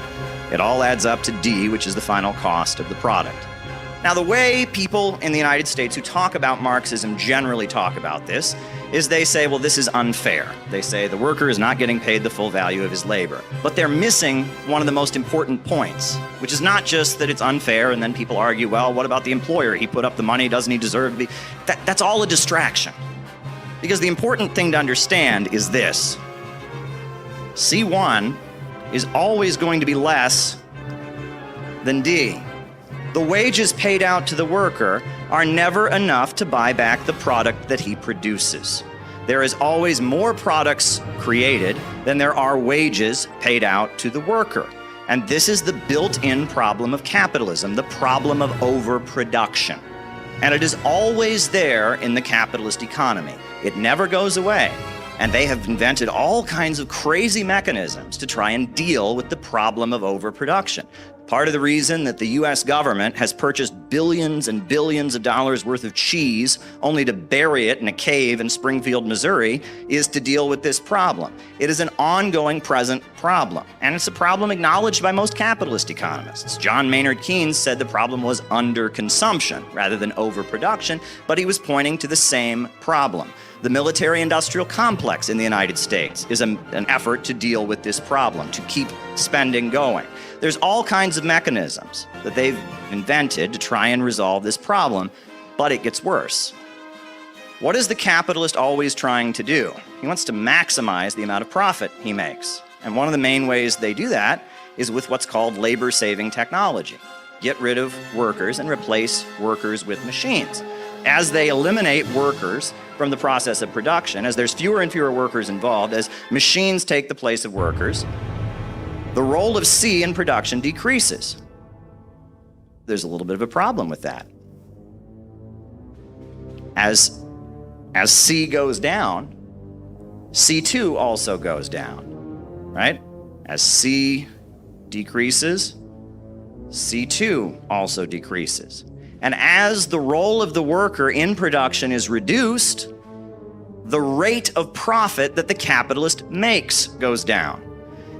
S20: it all adds up to D, which is the final cost of the product. Now, the way people in the United States who talk about Marxism generally talk about this is they say, well, this is unfair. They say the worker is not getting paid the full value of his labor. But they're missing one of the most important points, which is not just that it's unfair and then people argue, well, what about the employer? He put up the money, doesn't he deserve to be? That's all a distraction. Because the important thing to understand is this. C1 is always going to be less than D. the wages paid out to the worker are never enough to buy back the product that he produces. There is always more products created than there are wages paid out to the worker. And this is the built-in problem of capitalism, the problem of overproduction. And it is always there in the capitalist economy. It never goes away. And they have invented all kinds of crazy mechanisms to try and deal with the problem of overproduction. Part of the reason that the US government has purchased billions and billions of dollars worth of cheese only to bury it in a cave in Springfield, Missouri, is to deal with this problem. It is an ongoing present problem, and it's a problem acknowledged by most capitalist economists. John Maynard Keynes said the problem was underconsumption rather than overproduction, but he was pointing to the same problem. The military-industrial complex in the United States is an effort to deal with this problem, to keep spending going. There's all kinds of mechanisms that they've invented to try and resolve this problem, but it gets worse. What is the capitalist always trying to do? He wants to maximize the amount of profit he makes. And one of the main ways they do that is with what's called labor-saving technology. Get rid of workers and replace workers with machines. As they eliminate workers from the process of production, as there's fewer and fewer workers involved, as machines take the place of workers, the role of C in production decreases. There's a little bit of a problem with that. As C goes down, C2 also goes down, right? As C decreases, C2 also decreases. And as the role of the worker in production is reduced, the rate of profit that the capitalist makes goes down.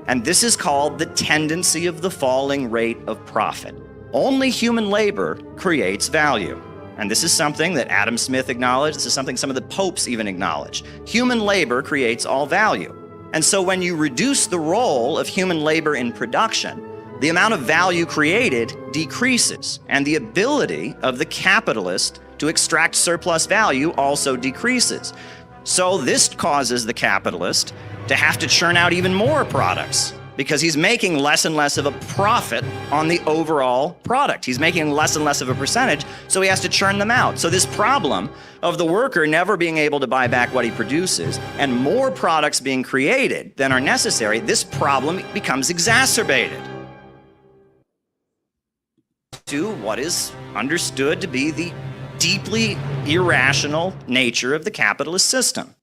S20: And this is called the tendency of the falling rate of profit. Only human labor creates value. And this is something that Adam Smith acknowledged. This is something some of the popes even acknowledge. Human labor creates all value. And so when you reduce the role of human labor in production, the amount of value created decreases, and the ability of the capitalist to extract surplus value also decreases. So this causes the capitalist to have to churn out even more products because he's making less and less of a profit on the overall product. He's making less and less of a percentage, so he has to churn them out. So this problem of the worker never being able to buy back what he produces and more products being created than are necessary, this problem becomes exacerbated to what is understood to be the deeply irrational nature of the capitalist system.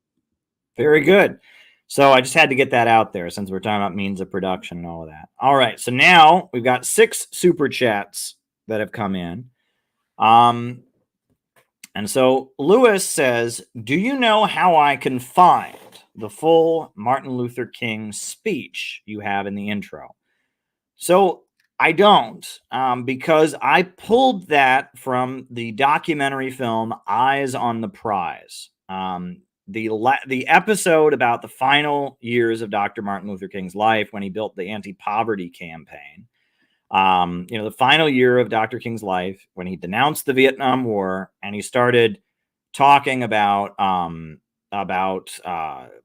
S1: Very good. So I just had to get that out there since we're talking about means of production and all of that. All right. So now we've got 6 super chats that have come in. And so Lewis says, do you know how I can find the full Martin Luther King speech you have in the intro? So I don't, because I pulled that from the documentary film Eyes on the Prize. The episode about the final years of Dr. Martin Luther King's life when he built the anti-poverty campaign. The final year of Dr. King's life when he denounced the Vietnam War and he started talking about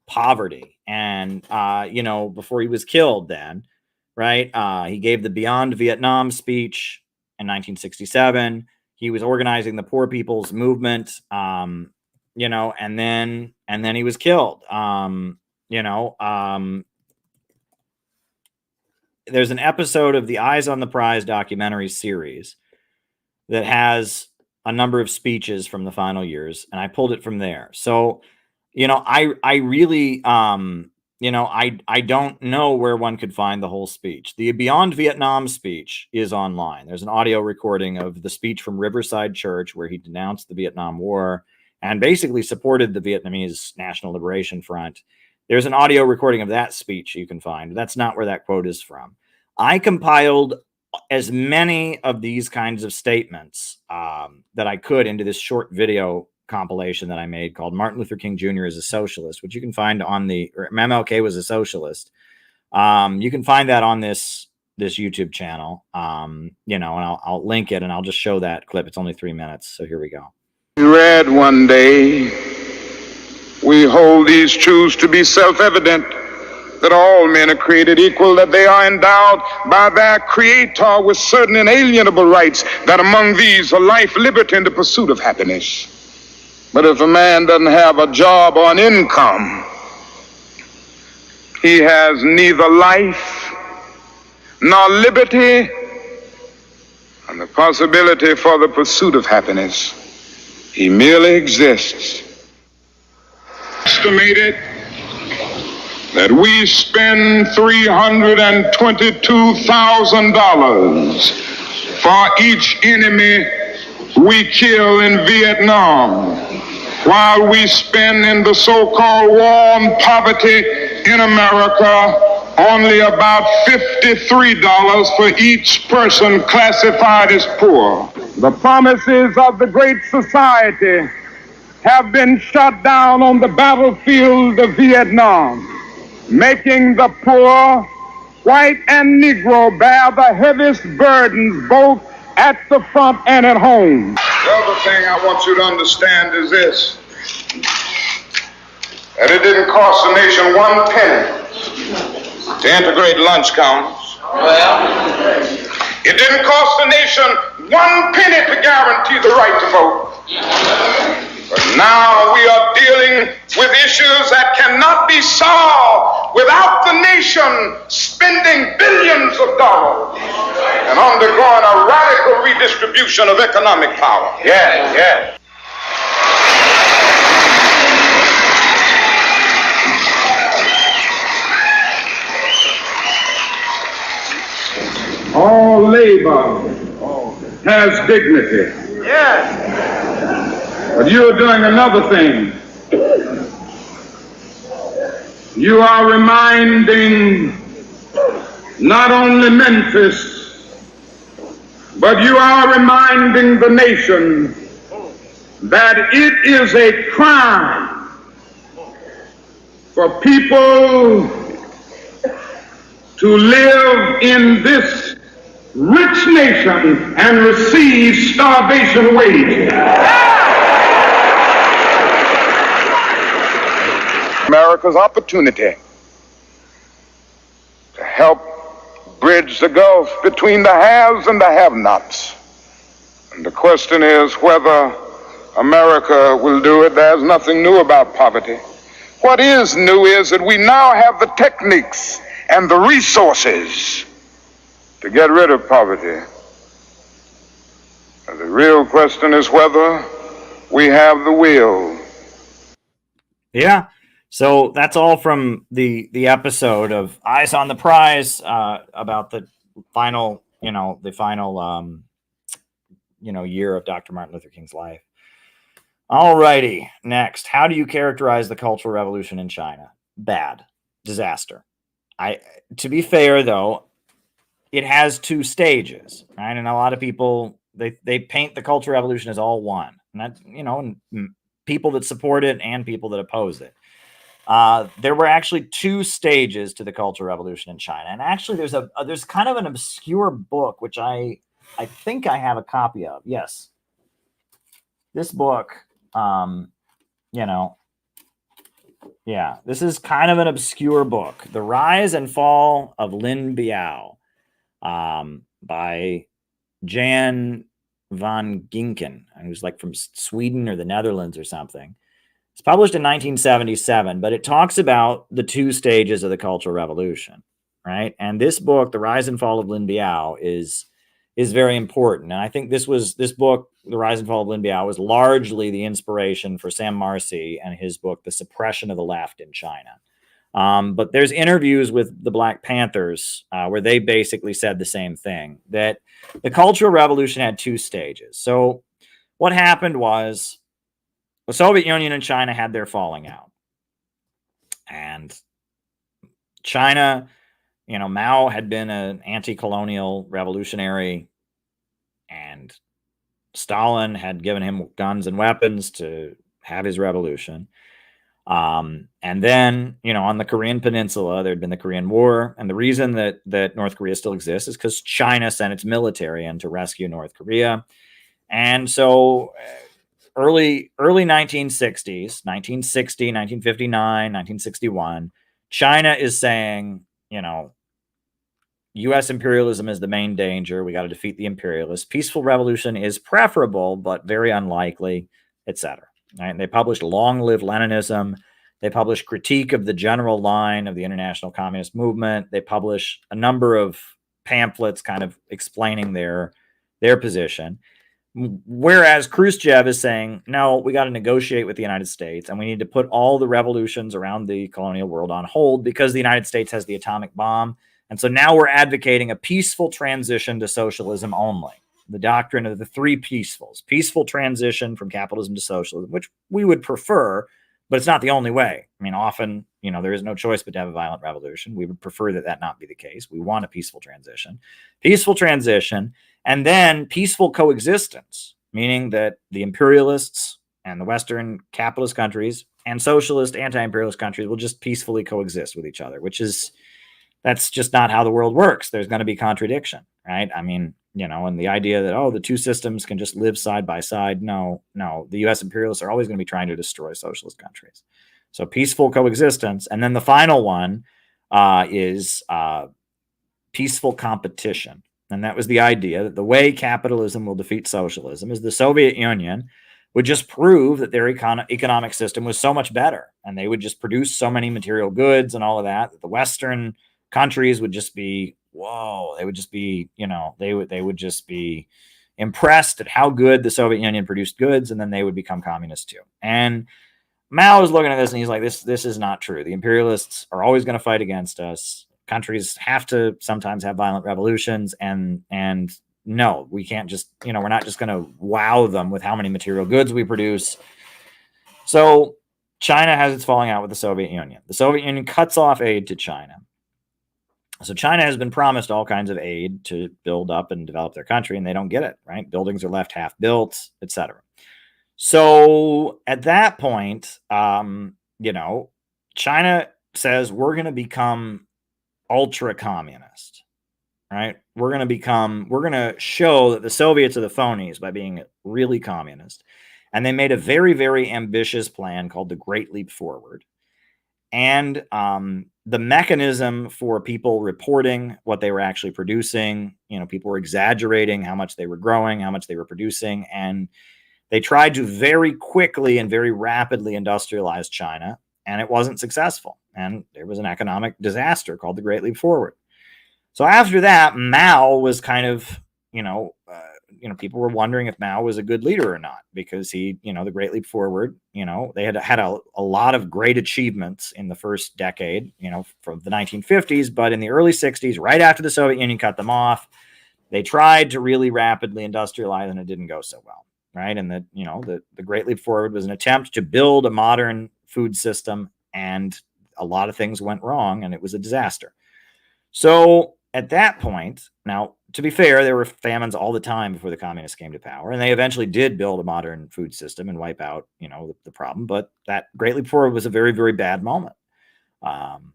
S1: poverty and, before he was killed then, right? He gave the Beyond Vietnam speech in 1967. He was organizing the Poor People's Movement, and then he was killed. There's an episode of the Eyes on the Prize documentary series that has a number of speeches from the final years, and I pulled it from there. So, I really, I don't know where one could find the whole speech. The Beyond Vietnam speech is online. There's an audio recording of the speech from Riverside Church where he denounced the Vietnam War and basically supported the Vietnamese National Liberation Front. There's an audio recording of that speech you can find. That's not where that quote is from. I compiled as many of these kinds of statements that I could into this short video compilation that I made called Martin Luther King Jr. is a Socialist, which you can find on MLK was a Socialist. You can find that on this YouTube channel, and I'll link it and I'll just show that clip. It's only 3 minutes. So here we go.
S2: We read one day, we hold these truths to be self-evident, that all men are created equal, that they are endowed by their Creator with certain inalienable rights, that among these are life, liberty, and the pursuit of happiness. But if a man doesn't have a job or an income, he has neither life nor liberty and the possibility for the pursuit of happiness. He merely exists. Estimated that we spend $322,000 for each enemy we kill in Vietnam, while we spend in the so-called war on poverty in America only about $53 for each person classified as poor. The promises of the Great Society have been shot down on the battlefield of Vietnam, making the poor, white and Negro, bear the heaviest burdens both at the front and at home. The other thing I want you to understand is this, that it didn't cost the nation 1 penny to integrate lunch counters. It didn't cost the nation 1 penny to guarantee the right to vote. But now we are dealing with issues that cannot be solved without the nation spending billions of dollars and undergoing a radical redistribution of economic power. Yeah. All labor has dignity. Yes. But you are doing another thing. You are reminding not only Memphis, but you are reminding the nation that it is a crime for people to live in this rich nation and receive starvation wages. America's opportunity to help bridge the gulf between the haves and the have-nots. And the question is whether America will do it. There's nothing new about poverty. What is new is that we now have the techniques and the resources to get rid of poverty. And the real question is whether we have the will.
S1: Yeah. So that's all from the episode of Eyes on the Prize about the final year of Dr. Martin Luther King's life. All righty. Next, how do you characterize the Cultural Revolution in China? Bad. Disaster. To be fair, though, it has 2 stages, right? And a lot of people, they paint the Cultural Revolution as all one. And that's, and people that support it and people that oppose it. There were actually 2 stages to the Cultural Revolution in China. And actually there's kind of an obscure book, which I think I have a copy of. Yes. This book, this is kind of an obscure book. The Rise and Fall of Lin Biao, by Jan van Ginken, who's like from Sweden or the Netherlands or something. It's published in 1977, but it talks about the 2 stages of the Cultural Revolution, right? And this book, The Rise and Fall of Lin Biao, is very important. And I think this book, The Rise and Fall of Lin Biao, was largely the inspiration for Sam Marcy and his book, The Suppression of the Left in China. But there's interviews with the Black Panthers where they basically said the same thing, that the Cultural Revolution had 2 stages. So what happened was the Soviet Union and China had their falling out. And China, Mao had been an anti-colonial revolutionary, and Stalin had given him guns and weapons to have his revolution. And then, on the Korean Peninsula, there'd been the Korean War. And the reason that North Korea still exists is because China sent its military in to rescue North Korea. And so early 1960s, 1960, 1959, 1961, China is saying, U.S. imperialism is the main danger. We got to defeat the imperialists. Peaceful revolution is preferable, but very unlikely, etc. Right? They published Long Live Leninism. They publish Critique of the General Line of the International Communist Movement. They publish a number of pamphlets kind of explaining their position. Whereas Khrushchev is saying, no, we got to negotiate with the United States and we need to put all the revolutions around the colonial world on hold because the United States has the atomic bomb. And so now we're advocating a peaceful transition to socialism only. The doctrine of the three peacefuls, peaceful transition from capitalism to socialism, which we would prefer, but it's not the only way. I mean, often, there is no choice but to have a violent revolution. We would prefer that not be the case. We want a peaceful transition, and then peaceful coexistence, meaning that the imperialists and the Western capitalist countries and socialist anti-imperialist countries will just peacefully coexist with each other, that's just not how the world works. There's going to be contradiction, right? I mean, and the idea that, the two systems can just live side by side. No, the U.S. imperialists are always going to be trying to destroy socialist countries. So peaceful coexistence. And then the final one is peaceful competition. And that was the idea that the way capitalism will defeat socialism is the Soviet Union would just prove that their economic system was so much better. And they would just produce so many material goods and all of that the Western countries would just be, they would just be, they would just be impressed at how good the Soviet Union produced goods, and then they would become communists too. And Mao is looking at this and he's like, this is not true. The imperialists are always going to fight against us. Countries have to sometimes have violent revolutions, and no, we can't just, we're not just going to wow them with how many material goods we produce. So China has its falling out with the Soviet Union. The Soviet Union cuts off aid to China. So China has been promised all kinds of aid to build up and develop their country, and they don't get it, right? Buildings are left half built, etc. So at that point, China says we're going to become ultra communist, right? We're going to show that the Soviets are the phonies by being really communist. And they made a very, very ambitious plan called the Great Leap Forward. And the mechanism for people reporting what they were actually producing, people were exaggerating how much they were growing, how much they were producing. And they tried to very quickly and very rapidly industrialize China, and it wasn't successful. And there was an economic disaster called the Great Leap Forward. So after that, Mao was kind of, people were wondering if Mao was a good leader or not, because he, the Great Leap Forward, they had a lot of great achievements in the first decade, from the 1950s, but in the early 60s, right after the Soviet Union cut them off, they tried to really rapidly industrialize, and it didn't go so well, right? And the Great Leap Forward was an attempt to build a modern food system, and a lot of things went wrong, and it was a disaster. So at that point, now, to be fair, there were famines all the time before the communists came to power, and they eventually did build a modern food system and wipe out, the problem. But that Great Leap Forward was a very, very bad moment. And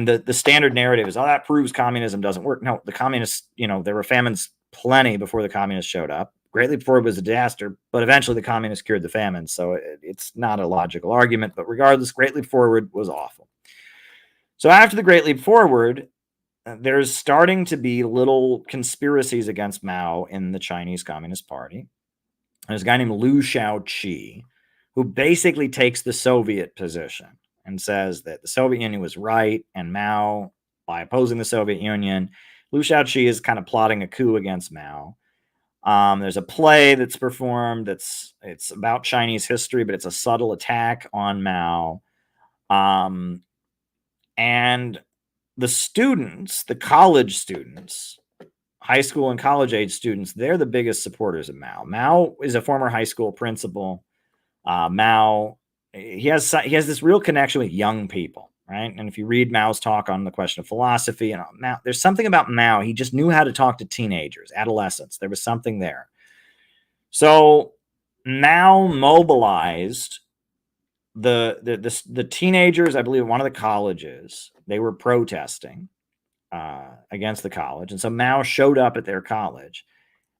S1: the standard narrative is, that proves communism doesn't work. No, the communists, there were famines plenty before the communists showed up. Great Leap Forward was a disaster, but eventually the communists cured the famine. So it's not a logical argument, but regardless, Great Leap Forward was awful. So after the Great Leap Forward, there's starting to be little conspiracies against Mao in the Chinese Communist Party. There's a guy named Liu Shaoqi, who basically takes the Soviet position and says that the Soviet Union was right, and Mao, by opposing the Soviet Union, Liu Shaoqi is kind of plotting a coup against Mao. There's a play that's performed it's about Chinese history, but it's a subtle attack on Mao. And the students, the college students, high school and college age students, they're the biggest supporters of Mao. Mao is a former high school principal. Mao, he has this real connection with young people, right? And if you read Mao's talk on the question of philosophy, Mao, there's something about Mao. He just knew how to talk to teenagers, adolescents. There was something there. So Mao mobilized the teenagers, I believe, at one of the colleges. They were protesting against the college, and so Mao showed up at their college,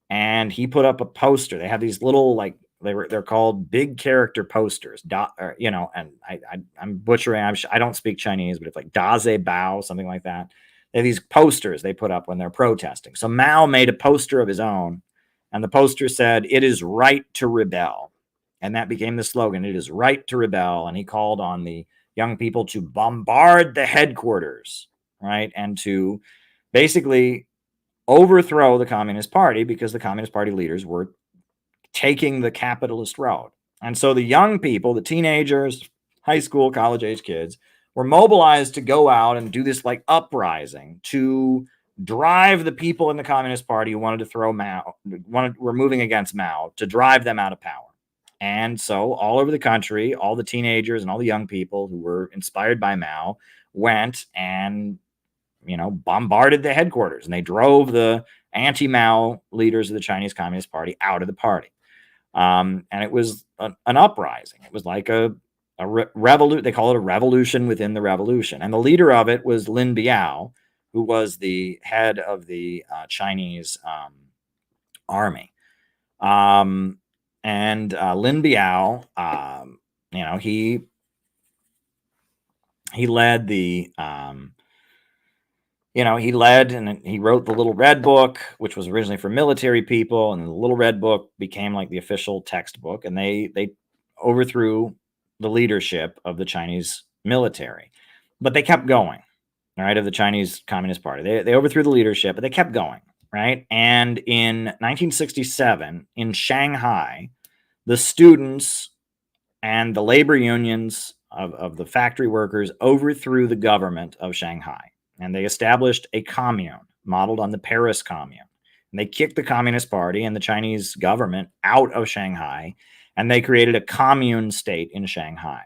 S1: and he put up a poster. They had these little They're called big character posters. And I'm butchering. I don't speak Chinese, but it's like Daze Bao, something like that. They have these posters they put up when they're protesting. So Mao made a poster of his own, and the poster said, "It is right to rebel." And that became the slogan, "It is right to rebel." And he called on the young people to bombard the headquarters, right? And to basically overthrow the Communist Party, because the Communist Party leaders were taking the capitalist road. And so the young people, the teenagers, high school, college age kids, were mobilized to go out and do this like uprising to drive the people in the Communist Party who wanted to throw Mao, were moving against Mao, to drive them out of power. And so all over the country, all the teenagers and all the young people who were inspired by Mao went and, bombarded the headquarters, and they drove the anti-Mao leaders of the Chinese Communist Party out of the party. And it was an uprising. It was like a revolution. They call it a revolution within the revolution. And the leader of it was Lin Biao, who was the head of the Chinese army. And Lin Biao, he led the he led and he wrote the Little Red Book, which was originally for military people, and the Little Red Book became like the official textbook, and they overthrew the leadership of the Chinese military. But they kept going, right, of the Chinese Communist Party. They overthrew the leadership, but they kept going, right? And in 1967, in Shanghai, the students and the labor unions of the factory workers overthrew the government of Shanghai. And they established a commune modeled on the Paris Commune. And they kicked the Communist Party and the Chinese government out of Shanghai, and they created a commune state in Shanghai.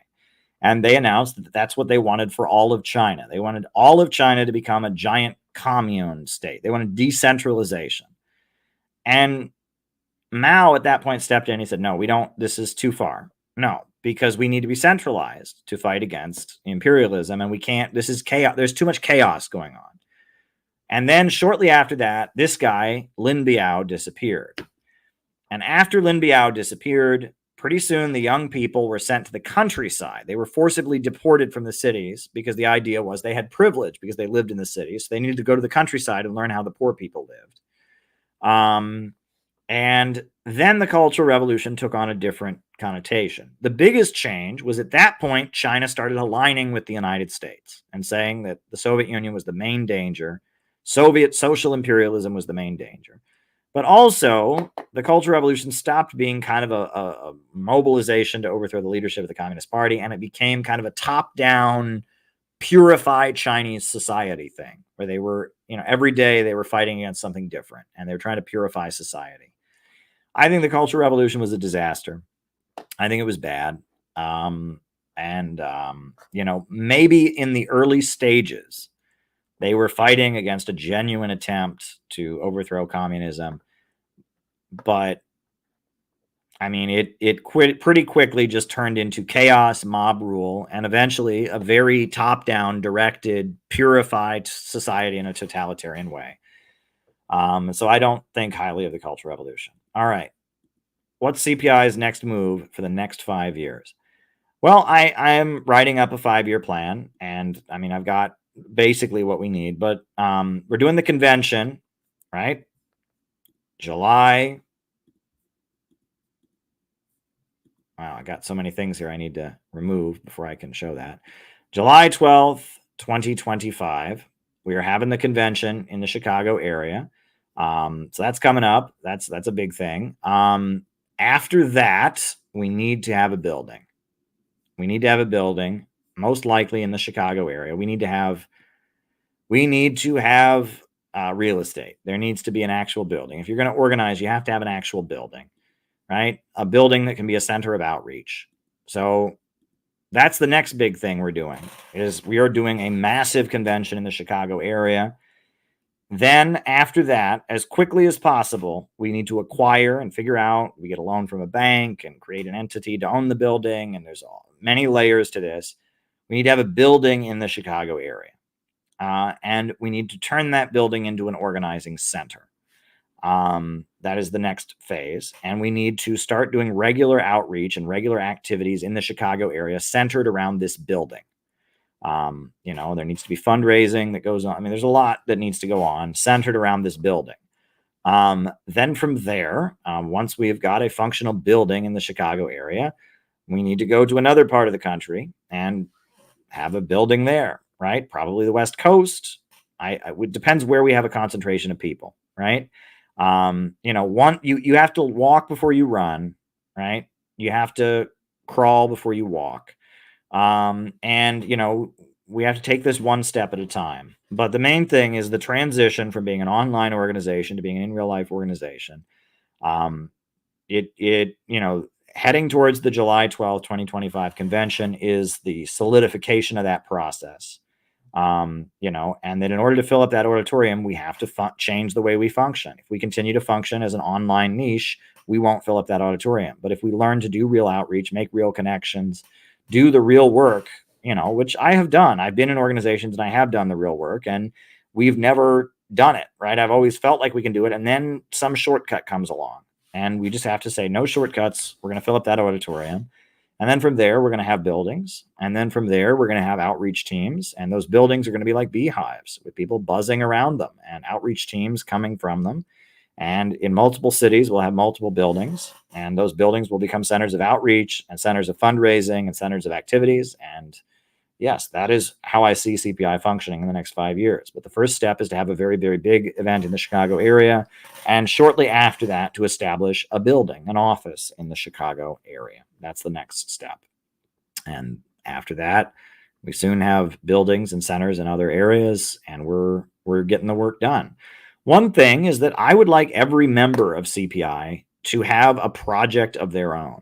S1: And they announced that that's what they wanted for all of China. They wanted all of China to become a giant commune state. They wanted decentralization. And Mao at that point stepped in. He said, "No, this is too far. No, because we need to be centralized to fight against imperialism, and we can't, this is chaos. There's too much chaos going on." And then shortly after that, this guy, Lin Biao, disappeared. And after Lin Biao disappeared, pretty soon the young people were sent to the countryside. They were forcibly deported from the cities because the idea was they had privilege because they lived in the cities. So they needed to go to the countryside and learn how the poor people lived. And then the Cultural Revolution took on a different connotation. The biggest change was at that point, China started aligning with the United States and saying that the Soviet Union was the main danger. Soviet social imperialism was the main danger. But also, the Cultural Revolution stopped being kind of a mobilization to overthrow the leadership of the Communist Party, and it became kind of a top-down, purified Chinese society thing, where they were, every day they were fighting against something different, and they were trying to purify society. I think the Cultural Revolution was a disaster. I think it was bad. Maybe in the early stages, they were fighting against a genuine attempt to overthrow communism. But, I mean, it pretty quickly just turned into chaos, mob rule, and eventually a very top-down, directed, purified society in a totalitarian way. So I don't think highly of the Cultural Revolution. All right. What's CPI's next move for the next 5 years? Well, I'm writing up a 5-year plan, and I mean, I've got basically what we need, but we're doing the convention, right? July. Wow, I got so many things here I need to remove before I can show that. July 12th, 2025. We are having the convention in the Chicago area. So that's coming up. That's a big thing. After that, we need to have a building. We need to have a building, most likely in the Chicago area. We need to have real estate. There needs to be an actual building. If you're going to organize, you have to have an actual building, right? A building that can be a center of outreach. So that's the next big thing we're doing, is we are doing a massive convention in the Chicago area. Then after that, as quickly as possible, we need to acquire and figure out, we get a loan from a bank and create an entity to own the building. And there's many layers to this. We need to have a building in the Chicago area. And we need to turn that building into an organizing center. That is the next phase. And we need to start doing regular outreach and regular activities in the Chicago area centered around this building. There needs to be fundraising that goes on. I mean, there's a lot that needs to go on centered around this building. Then from there, once we've got a functional building in the Chicago area, we need to go to another part of the country and have a building there, right? Probably the West Coast. It depends where we have a concentration of people, right? You have to walk before you run, right? You have to crawl before you walk. We have to take this one step at a time. But the main thing is the transition from being an online organization to being an in real life organization. Heading towards the July 12th, 2025 convention is the solidification of that process. And then in order to fill up that auditorium, we have to change the way we function. If we continue to function as an online niche, we won't fill up that auditorium. But if we learn to do real outreach, make real connections, do the real work, which I have done. I've been in organizations and I have done the real work, and we've never done it, right? I've always felt like we can do it. And then some shortcut comes along and we just have to say, no shortcuts. We're going to fill up that auditorium. And then from there, we're going to have buildings. And then from there, we're going to have outreach teams. And those buildings are going to be like beehives with people buzzing around them and outreach teams coming from them. And in multiple cities, we'll have multiple buildings. And those buildings will become centers of outreach and centers of fundraising and centers of activities. And yes, that is how I see CPI functioning in the next 5 years. But the first step is to have a very, very big event in the Chicago area. And shortly after that, to establish a building, an office in the Chicago area. That's the next step. And after that, we soon have buildings and centers in other areas, and we're getting the work done. One thing is that I would like every member of CPI to have a project of their own,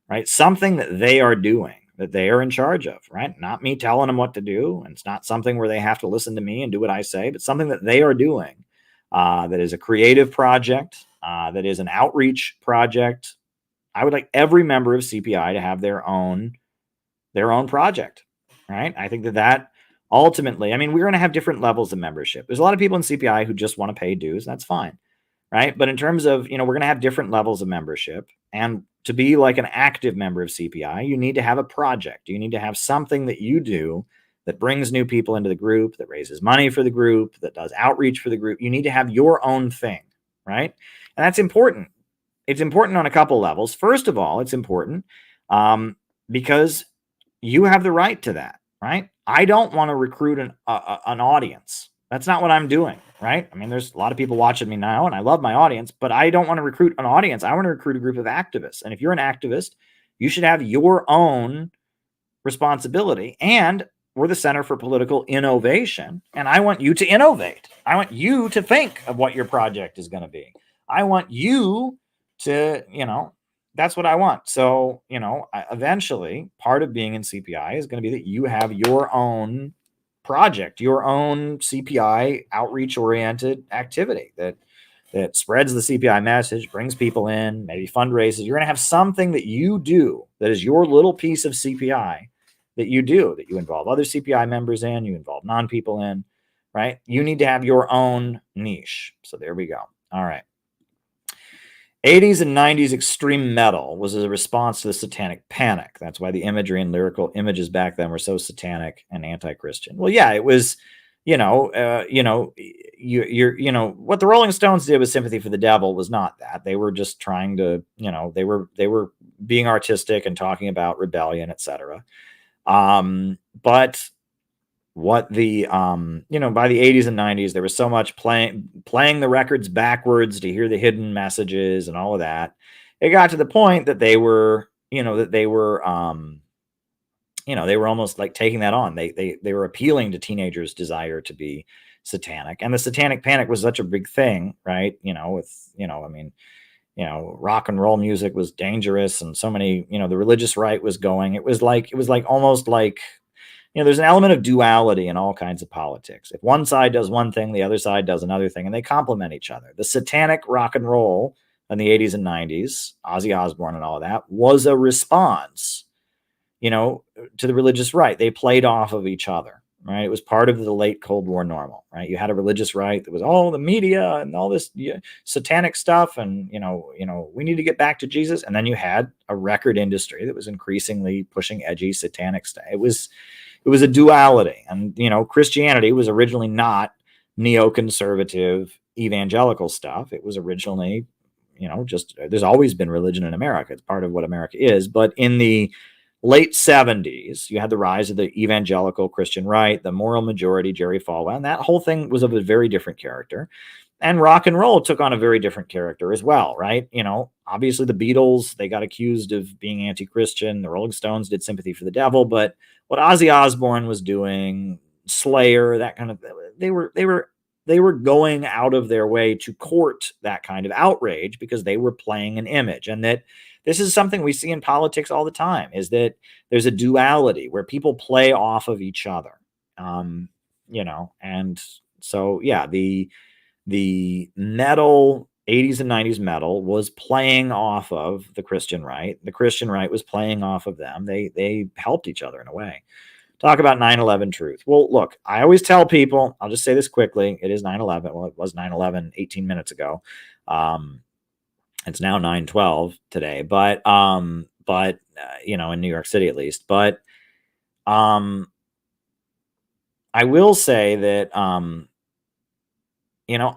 S1: right? Something that they are doing, that they are in charge of, right? Not me telling them what to do. And it's not something where they have to listen to me and do what I say, but something that they are doing that is a creative project, that is an outreach project. I would like every member of CPI to have their own project, right? I think that ultimately, I mean, we're going to have different levels of membership. There's a lot of people in CPI who just want to pay dues. That's fine, right? But in terms of, we're going to have different levels of membership. And to be like an active member of CPI, you need to have a project. You need to have something that you do that brings new people into the group, that raises money for the group, that does outreach for the group. You need to have your own thing, right? And that's important. It's important on a couple levels. First of all, it's important because you have the right to that, right? I don't want to recruit an audience. That's not what I'm doing, right? I mean, there's a lot of people watching me now, and I love my audience, but I don't want to recruit an audience. I want to recruit a group of activists. And if you're an activist, you should have your own responsibility. And we're the Center for Political Innovation, and I want you to innovate. I want you to think of what your project is going to be. I want you to, that's what I want. So, eventually part of being in CPI is going to be that you have your own project, your own CPI outreach oriented activity that spreads the CPI message, brings people in, maybe fundraises. You're going to have something that you do that is your little piece of CPI that you do, that you involve other CPI members in, you involve non-people in, right? You need to have your own niche. So there we go. All right. 80s and 90s extreme metal was a response to the satanic panic. That's why the imagery and lyrical images back then were so satanic and anti-Christian. Well, yeah, it was, what the Rolling Stones did with Sympathy for the Devil was not that. They were just trying to, they were being artistic and talking about rebellion, etc. But what the by the 80s and 90s, there was so much playing the records backwards to hear the hidden messages and all of that. It got to the point that they were almost like taking that on. They were appealing to teenagers' desire to be satanic, and the satanic panic was such a big thing, right? Rock and roll music was dangerous, and so many, the religious right was going. It was almost like, there's an element of duality in all kinds of politics. If one side does one thing, the other side does another thing, and they complement each other. The satanic rock and roll in the 80s and 90s, Ozzy Osbourne and all of that, was a response, to the religious right. They played off of each other, right? It was part of the late Cold War normal, right? You had a religious right that was all the media and all this satanic stuff, and we need to get back to Jesus. And then you had a record industry that was increasingly pushing edgy satanic stuff. It was a duality, and Christianity was originally not neoconservative evangelical stuff. It was originally, just there's always been religion in America. It's part of what America is. But in the late 70s, you had the rise of the evangelical Christian right, the moral majority, Jerry Falwell, and that whole thing was of a very different character. And rock and roll took on a very different character as well, right? Obviously the Beatles, they got accused of being anti-Christian. The Rolling Stones did Sympathy for the Devil, but what Ozzy Osbourne was doing, Slayer, that kind of, they were going out of their way to court that kind of outrage because they were playing an image. And that this is something we see in politics all the time, is that there's a duality where people play off of each other. And so, yeah, the metal 80s and 90s metal was playing off of the Christian right. The Christian right was playing off of them. They helped each other in a way. Talk about 9/11 truth. Well, look, I always tell people, I'll just say this quickly. It is 9/11. Well, it was 9/11 18 minutes ago. It's now 9/12 today, but in New York City at least. But I will say that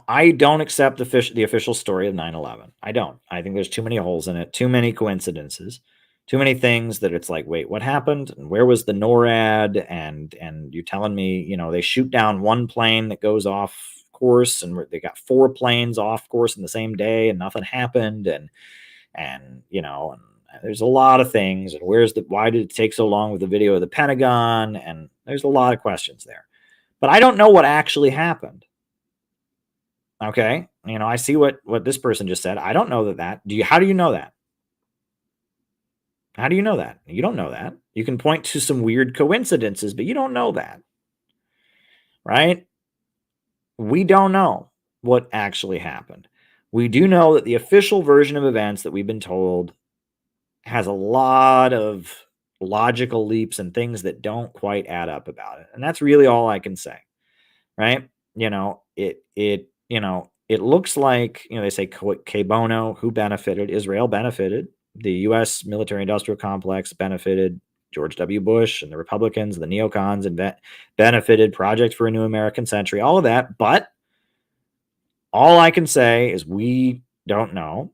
S1: I don't accept the official story of 9/11. I don't. I think there's too many holes in it, too many coincidences, too many things that it's like, wait, what happened? And where was the NORAD? And you're telling me, they shoot down one plane that goes off course, and they got 4 planes off course in the same day, and nothing happened. And there's a lot of things. And why did it take so long with the video of the Pentagon? And there's a lot of questions there. But I don't know what actually happened. Okay. I see what this person just said. I don't know that. How do you know that? How do you know that? You don't know that. You can point to some weird coincidences, but you don't know that. Right? We don't know what actually happened. We do know that the official version of events that we've been told has a lot of logical leaps and things that don't quite add up about it. And that's really all I can say. Right? It looks like, they say que bono, who benefited? Israel benefited. The U.S. military-industrial complex benefited. George W. Bush and the Republicans, the neocons, and benefited. Project for a New American Century, all of that. But all I can say is we don't know.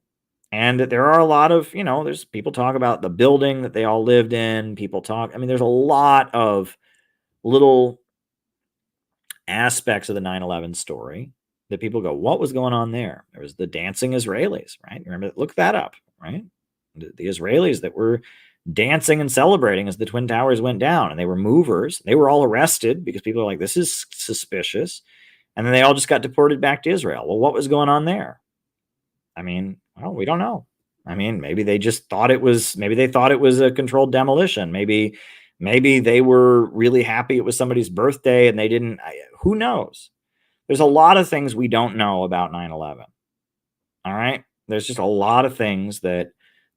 S1: And that there are a lot of, there's people talk about the building that they all lived in. There's a lot of little aspects of the 9/11 story that people go, what was going on there? There was the dancing Israelis, right? Remember, look that up, right? The Israelis that were dancing and celebrating as the Twin Towers went down, and they were movers. They were all arrested because people are like, this is suspicious. And then they all just got deported back to Israel. Well, what was going on there? We don't know. Maybe they thought it was a controlled demolition. Maybe they were really happy it was somebody's birthday and they didn't. Who knows? There's a lot of things we don't know about 9/11. All right. There's just a lot of things that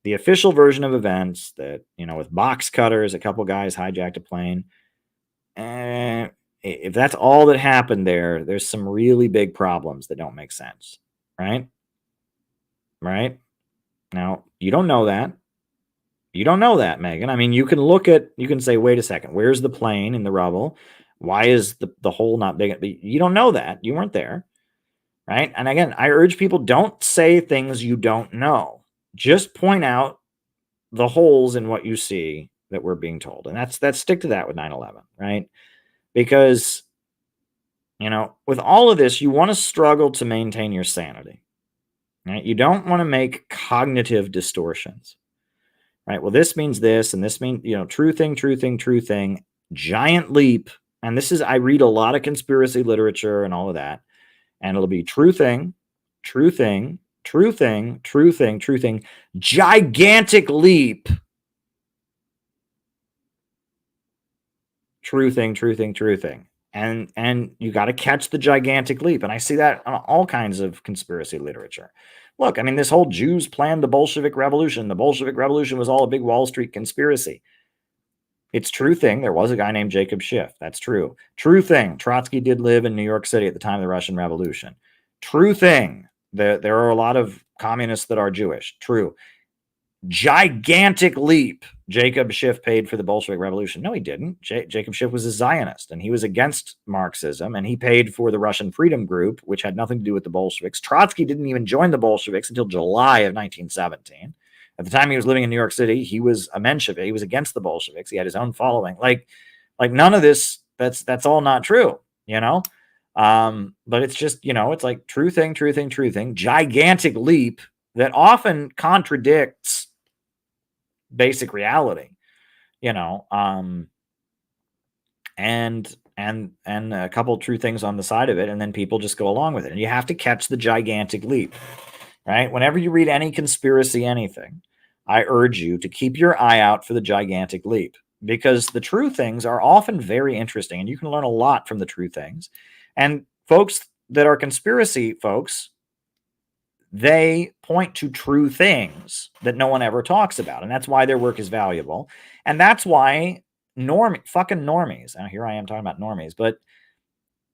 S1: the official version of events that, with box cutters, a couple guys hijacked a plane. If that's all that happened there's some really big problems that don't make sense. Right. Right. Now, you don't know that. You don't know that, Megan. You can say, wait a second, where's the plane in the rubble? Why is the hole not big? But you don't know that. You weren't there. Right. And again, I urge people, don't say things you don't know. Just point out the holes in what you see that we're being told. And that's stick to that with 9/11, right? Because, with all of this, you want to struggle to maintain your sanity. Right? You don't want to make cognitive distortions. Right? Well, this means this, and this means, true thing, giant leap. And I read a lot of conspiracy literature and all of that. And it'll be true thing, gigantic leap. True thing. And you got to catch the gigantic leap. And I see that on all kinds of conspiracy literature. Look, this whole Jews planned the Bolshevik Revolution. The Bolshevik Revolution was all a big Wall Street conspiracy. It's true thing. There was a guy named Jacob Schiff. That's true. True thing. Trotsky did live in New York City at the time of the Russian Revolution. True thing. There are a lot of communists that are Jewish. True. Gigantic leap Jacob Schiff paid for the Bolshevik Revolution. No, he didn't. Jacob Schiff was a Zionist, and he was against Marxism, and he paid for the Russian Freedom Group, which had nothing to do with the Bolsheviks. Trotsky didn't even join the Bolsheviks until July of 1917. At the time he was living in New York City, he was a Menshevik. He was against the Bolsheviks. He had his own following. Like none of this, that's all not true, you know? But it's just, you know, it's like true thing, gigantic leap that often contradicts basic reality, you know, and a couple true things on the side of it, and then people just go along with it. And you have to catch the gigantic leap, right? Whenever you read any conspiracy, anything, I urge you to keep your eye out for the gigantic leap, because the true things are often very interesting, and you can learn a lot from the true things. And folks that are conspiracy folks, they point to true things that no one ever talks about. And that's why their work is valuable. And that's why fucking normies, and here I am talking about normies, but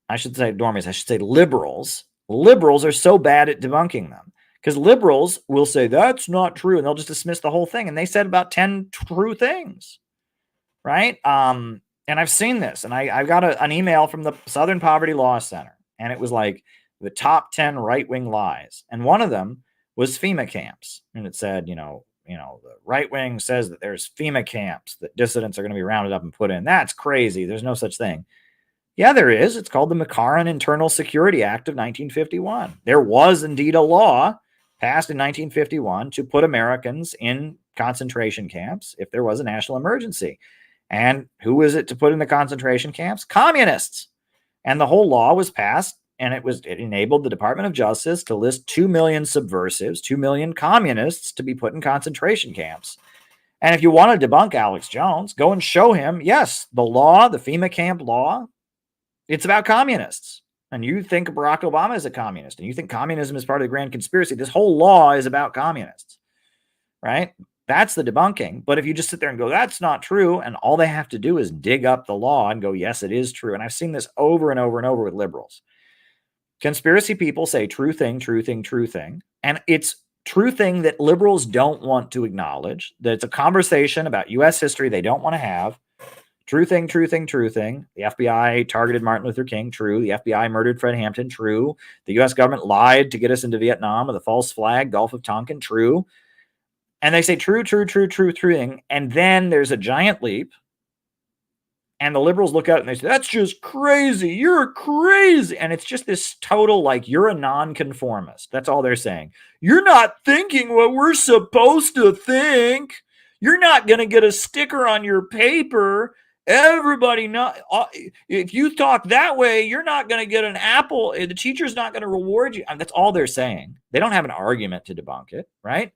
S1: I should say normies, I should say liberals. Liberals are so bad at debunking them, because liberals will say that's not true, and they'll just dismiss the whole thing. And they said about 10 true things, right? And I've seen this, and I got an email from the Southern Poverty Law Center, and it was like the top 10 right-wing lies. And one of them was FEMA camps. And it said, you know, the right wing says that there's FEMA camps that dissidents are going to be rounded up and put in. That's crazy. There's no such thing. Yeah, there is. It's called the McCarran Internal Security Act of 1951. There was indeed a law passed in 1951 to put Americans in concentration camps if there was a national emergency. And who was it to put in the concentration camps? Communists. And the whole law was passed, and it enabled the Department of Justice to list 2 million subversives, 2 million communists to be put in concentration camps. And if you want to debunk Alex Jones, go and show him, yes, the law, the FEMA camp law, it's about communists. And you think Barack Obama is a communist, and you think communism is part of the grand conspiracy. This whole law is about communists, right? That's the debunking. But if you just sit there and go, that's not true, and all they have to do is dig up the law and go, yes, it is true. And I've seen this over and over and over with liberals. Conspiracy people say true thing. And it's true thing that liberals don't want to acknowledge, that it's a conversation about U.S. history they don't want to have. True thing. The FBI targeted Martin Luther King. True. The FBI murdered Fred Hampton. True. The U.S. government lied to get us into Vietnam with a false flag, Gulf of Tonkin. True. And they say true thing. And then there's a giant leap. And the liberals look at it and they say, that's just crazy. You're crazy. And it's just this total, like, you're a nonconformist. That's all they're saying. You're not thinking what we're supposed to think. You're not going to get a sticker on your paper. Everybody know, if you talk that way, you're not going to get an apple. The teacher's not going to reward you. And that's all they're saying. They don't have an argument to debunk it, right?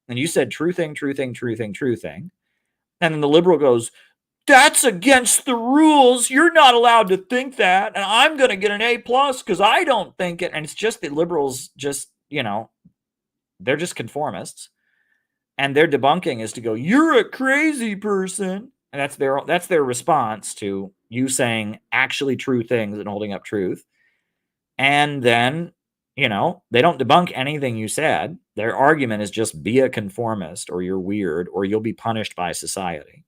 S1: And you said true thing. And then the liberal goes, that's against the rules. You're not allowed to think that. And I'm going to get an A+ because I don't think it. And it's just the liberals just, you know, they're just conformists. And their debunking is to go, you're a crazy person. And that's their response to you saying actually true things and holding up truth. And then, you know, they don't debunk anything you said. Their argument is just be a conformist, or you're weird, or you'll be punished by society.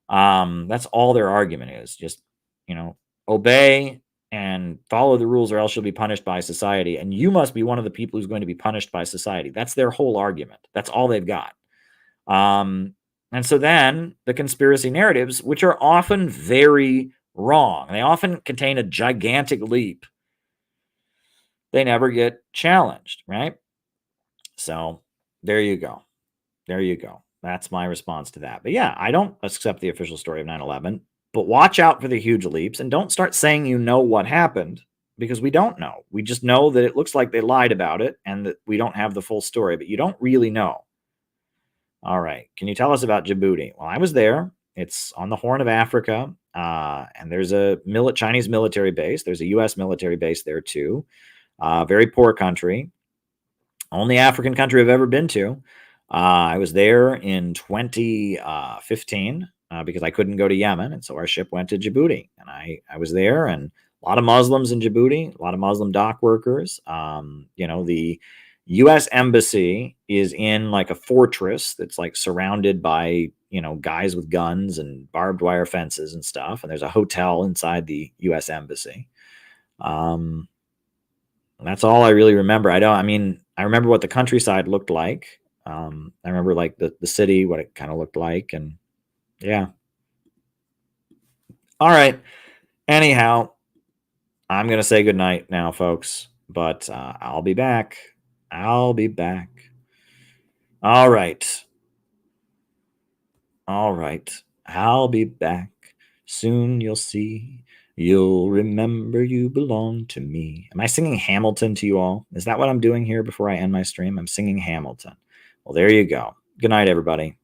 S1: That's all their argument is. Just, you know, obey and follow the rules, or else you'll be punished by society. And you must be one of the people who's going to be punished by society. That's their whole argument. That's all they've got. And so then the conspiracy narratives, which are often very wrong, they often contain a gigantic leap. They never get challenged, right? So there you go. That's my response to that. But yeah, I don't accept the official story of 9/11, but watch out for the huge leaps, and don't start saying you know what happened, because we don't know. We just know that it looks like they lied about it and that we don't have the full story, but you don't really know. All right. Can you tell us about Djibouti? Well, I was there. It's on the Horn of Africa, and there's a Chinese military base. There's a U.S. military base there too. Very poor country. Only African country I've ever been to. I was there in 2015, because I couldn't go to Yemen. And so our ship went to Djibouti. And I was there, and a lot of Muslims in Djibouti, a lot of Muslim dock workers. The U.S. embassy is in like a fortress that's like surrounded by, guys with guns and barbed wire fences and stuff. And there's a hotel inside the U.S. embassy. That's all I really remember. I remember what the countryside looked like. I remember like the city, what it kind of looked like. And yeah. All right. Anyhow, I'm going to say goodnight now, folks, but I'll be back. All right. I'll be back. Soon you'll see. You'll remember you belong to me. Am I singing Hamilton to you all? Is that what I'm doing here before I end my stream? I'm singing Hamilton. Well, there you go. Good night, everybody.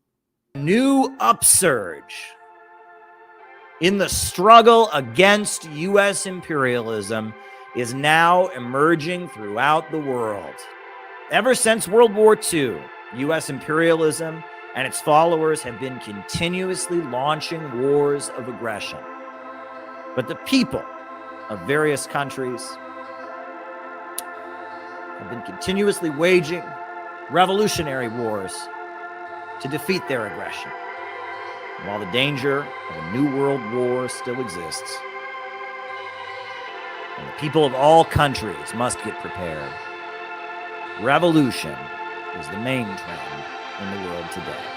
S1: New upsurge in the struggle against U.S. imperialism is now emerging throughout the world. Ever since World War II, U.S. imperialism and its followers have been continuously launching wars of aggression. But the people of various countries have been continuously waging revolutionary wars to defeat their aggression. And while the danger of a new world war still exists, and the people of all countries must get prepared, revolution is the main trend in the world today.